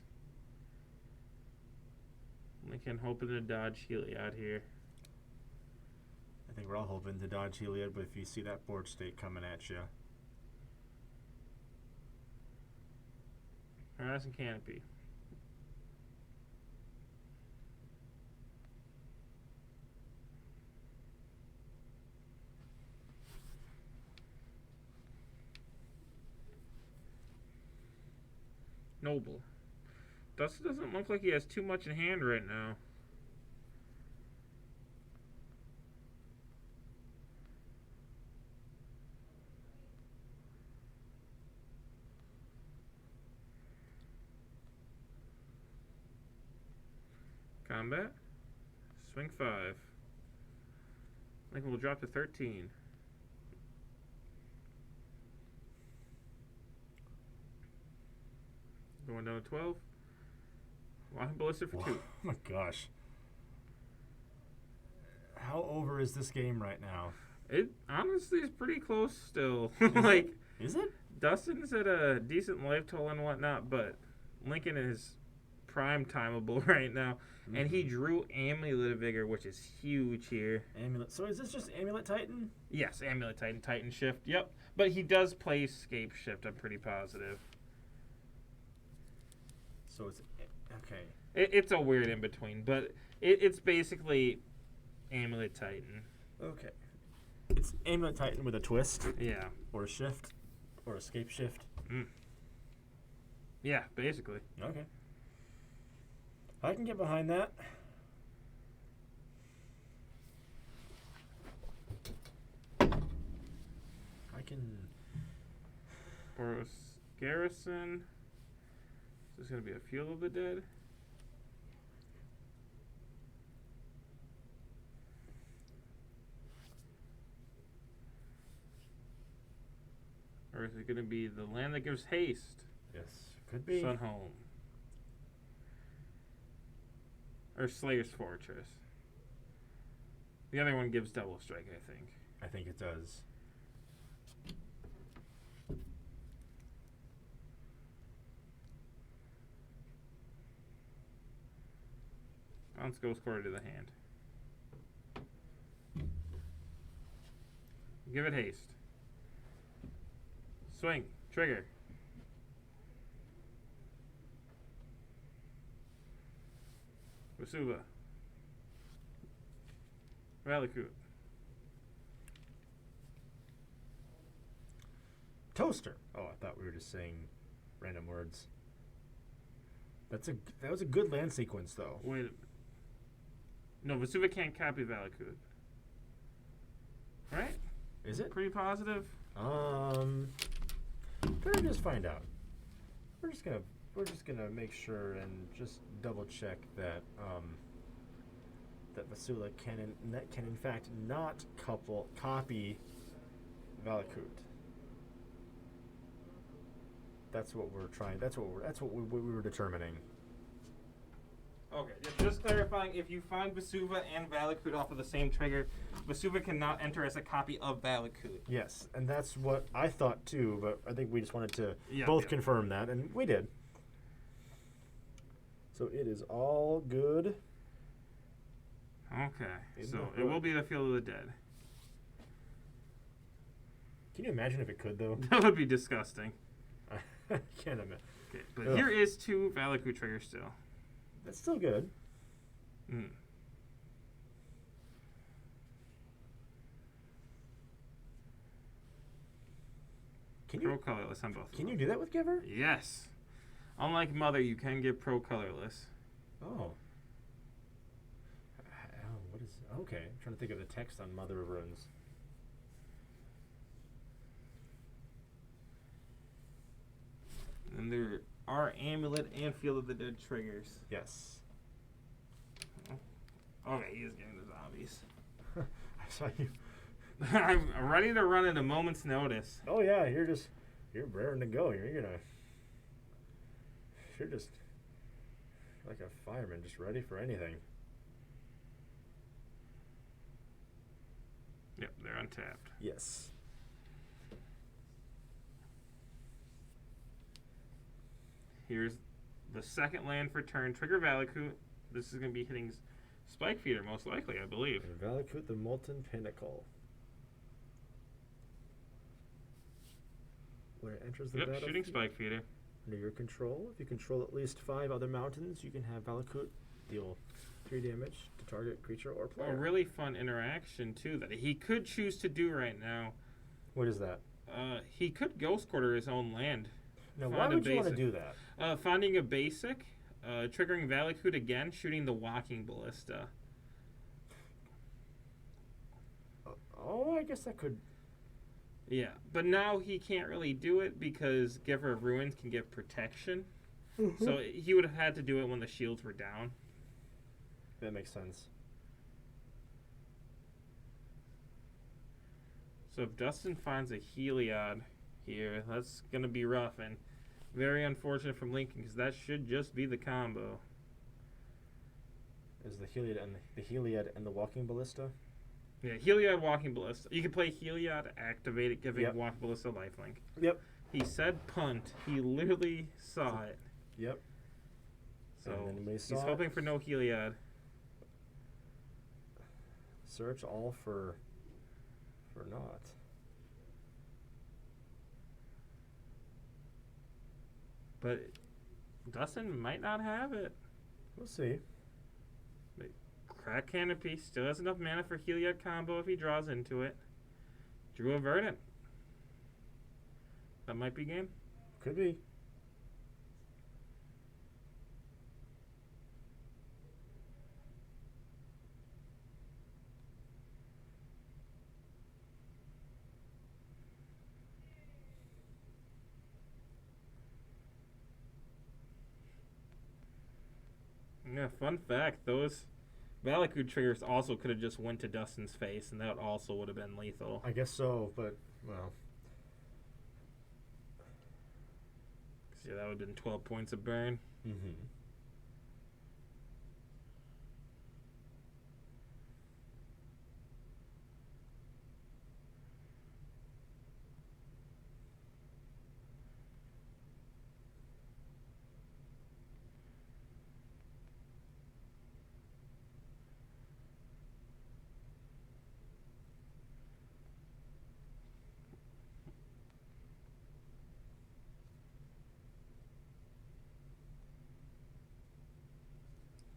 Speaker 1: Lincoln hoping to dodge Healy out here.
Speaker 2: I think we're all hoping to dodge Heliod, but if you see that board state coming at you,
Speaker 1: Horizon Canopy. Noble. Dustin doesn't look like he has too much in hand right now. Combat. Swing 5. Lincoln will drop to 13. Going down to 12. Walking Ballista for 2.
Speaker 2: oh my gosh. How over is this game right now?
Speaker 1: It honestly is pretty close still.
Speaker 2: Is it?
Speaker 1: Dustin's at a decent life total and whatnot, but Lincoln is prime timeable right now. And he drew Amulet of Vigor, which is huge here.
Speaker 2: Amulet. So is this just Amulet Titan?
Speaker 1: Yes, Amulet Titan, Titan Shift. Yep. But he does play Scape Shift, I'm pretty positive.
Speaker 2: So it's okay.
Speaker 1: It's a weird in between, but it's basically Amulet Titan.
Speaker 2: Okay. It's Amulet Titan with a twist
Speaker 1: Yeah.
Speaker 2: or a shift or escape shift.
Speaker 1: Yeah, basically.
Speaker 2: Okay. I can get behind that. I can.
Speaker 1: Boros Garrison. Is this going to be a Field of the Dead? Or is it going to be the land that gives haste?
Speaker 2: Yes, could be.
Speaker 1: Sunhome. Or Slayer's Fortress. The other one gives double strike, I think.
Speaker 2: I think it does.
Speaker 1: Bounce goes quarter to the hand. Give it haste. Swing. Trigger. Vesuva. Valakut.
Speaker 2: Toaster. Oh, I thought we were just saying random words. That was a good land sequence, though.
Speaker 1: Wait a minute. No, Vesuva can't copy Valakut. Right?
Speaker 2: Is it?
Speaker 1: Pretty positive?
Speaker 2: Better just find out. We're just gonna make sure and just double check that that Vesuva can in fact not copy Valakut. That's what we're trying. That's what we were determining.
Speaker 1: Okay, just clarifying, if you find Vesuva and Valakut off of the same trigger, Vesuva cannot enter as a copy of Valakut.
Speaker 2: Yes, and that's what I thought too, but I think we just wanted to
Speaker 1: Yeah,
Speaker 2: both
Speaker 1: yeah.
Speaker 2: confirm that, and we did. So it is all good.
Speaker 1: Okay,
Speaker 2: In
Speaker 1: so
Speaker 2: the
Speaker 1: it will
Speaker 2: hood.
Speaker 1: be the Field of the Dead.
Speaker 2: Can you imagine if it could, though?
Speaker 1: That would be disgusting.
Speaker 2: I can't imagine.
Speaker 1: Okay, but
Speaker 2: Ugh.
Speaker 1: here is 2 Valakut triggers still.
Speaker 2: That's still good.
Speaker 1: Mm.
Speaker 2: Can
Speaker 1: Pro
Speaker 2: you
Speaker 1: colorless on both.
Speaker 2: can
Speaker 1: of
Speaker 2: you
Speaker 1: them.
Speaker 2: do that with Giver?
Speaker 1: Yes. Unlike Mother, you can get pro colorless.
Speaker 2: Oh. What is? Okay, I'm trying to think of the text on Mother of Runes.
Speaker 1: And there are Amulet and Field of the Dead triggers.
Speaker 2: Yes.
Speaker 1: Okay, he is getting the zombies.
Speaker 2: I saw you.
Speaker 1: I'm ready to run at a moment's notice.
Speaker 2: Oh yeah, you're raring to go. You're just like a fireman, just ready for anything.
Speaker 1: Yep, they're untapped.
Speaker 2: Yes.
Speaker 1: Here's the second land for turn. Trigger Valakut. This is going to be hitting Spike Feeder, most likely, I believe.
Speaker 2: And Valakut the Molten Pinnacle. When it enters the
Speaker 1: Yep,
Speaker 2: battlefield
Speaker 1: shooting Spike Feeder.
Speaker 2: under your control, if you control at least 5 other mountains, you can have Valakut deal 3 damage to target creature or player.
Speaker 1: A really fun interaction, too, that he could choose to do right now.
Speaker 2: What is that?
Speaker 1: He could Ghost Quarter his own land.
Speaker 2: Now,
Speaker 1: Find
Speaker 2: why
Speaker 1: a
Speaker 2: would you want to
Speaker 1: basic.
Speaker 2: do that?
Speaker 1: Finding a basic, triggering Valakut again, shooting the Walking Ballista.
Speaker 2: Oh, I guess that could.
Speaker 1: Yeah, but now he can't really do it because Giver of Ruins can get protection. So he would have had to do it when the shields were down.
Speaker 2: That makes sense.
Speaker 1: So if Dustin finds a Heliod here, that's going to be rough and very unfortunate from Lincoln because that should just be the combo.
Speaker 2: Is the Heliod and the Walking Ballista?
Speaker 1: Yeah, Heliod Walking Ballista. You can play Heliod, activate it, giving
Speaker 2: Yep.
Speaker 1: Walking Ballista lifelink.
Speaker 2: Yep.
Speaker 1: He said punt. He literally saw it.
Speaker 2: Yep.
Speaker 1: So
Speaker 2: And then we
Speaker 1: he's
Speaker 2: saw it.
Speaker 1: hoping for no Heliod.
Speaker 2: Search all for naught.
Speaker 1: But Dustin might not have it.
Speaker 2: We'll see.
Speaker 1: Crack Canopy still has enough mana for Heliod combo if he draws into it. Drew a Verdant. That might be game.
Speaker 2: Could be.
Speaker 1: Yeah, fun fact, those Valakut triggers also could have just went to Dustin's face, and that also would have been lethal.
Speaker 2: I guess so, but well.
Speaker 1: Yeah, that would have been 12 points of burn.
Speaker 2: Mm-hmm.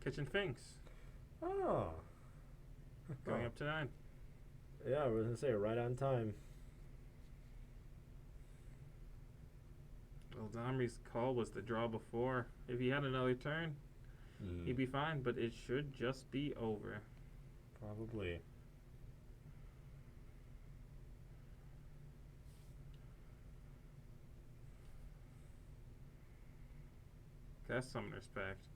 Speaker 1: Kitchen Finks,
Speaker 2: Oh.
Speaker 1: going up to 9.
Speaker 2: Yeah, I was gonna say right on time.
Speaker 1: Well, Domri's call was the draw before. If he had another turn, he'd be fine, but it should just be over.
Speaker 2: Probably.
Speaker 1: Cast Summoner's Pact.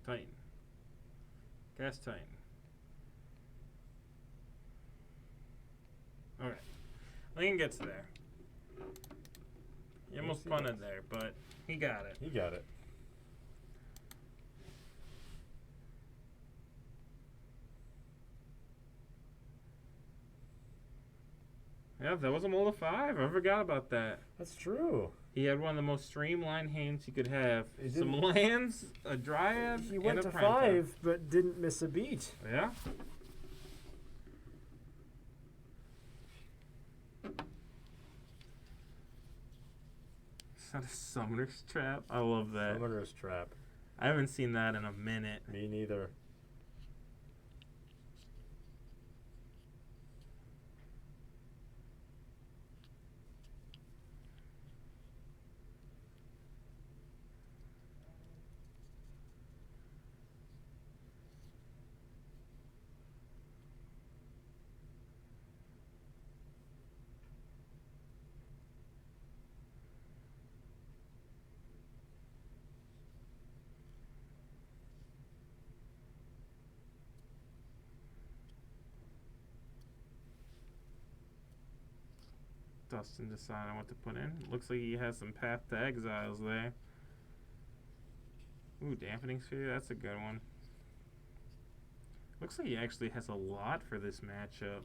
Speaker 1: Titan. Cast Titan. Okay. Lincoln gets there. He almost
Speaker 2: Yes, he
Speaker 1: punted
Speaker 2: does.
Speaker 1: there, but he got it.
Speaker 2: He got it.
Speaker 1: Yeah, that was a mold of 5. I forgot about that.
Speaker 2: That's true.
Speaker 1: He had one of the most streamlined hands you could have.
Speaker 2: He
Speaker 1: Some
Speaker 2: didn't-
Speaker 1: lands, a dryad,
Speaker 2: He
Speaker 1: and
Speaker 2: went
Speaker 1: a
Speaker 2: to
Speaker 1: prime
Speaker 2: 5, but didn't miss a beat.
Speaker 1: time. Yeah. Is that a summoner's trap? I love that.
Speaker 2: Summoner's Trap.
Speaker 1: I haven't seen that in a minute.
Speaker 2: Me neither.
Speaker 1: Dustin deciding what to put in. Looks like he has some Path to Exiles there. Ooh, Dampening Sphere, that's a good one. Looks like he actually has a lot for this matchup.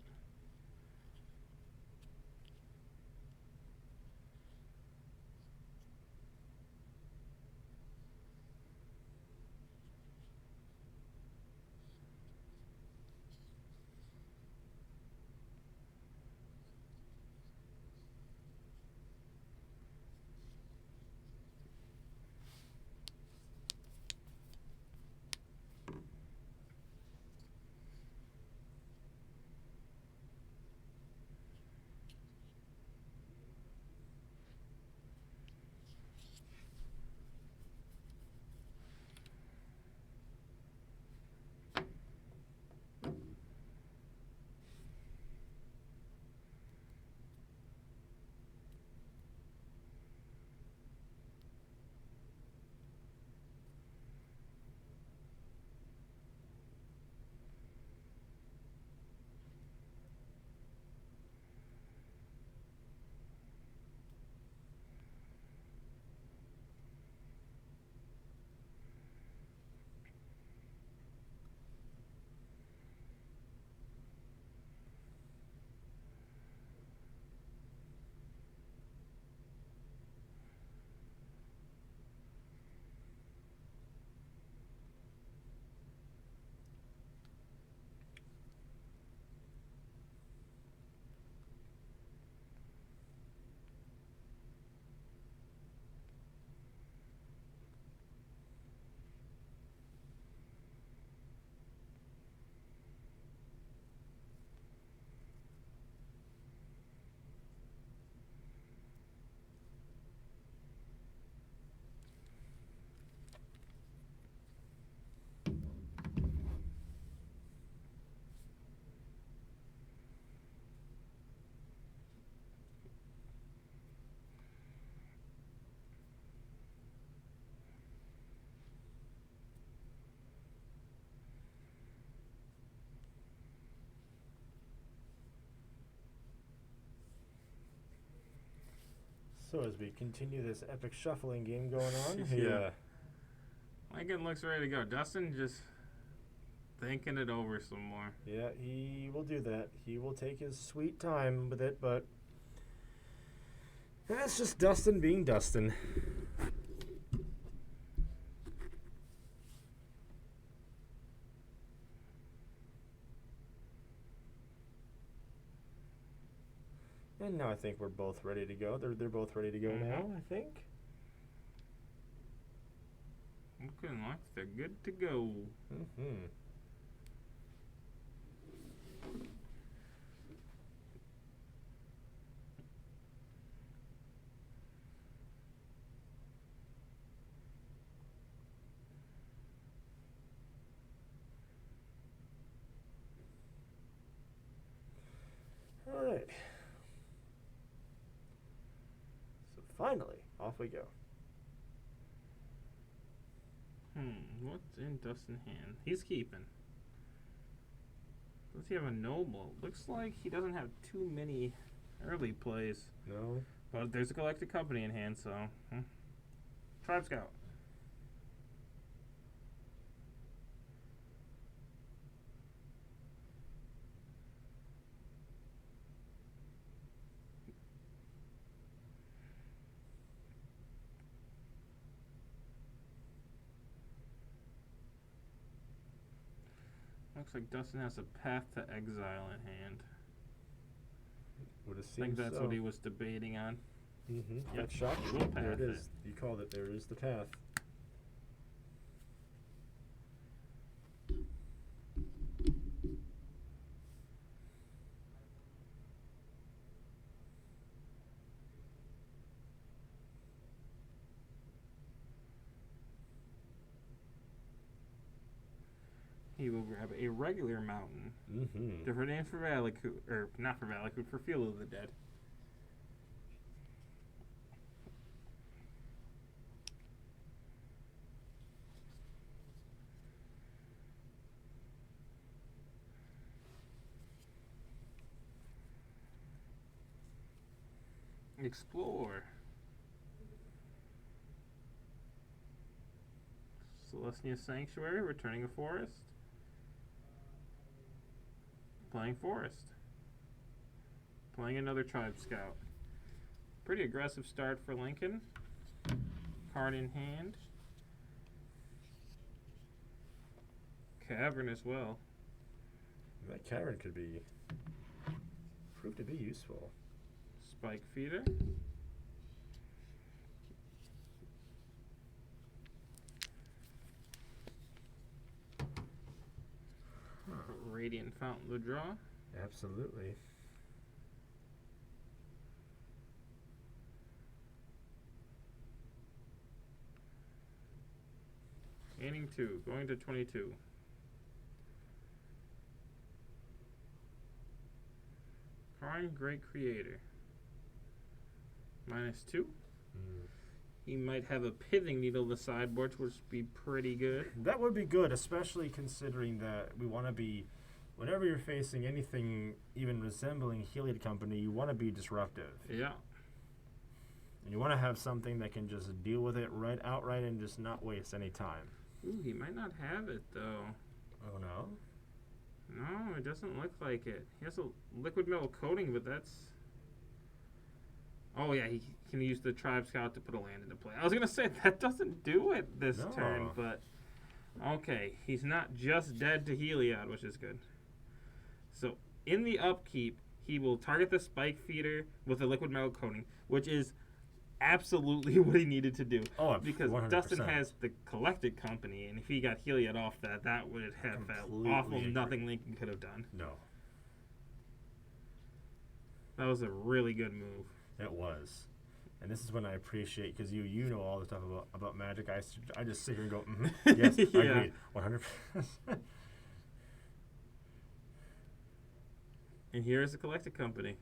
Speaker 2: So as we continue this epic shuffling game going on,
Speaker 1: Yeah. Lincoln looks ready to go. Dustin just thinking it over some more.
Speaker 2: Yeah, he will do that. He will take his sweet time with it, but that's just Dustin being Dustin. And now I think we're both ready to go. They're both ready to go now, I think.
Speaker 1: Looking like they're good to go.
Speaker 2: Mm-hmm. All right. So finally, off we go.
Speaker 1: What's in Dustin's hand? He's keeping. Does he have a noble? Looks like he doesn't have too many early plays.
Speaker 2: No.
Speaker 1: But there's a Galactic Company in hand, so. Tribe Scout. Looks like Dustin has a Path to Exile in hand.
Speaker 2: Would have
Speaker 1: I
Speaker 2: seemed
Speaker 1: think that's
Speaker 2: so.
Speaker 1: what he was debating on.
Speaker 2: Mm-hmm.
Speaker 1: Yep,
Speaker 2: That shot.
Speaker 1: he will
Speaker 2: There it
Speaker 1: path
Speaker 2: is. You called it. There is the path.
Speaker 1: He will grab a regular mountain.
Speaker 2: Mm-hmm.
Speaker 1: Different name for Valakut, or not for Valakut, for Field of the Dead. Explore. Celestia Sanctuary, returning a forest. Playing forest. Playing another Tribe Scout. Pretty aggressive start for Lincoln. Card in hand. Cavern as well.
Speaker 2: That cavern could be prove to be useful.
Speaker 1: Spike Feeder. Radiant Fountain to draw.
Speaker 2: Absolutely.
Speaker 1: Gaining 2, going to 22. Karn, Great Creator. -2.
Speaker 2: Mm.
Speaker 1: He might have a Pithing Needle to the sideboard, which would be pretty good.
Speaker 2: That would be good, especially considering that we want to be, whenever you're facing anything even resembling Heliod Company, you want to be disruptive.
Speaker 1: Yeah.
Speaker 2: And you want to have something that can just deal with it right outright and just not waste any time.
Speaker 1: Ooh, he might not have it, though.
Speaker 2: Oh, no?
Speaker 1: No, it doesn't look like it. He has a liquid metal coating, but that's... Oh, yeah, he can use the Tribe Scout to put a land into play. I was going to say, that doesn't do it this
Speaker 2: No.
Speaker 1: turn, but... Okay, he's not just dead to Heliod, which is good. So, in the upkeep, he will target the Spike Feeder with a liquid metal coating, which is absolutely what he needed to do.
Speaker 2: Oh,
Speaker 1: Because
Speaker 2: 100%.
Speaker 1: Dustin has the Collected Company, and if he got Heliod off that, that would have felt
Speaker 2: Completely
Speaker 1: awful.
Speaker 2: agree.
Speaker 1: Nothing Lincoln could have done.
Speaker 2: No,
Speaker 1: That was a really good move.
Speaker 2: it was. And this is when I appreciate, because you know all the stuff about Magic. I just sit here and go, yes, I
Speaker 1: Yeah.
Speaker 2: agree, 100%.
Speaker 1: And here's the Collected Company.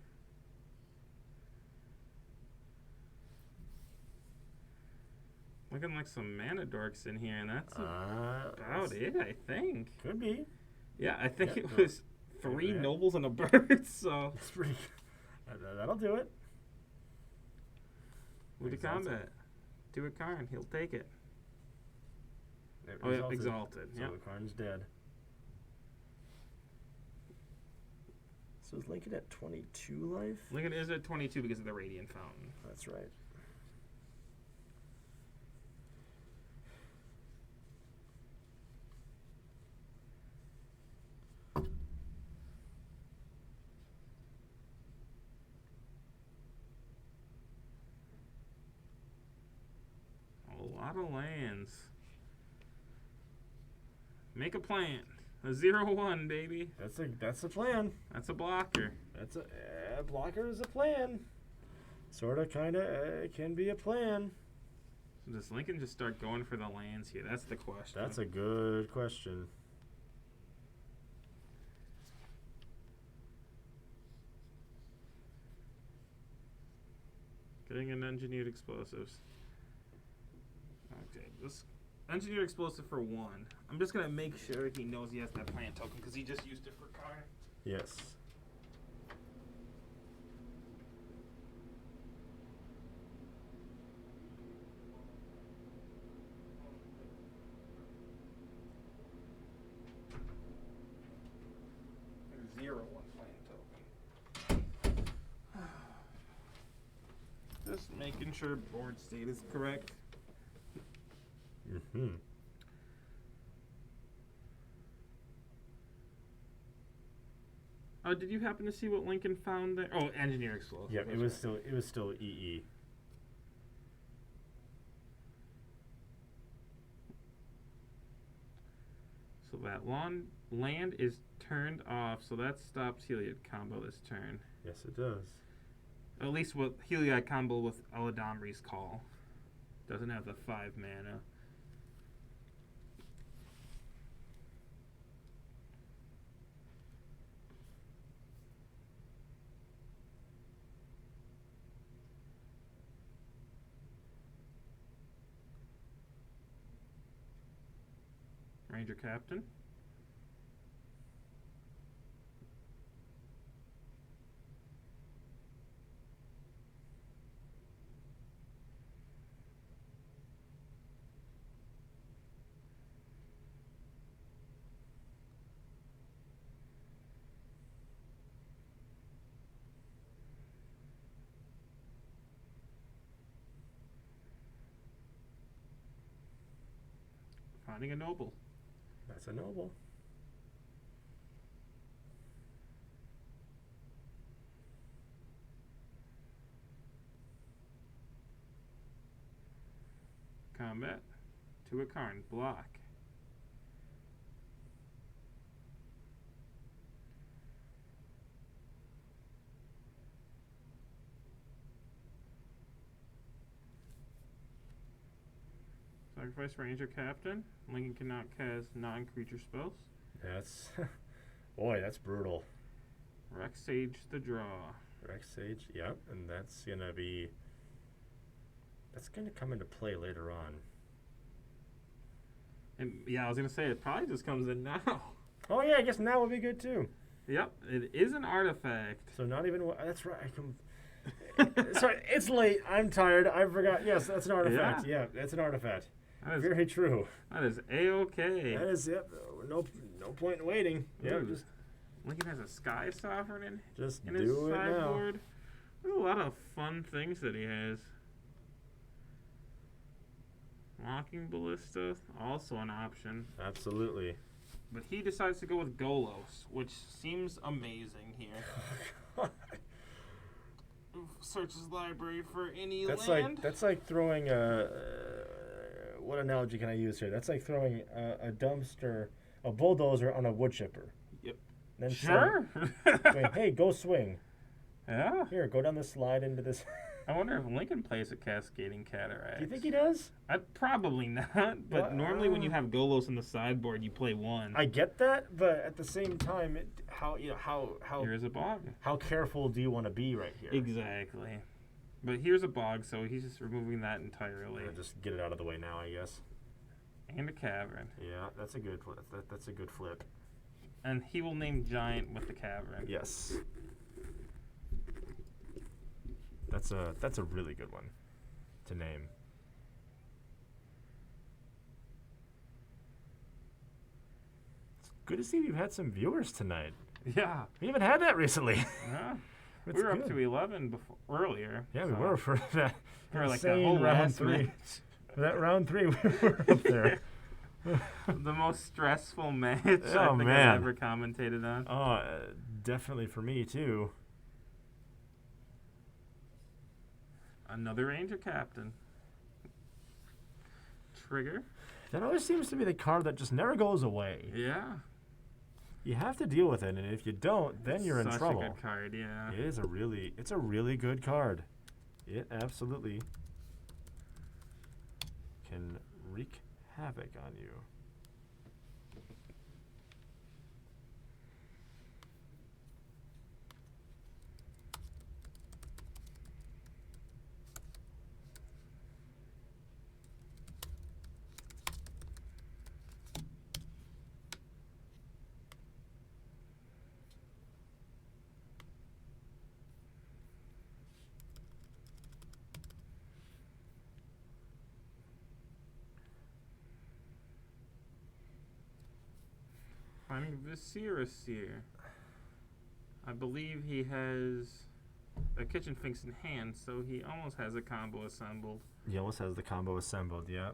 Speaker 1: Looking like some mana dorks in here, and that's about it, I think.
Speaker 2: Could be.
Speaker 1: Yeah, I think
Speaker 2: Yeah,
Speaker 1: it
Speaker 2: no.
Speaker 1: was 3
Speaker 2: Yeah.
Speaker 1: nobles and a bird, so...
Speaker 2: It's pretty. That'll do it.
Speaker 1: Move to
Speaker 2: Exalted.
Speaker 1: combat. Do it, Karn. He'll take it.
Speaker 2: It
Speaker 1: Oh, yeah,
Speaker 2: resulted.
Speaker 1: Exalted.
Speaker 2: So
Speaker 1: Yeah.
Speaker 2: the Karn's dead. So is Lincoln at 22 life?
Speaker 1: Lincoln is at 22 because of the Radiant Fountain.
Speaker 2: That's right.
Speaker 1: A lot of lands. Make a plant. A 0-1, baby.
Speaker 2: That's a plan.
Speaker 1: That's a blocker.
Speaker 2: That's a blocker is a plan. Sorta, kinda, can be a plan.
Speaker 1: So does Lincoln just start going for the lands here? That's the question.
Speaker 2: That's a good question.
Speaker 1: Getting an engineered explosives. Okay, this engineered explosive for 1. I'm just gonna make sure he knows he has that plant token because he just used it for Karn.
Speaker 2: Yes.
Speaker 1: There's 0-1 plant token. Just making sure board state is correct.
Speaker 2: Mm-hmm.
Speaker 1: Did you happen to see what Lincoln found there? Oh, engineer explosive.
Speaker 2: Yeah,
Speaker 1: that's
Speaker 2: it was still EE.
Speaker 1: So that land is turned off, so that stops Heliod combo this turn.
Speaker 2: Yes, it does.
Speaker 1: At least with Heliod combo with Eladamri's Call. Doesn't have the 5 mana. Ranger Captain. Finding a noble.
Speaker 2: That's a noble.
Speaker 1: Combat. To a Karn. Block. Sacrifice Ranger Captain. Lincoln cannot cast non-creature spells.
Speaker 2: That's boy, that's brutal.
Speaker 1: Rex Sage the draw.
Speaker 2: Rex Sage, yep, and that's gonna come into play later on.
Speaker 1: And yeah, I was gonna say it probably just comes in now.
Speaker 2: Oh yeah, I guess now would be good too.
Speaker 1: Yep, it is an artifact.
Speaker 2: So not even that's right. Sorry, it's late. I'm tired. I forgot. Yes, that's an artifact. Yeah, that's an artifact.
Speaker 1: That is,
Speaker 2: Very true.
Speaker 1: that is a-okay.
Speaker 2: That is yep. No point in waiting. Yeah,
Speaker 1: Ooh.
Speaker 2: just
Speaker 1: Lincoln has a Sky Sovereign in his
Speaker 2: do it now.
Speaker 1: sideboard. There's a lot of fun things that he has. Mocking Ballista, also an option.
Speaker 2: Absolutely.
Speaker 1: But he decides to go with Golos, which seems amazing here. Search his library for any land.
Speaker 2: That's like throwing what analogy can I use here? That's like throwing a dumpster, a bulldozer on a wood chipper.
Speaker 1: Yep.
Speaker 2: Then
Speaker 1: Sure.
Speaker 2: saying, hey, go swing.
Speaker 1: Yeah.
Speaker 2: Here, go down the slide into this.
Speaker 1: I wonder if Lincoln plays a Cascading Cataract.
Speaker 2: Do you think he does?
Speaker 1: Probably not, but normally when you have Golos in the sideboard, you play one.
Speaker 2: I get that, but at the same time, how
Speaker 1: Here's a bog.
Speaker 2: how careful do you want to be right here?
Speaker 1: Exactly. But here's a bog, so he's just removing that entirely.
Speaker 2: Just get it out of the way now, I guess.
Speaker 1: And a cavern.
Speaker 2: Yeah, that's a good that's a good flip.
Speaker 1: And he will name Giant with the cavern.
Speaker 2: Yes. That's a really good one to name. It's good to see we've had some viewers tonight.
Speaker 1: Yeah.
Speaker 2: We haven't had that recently.
Speaker 1: Yeah.
Speaker 2: It's
Speaker 1: We were
Speaker 2: good.
Speaker 1: up to 11 earlier.
Speaker 2: Yeah, we
Speaker 1: so
Speaker 2: were for that.
Speaker 1: For like that
Speaker 2: insane
Speaker 1: whole
Speaker 2: round
Speaker 1: last
Speaker 2: 3.
Speaker 1: match.
Speaker 2: For that round 3, we were up there.
Speaker 1: The most stressful match
Speaker 2: Oh,
Speaker 1: I think
Speaker 2: man.
Speaker 1: I've ever commentated on.
Speaker 2: Oh, definitely for me too.
Speaker 1: Another Ranger Captain. Trigger.
Speaker 2: That always seems to be the card that just never goes away.
Speaker 1: Yeah.
Speaker 2: You have to deal with it, and if you don't, then you're in
Speaker 1: Such
Speaker 2: trouble.
Speaker 1: a good card, yeah.
Speaker 2: It's a really good card. It absolutely can wreak havoc on you.
Speaker 1: Finding Viscera. I believe he has a Kitchen Finks in hand, so he almost has a combo assembled.
Speaker 2: He almost has the combo assembled. Yeah,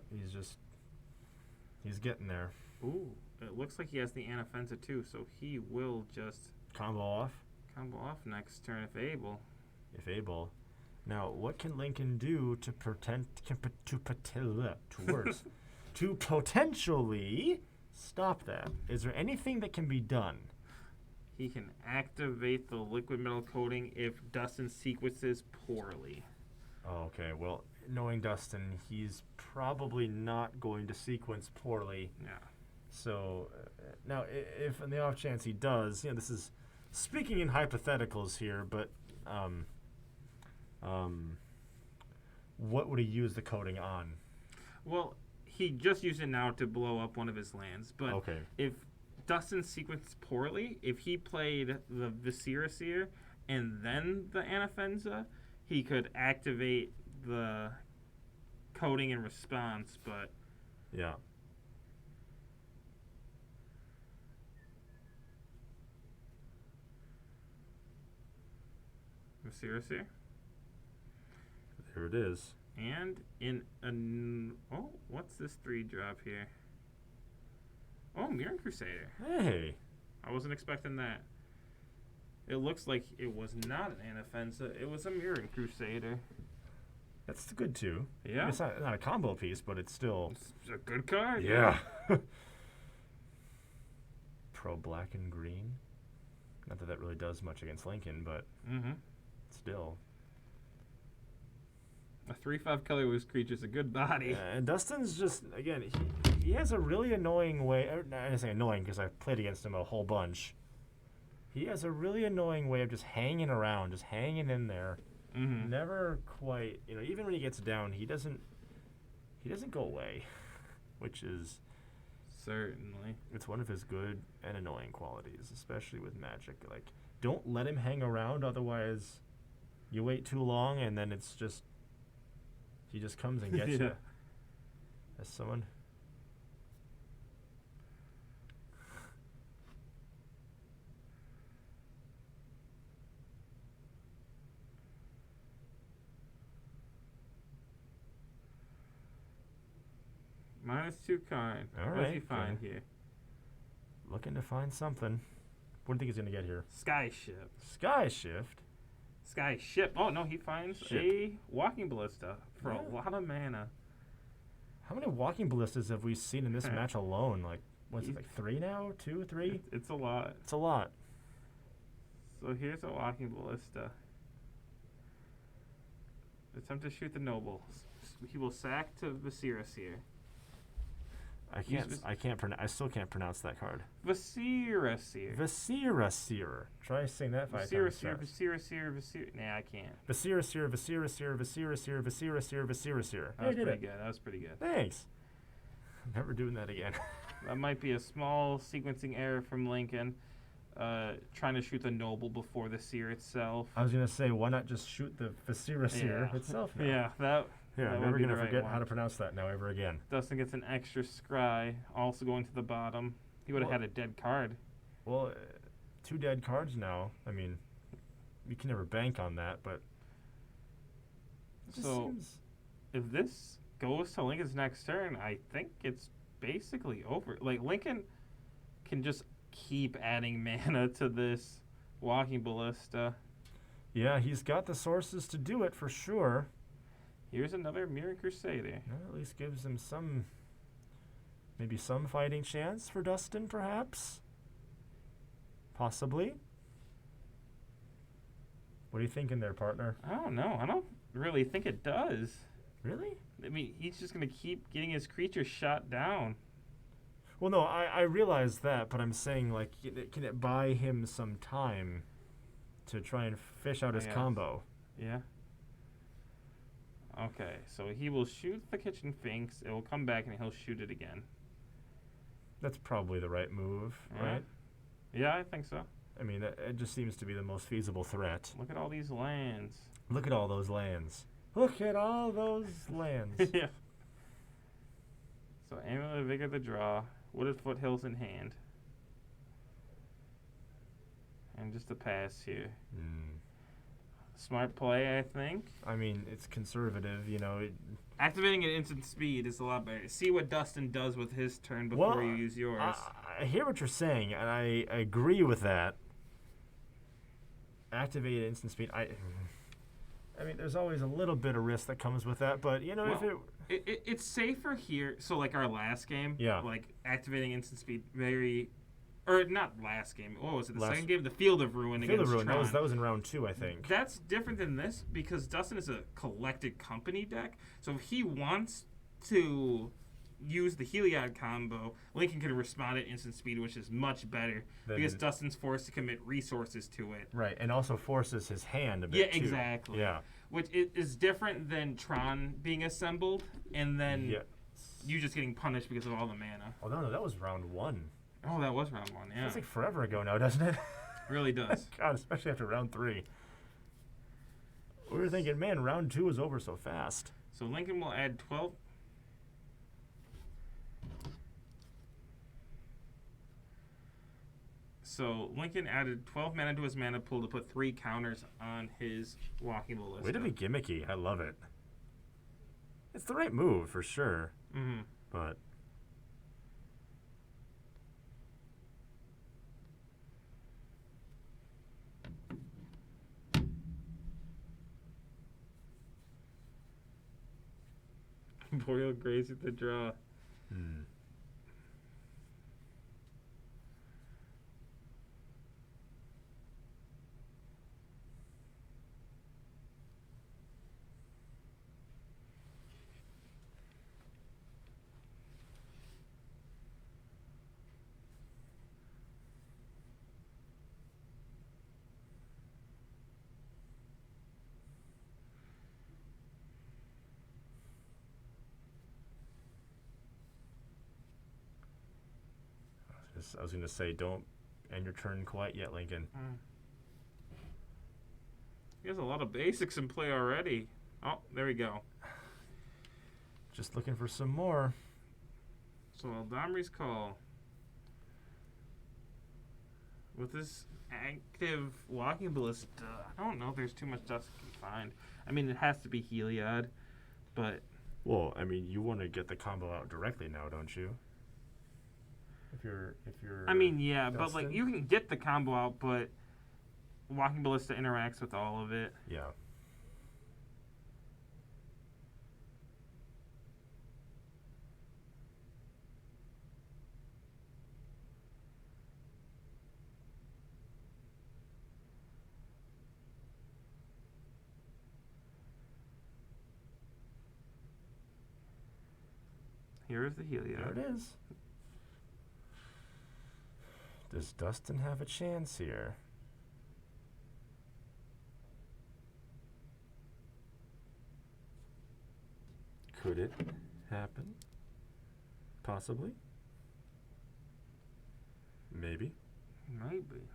Speaker 2: he's getting there.
Speaker 1: Ooh, it looks like he has the Anafenza too, so he will just
Speaker 2: combo off.
Speaker 1: Combo off next turn if able.
Speaker 2: If able. Now, what can Lincoln do to to potentially stop that? Is there anything that can be done?
Speaker 1: He can activate the liquid metal coating if Dustin sequences poorly.
Speaker 2: Oh, okay. Well, knowing Dustin, he's probably not going to sequence poorly.
Speaker 1: Yeah.
Speaker 2: So now, if in the off chance he does, this is speaking in hypotheticals here, but what would he use the coating on?
Speaker 1: Well, he just used it now to blow up one of his lands, but
Speaker 2: Okay.
Speaker 1: if Dustin sequenced poorly, if he played the Viscera Seer and then the Anafenza, he could activate the coating in response, but
Speaker 2: Yeah.
Speaker 1: Viscera Seer.
Speaker 2: There it is.
Speaker 1: And what's this 3-drop here? Oh, Mirren Crusader.
Speaker 2: Hey.
Speaker 1: I wasn't expecting that. It looks like it was not an Anafenza. It was a Mirren Crusader.
Speaker 2: That's good too.
Speaker 1: Yeah.
Speaker 2: It's not a combo piece, but it's still.
Speaker 1: It's a good card.
Speaker 2: Yeah. Pro black and green. Not that really does much against Lincoln, but still.
Speaker 1: A 3/5 colorless creature's a good body.
Speaker 2: And Dustin's just, again, he has a really annoying way. I didn't say annoying because I've played against him a whole bunch. He has a really annoying way of just hanging around, just hanging in there. Never quite, even when he gets down, he doesn't go away, which is
Speaker 1: Certainly.
Speaker 2: it's one of his good and annoying qualities, especially with Magic. Like, don't let him hang around, otherwise you wait too long and then it's just he just comes and gets you. As someone
Speaker 1: -2 kind.
Speaker 2: All
Speaker 1: What does he
Speaker 2: right,
Speaker 1: find
Speaker 2: okay.
Speaker 1: here?
Speaker 2: looking to find something. What do you think he's gonna get here?
Speaker 1: Sky Ship.
Speaker 2: Sky Shift.
Speaker 1: Sky Ship. Oh, no, he finds
Speaker 2: Ship.
Speaker 1: a Walking Ballista for
Speaker 2: Yeah.
Speaker 1: a lot of mana.
Speaker 2: How many walking ballistas have we seen in this match alone? Like, what's it,
Speaker 1: He's-
Speaker 2: like 3 now? 2, 3?
Speaker 1: It's a lot.
Speaker 2: It's a lot.
Speaker 1: So here's a Walking Ballista. Attempt to shoot the Noble. He will sack to Viscera Seer.
Speaker 2: I still can't pronounce that card.
Speaker 1: Viscera Seer.
Speaker 2: Viscera Seer. Try saying that 5
Speaker 1: Viscera
Speaker 2: times
Speaker 1: Seer,
Speaker 2: fast.
Speaker 1: Viscera Seer, Viscera. Nah, I can't.
Speaker 2: Viscera Seer, Viscera Seer, Viscera Seer, Viscera Seer, Viscera Seer.
Speaker 1: That was
Speaker 2: I did
Speaker 1: pretty
Speaker 2: it.
Speaker 1: good. That was pretty good.
Speaker 2: Thanks. I'm never doing that again.
Speaker 1: That might be a small sequencing error from Lincoln. Trying to shoot the Noble before the Seer itself.
Speaker 2: I was gonna say, why not just shoot the Viscera Seer
Speaker 1: Yeah.
Speaker 2: itself? Now?
Speaker 1: Yeah, that.
Speaker 2: Here,
Speaker 1: that
Speaker 2: I'm
Speaker 1: would
Speaker 2: never
Speaker 1: be
Speaker 2: gonna
Speaker 1: the right
Speaker 2: forget how
Speaker 1: one.
Speaker 2: to pronounce that now ever again.
Speaker 1: Dustin gets an extra scry, also going to the bottom. He would have
Speaker 2: Well-
Speaker 1: had a dead card.
Speaker 2: Well, 2 dead cards now. I mean, you can never bank on that, but it just
Speaker 1: So-
Speaker 2: seems.
Speaker 1: If this goes to Lincoln's next turn, I think it's basically over. Like, Lincoln can just keep adding mana to this Walking Ballista.
Speaker 2: Yeah, he's got the sources to do it for sure.
Speaker 1: Here's another Mirren Crusader.
Speaker 2: That at least gives him maybe some fighting chance for Dustin, perhaps. Possibly. What are you thinking there, partner?
Speaker 1: I don't know. I don't really think it does.
Speaker 2: Really?
Speaker 1: I mean, he's just going to keep getting his creatures shot down.
Speaker 2: Well, no, I realize that, but I'm saying, like, can it buy him some time to try and fish out his
Speaker 1: Yes.
Speaker 2: combo?
Speaker 1: Yeah. Okay, so he will shoot the Kitchen Finks. It will come back and he'll shoot it again.
Speaker 2: That's probably the right move,
Speaker 1: Yeah.
Speaker 2: right?
Speaker 1: Yeah, I think so.
Speaker 2: I mean, it just seems to be the most feasible threat.
Speaker 1: Look at all these lands.
Speaker 2: Look at all those lands. Look at all those lands.
Speaker 1: Yeah. So Amulet of Vigor the draw. Wooded Foothills in hand. And just a pass here. Smart play, I think.
Speaker 2: I mean, it's conservative,
Speaker 1: Activating at instant speed is a lot better. See what Dustin does with his turn before you use yours.
Speaker 2: I hear what you're saying, and I agree with that. activated instant speed. I mean, there's always a little bit of risk that comes with that, but you know, if
Speaker 1: Well,
Speaker 2: it
Speaker 1: it's safer here. So like our last game,
Speaker 2: Yeah.
Speaker 1: like activating instant speed, or not last game. What was it? The
Speaker 2: Last-
Speaker 1: second game, the Field of Ruin
Speaker 2: Field of
Speaker 1: against
Speaker 2: Ruin,
Speaker 1: Tron.
Speaker 2: that was in round 2, I think.
Speaker 1: That's different than this because Dustin is a collected company deck. So if he wants to use the Heliod combo, Lincoln can respond at instant speed, which is much better
Speaker 2: Then-
Speaker 1: because Dustin's forced to commit resources to it.
Speaker 2: Right, and also forces his hand a bit
Speaker 1: Yeah,
Speaker 2: too.
Speaker 1: exactly.
Speaker 2: Yeah.
Speaker 1: Which is different than Tron being assembled and then
Speaker 2: Yeah.
Speaker 1: you just getting punished because of all the mana.
Speaker 2: Oh no, that was round 1.
Speaker 1: Oh, that was round 1, yeah.
Speaker 2: Feels like forever ago now, doesn't it?
Speaker 1: Really does.
Speaker 2: God, especially after round 3. We were thinking, man, round 2 is over so fast.
Speaker 1: So Lincoln will add 12. So Lincoln added 12 mana to his mana pool to put 3 counters on his Walking Ballista.
Speaker 2: Way to be gimmicky. I love it. It's the right move for sure,
Speaker 1: Mm-hmm.
Speaker 2: but
Speaker 1: Boreal Graze at the draw.
Speaker 2: I was going to say, don't end your turn quite yet, Lincoln.
Speaker 1: He has a lot of basics in play already. Oh, there we go.
Speaker 2: Just looking for some more.
Speaker 1: So Eldamri's Call. With this active Walking Ballista, I don't know if there's too much dust you can find. I mean, it has to be Heliod, but
Speaker 2: Well, I mean, you want to get the combo out directly now, don't you? If you're
Speaker 1: I mean, yeah, but like
Speaker 2: Dustin?
Speaker 1: you can get the combo out, but Walking Ballista interacts with all of it.
Speaker 2: Yeah.
Speaker 1: Here's the
Speaker 2: There
Speaker 1: Heliod.
Speaker 2: it is. Does Dustin have a chance here? Could it happen? Possibly. Maybe.
Speaker 1: Maybe.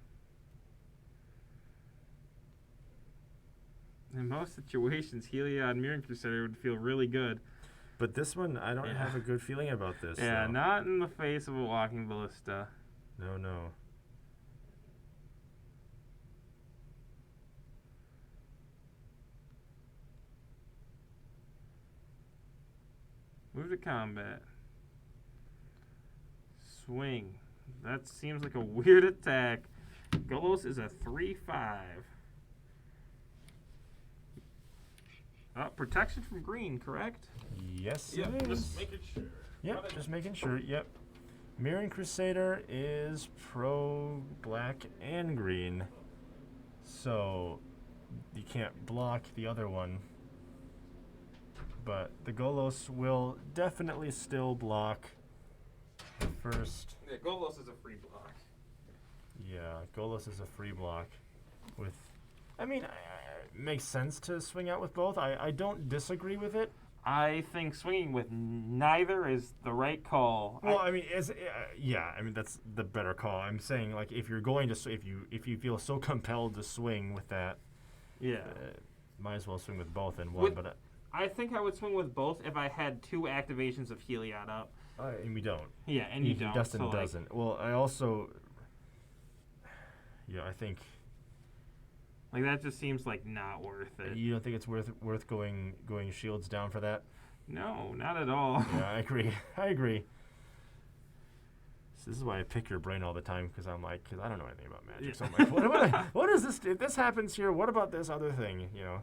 Speaker 1: In most situations, Heliod Mirror Crusader would feel really good.
Speaker 2: But this one, I don't
Speaker 1: Yeah.
Speaker 2: have a good feeling about this.
Speaker 1: Yeah,
Speaker 2: though.
Speaker 1: not in the face of a Walking Ballista.
Speaker 2: No, no.
Speaker 1: Move to combat. Swing. That seems like a weird attack. Golos is a 3/5. Protection from green, correct?
Speaker 2: Yes, it is.
Speaker 1: just making sure.
Speaker 2: Yep, just making sure. Yep. Mirroring Crusader is pro black and green. So you can't block the other one. But the Golos will definitely still block the first.
Speaker 1: Yeah, Golos is a free block.
Speaker 2: Yeah, Golos is a free block. With, I mean, it makes sense to swing out with both. I don't disagree with it.
Speaker 1: I think swinging with neither is the right call.
Speaker 2: Well, I mean, yeah, I mean that's the better call. I'm saying like if you're going to if you feel so compelled to swing with that,
Speaker 1: yeah.
Speaker 2: might as well swing with both in one.
Speaker 1: With-
Speaker 2: But
Speaker 1: I think I would swing with both if I had 2 activations of Heliod up.
Speaker 2: and we don't.
Speaker 1: Yeah, and you don't.
Speaker 2: Dustin
Speaker 1: so, like,
Speaker 2: doesn't. Well, I also, yeah, I think
Speaker 1: like that just seems like not worth it.
Speaker 2: you don't think it's worth going shields down for that.
Speaker 1: No, not at all.
Speaker 2: Yeah, I agree. I agree. So this is why I pick your brain all the time, because I'm like, because I don't know anything about Magic.
Speaker 1: Yeah.
Speaker 2: So I'm like, what is this? If this happens here, what about this other thing? You know.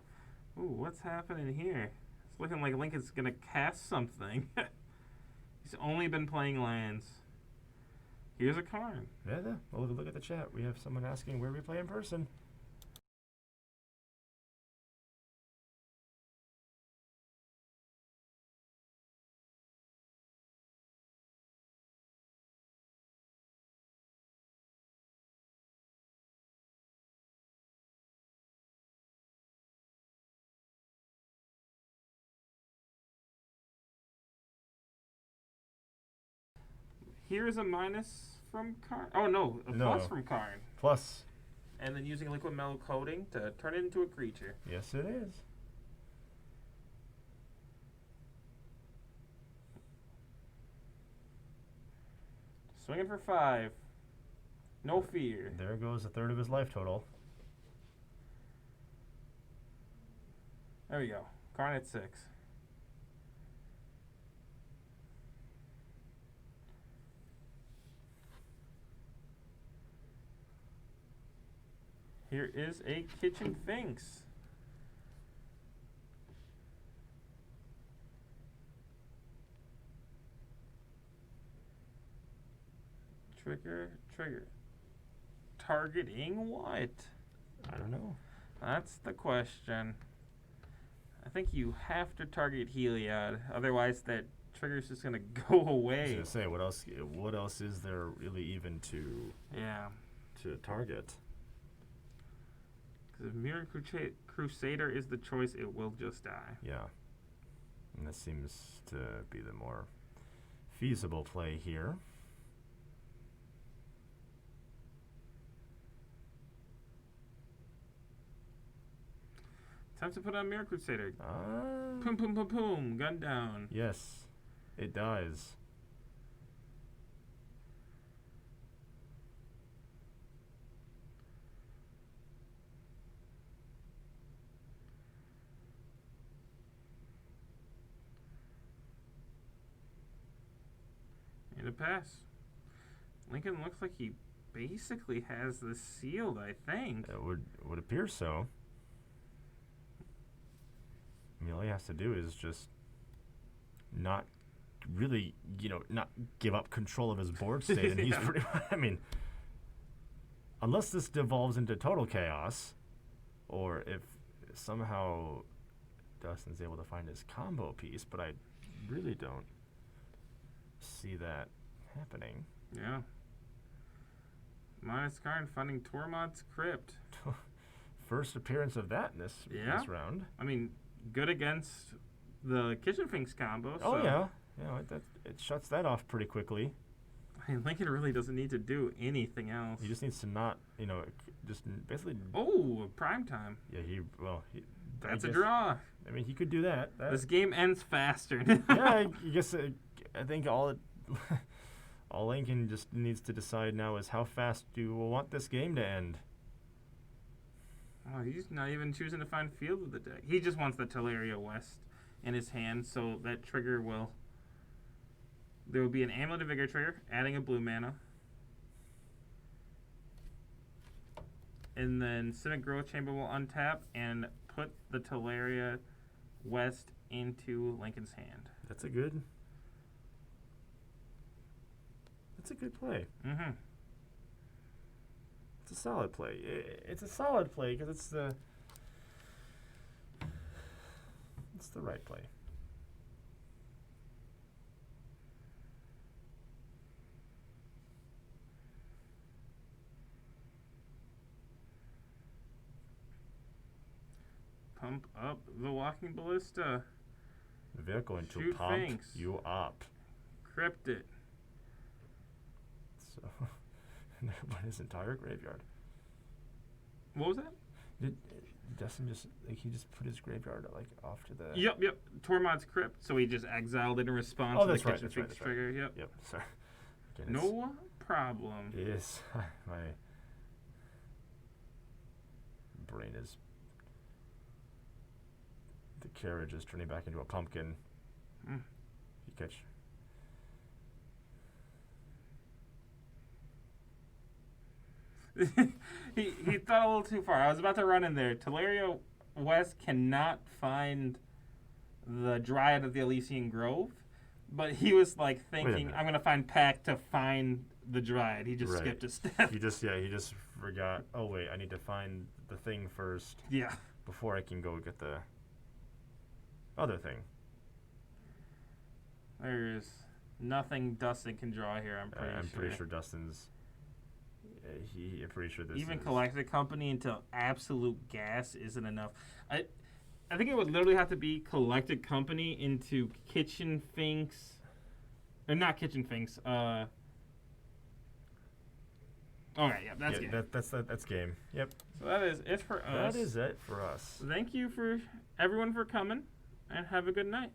Speaker 1: Ooh, what's happening here? It's looking like Lincoln's gonna cast something. He's only been playing lands. Here's a Karn.
Speaker 2: Yeah. Well, look at the chat. We have someone asking where we play in person.
Speaker 1: Here's a minus from Karn. Oh no, a
Speaker 2: No.
Speaker 1: plus from Karn.
Speaker 2: Plus,
Speaker 1: And then using liquid metal coating to turn it into a creature.
Speaker 2: yes, it is.
Speaker 1: Swinging for 5. No fear.
Speaker 2: There goes a third of his life total.
Speaker 1: There we go. Karn at 6. Here is a Kitchen Finks. Trigger. Targeting what?
Speaker 2: I don't know.
Speaker 1: That's the question. I think you have to target Heliod, otherwise that trigger's just gonna go
Speaker 2: I was
Speaker 1: away.
Speaker 2: gonna say, what else? What else is there really even to
Speaker 1: Yeah.
Speaker 2: target?
Speaker 1: Because if Mirror Crusader is the choice, it will just die.
Speaker 2: Yeah, and this seems to be the more feasible play here.
Speaker 1: Time to put on Mirror Crusader.
Speaker 2: Ah,
Speaker 1: Boom. Gun down.
Speaker 2: yes, it dies.
Speaker 1: And a pass. Lincoln looks like he basically has this sealed, I think.
Speaker 2: It would appear so. I mean, all he has to do is just not really, not give up control of his board state, and he's
Speaker 1: Yeah.
Speaker 2: pretty. I mean, unless this devolves into total chaos, or if somehow Dustin's able to find his combo piece, but I really don't see that happening.
Speaker 1: Yeah. Minus Karn funding Tormod's Crypt.
Speaker 2: First appearance of that in this round.
Speaker 1: I mean, good against the Kitchen Finks combo.
Speaker 2: Oh
Speaker 1: so
Speaker 2: yeah, it shuts that off pretty quickly.
Speaker 1: I mean, Lincoln really doesn't need to do anything else.
Speaker 2: He just needs to not, just basically.
Speaker 1: Oh, prime time.
Speaker 2: Yeah,
Speaker 1: That's
Speaker 2: I
Speaker 1: a
Speaker 2: guess-
Speaker 1: draw.
Speaker 2: I mean, he could do that.
Speaker 1: This game ends faster.
Speaker 2: Yeah, I guess I think all Lincoln just needs to decide now is how fast do you want this game to end.
Speaker 1: Oh, he's not even choosing to find field of the deck. He just wants the Teleria West in his hand, so that trigger will. There will be an Amulet of Vigor trigger, adding a blue mana. And then Simic Growth Chamber will untap and put the Teleria West into Lincoln's hand.
Speaker 2: That's a good play.
Speaker 1: Mm-hmm.
Speaker 2: It's a solid play. It's a solid play because it's the right play.
Speaker 1: Pump up the Walking Ballista.
Speaker 2: We're going to
Speaker 1: Shoot
Speaker 2: pump
Speaker 1: Finks.
Speaker 2: you up.
Speaker 1: Crypt it.
Speaker 2: So, what his entire graveyard.
Speaker 1: What was that?
Speaker 2: Did Dustin he just put his graveyard off to the?
Speaker 1: Yep. Tormod's Crypt. So he just exiled it in response
Speaker 2: Oh,
Speaker 1: to the
Speaker 2: that's right,
Speaker 1: Kitchen
Speaker 2: that's right,
Speaker 1: Finks
Speaker 2: that's right.
Speaker 1: trigger. Yep.
Speaker 2: Yep. Sorry. Again,
Speaker 1: No problem.
Speaker 2: Yes, my brain is. The carriage is turning back into a pumpkin.
Speaker 1: Mm.
Speaker 2: You catch.
Speaker 1: he thought a little too far. I was about to run in there. Telerio West cannot find the Dryad of the Elysian Grove, but he was like thinking, I'm gonna find Pack to find the Dryad. He just
Speaker 2: Right.
Speaker 1: skipped a step.
Speaker 2: He just forgot. Oh wait, I need to find the thing first
Speaker 1: Yeah.
Speaker 2: before I can go get the other thing.
Speaker 1: There's nothing Dustin can draw here. I'm pretty sure.
Speaker 2: Sure Dustin's. I'm pretty sure this.
Speaker 1: Even
Speaker 2: is,
Speaker 1: Collected Company until absolute gas isn't enough. I think it would literally have to be Collected Company into Kitchen Finks, or not Kitchen Finks. Okay, yeah, that's game.
Speaker 2: That's game. Yep.
Speaker 1: So that is it for us.
Speaker 2: That is it for us.
Speaker 1: Thank you for everyone for coming, and have a good night.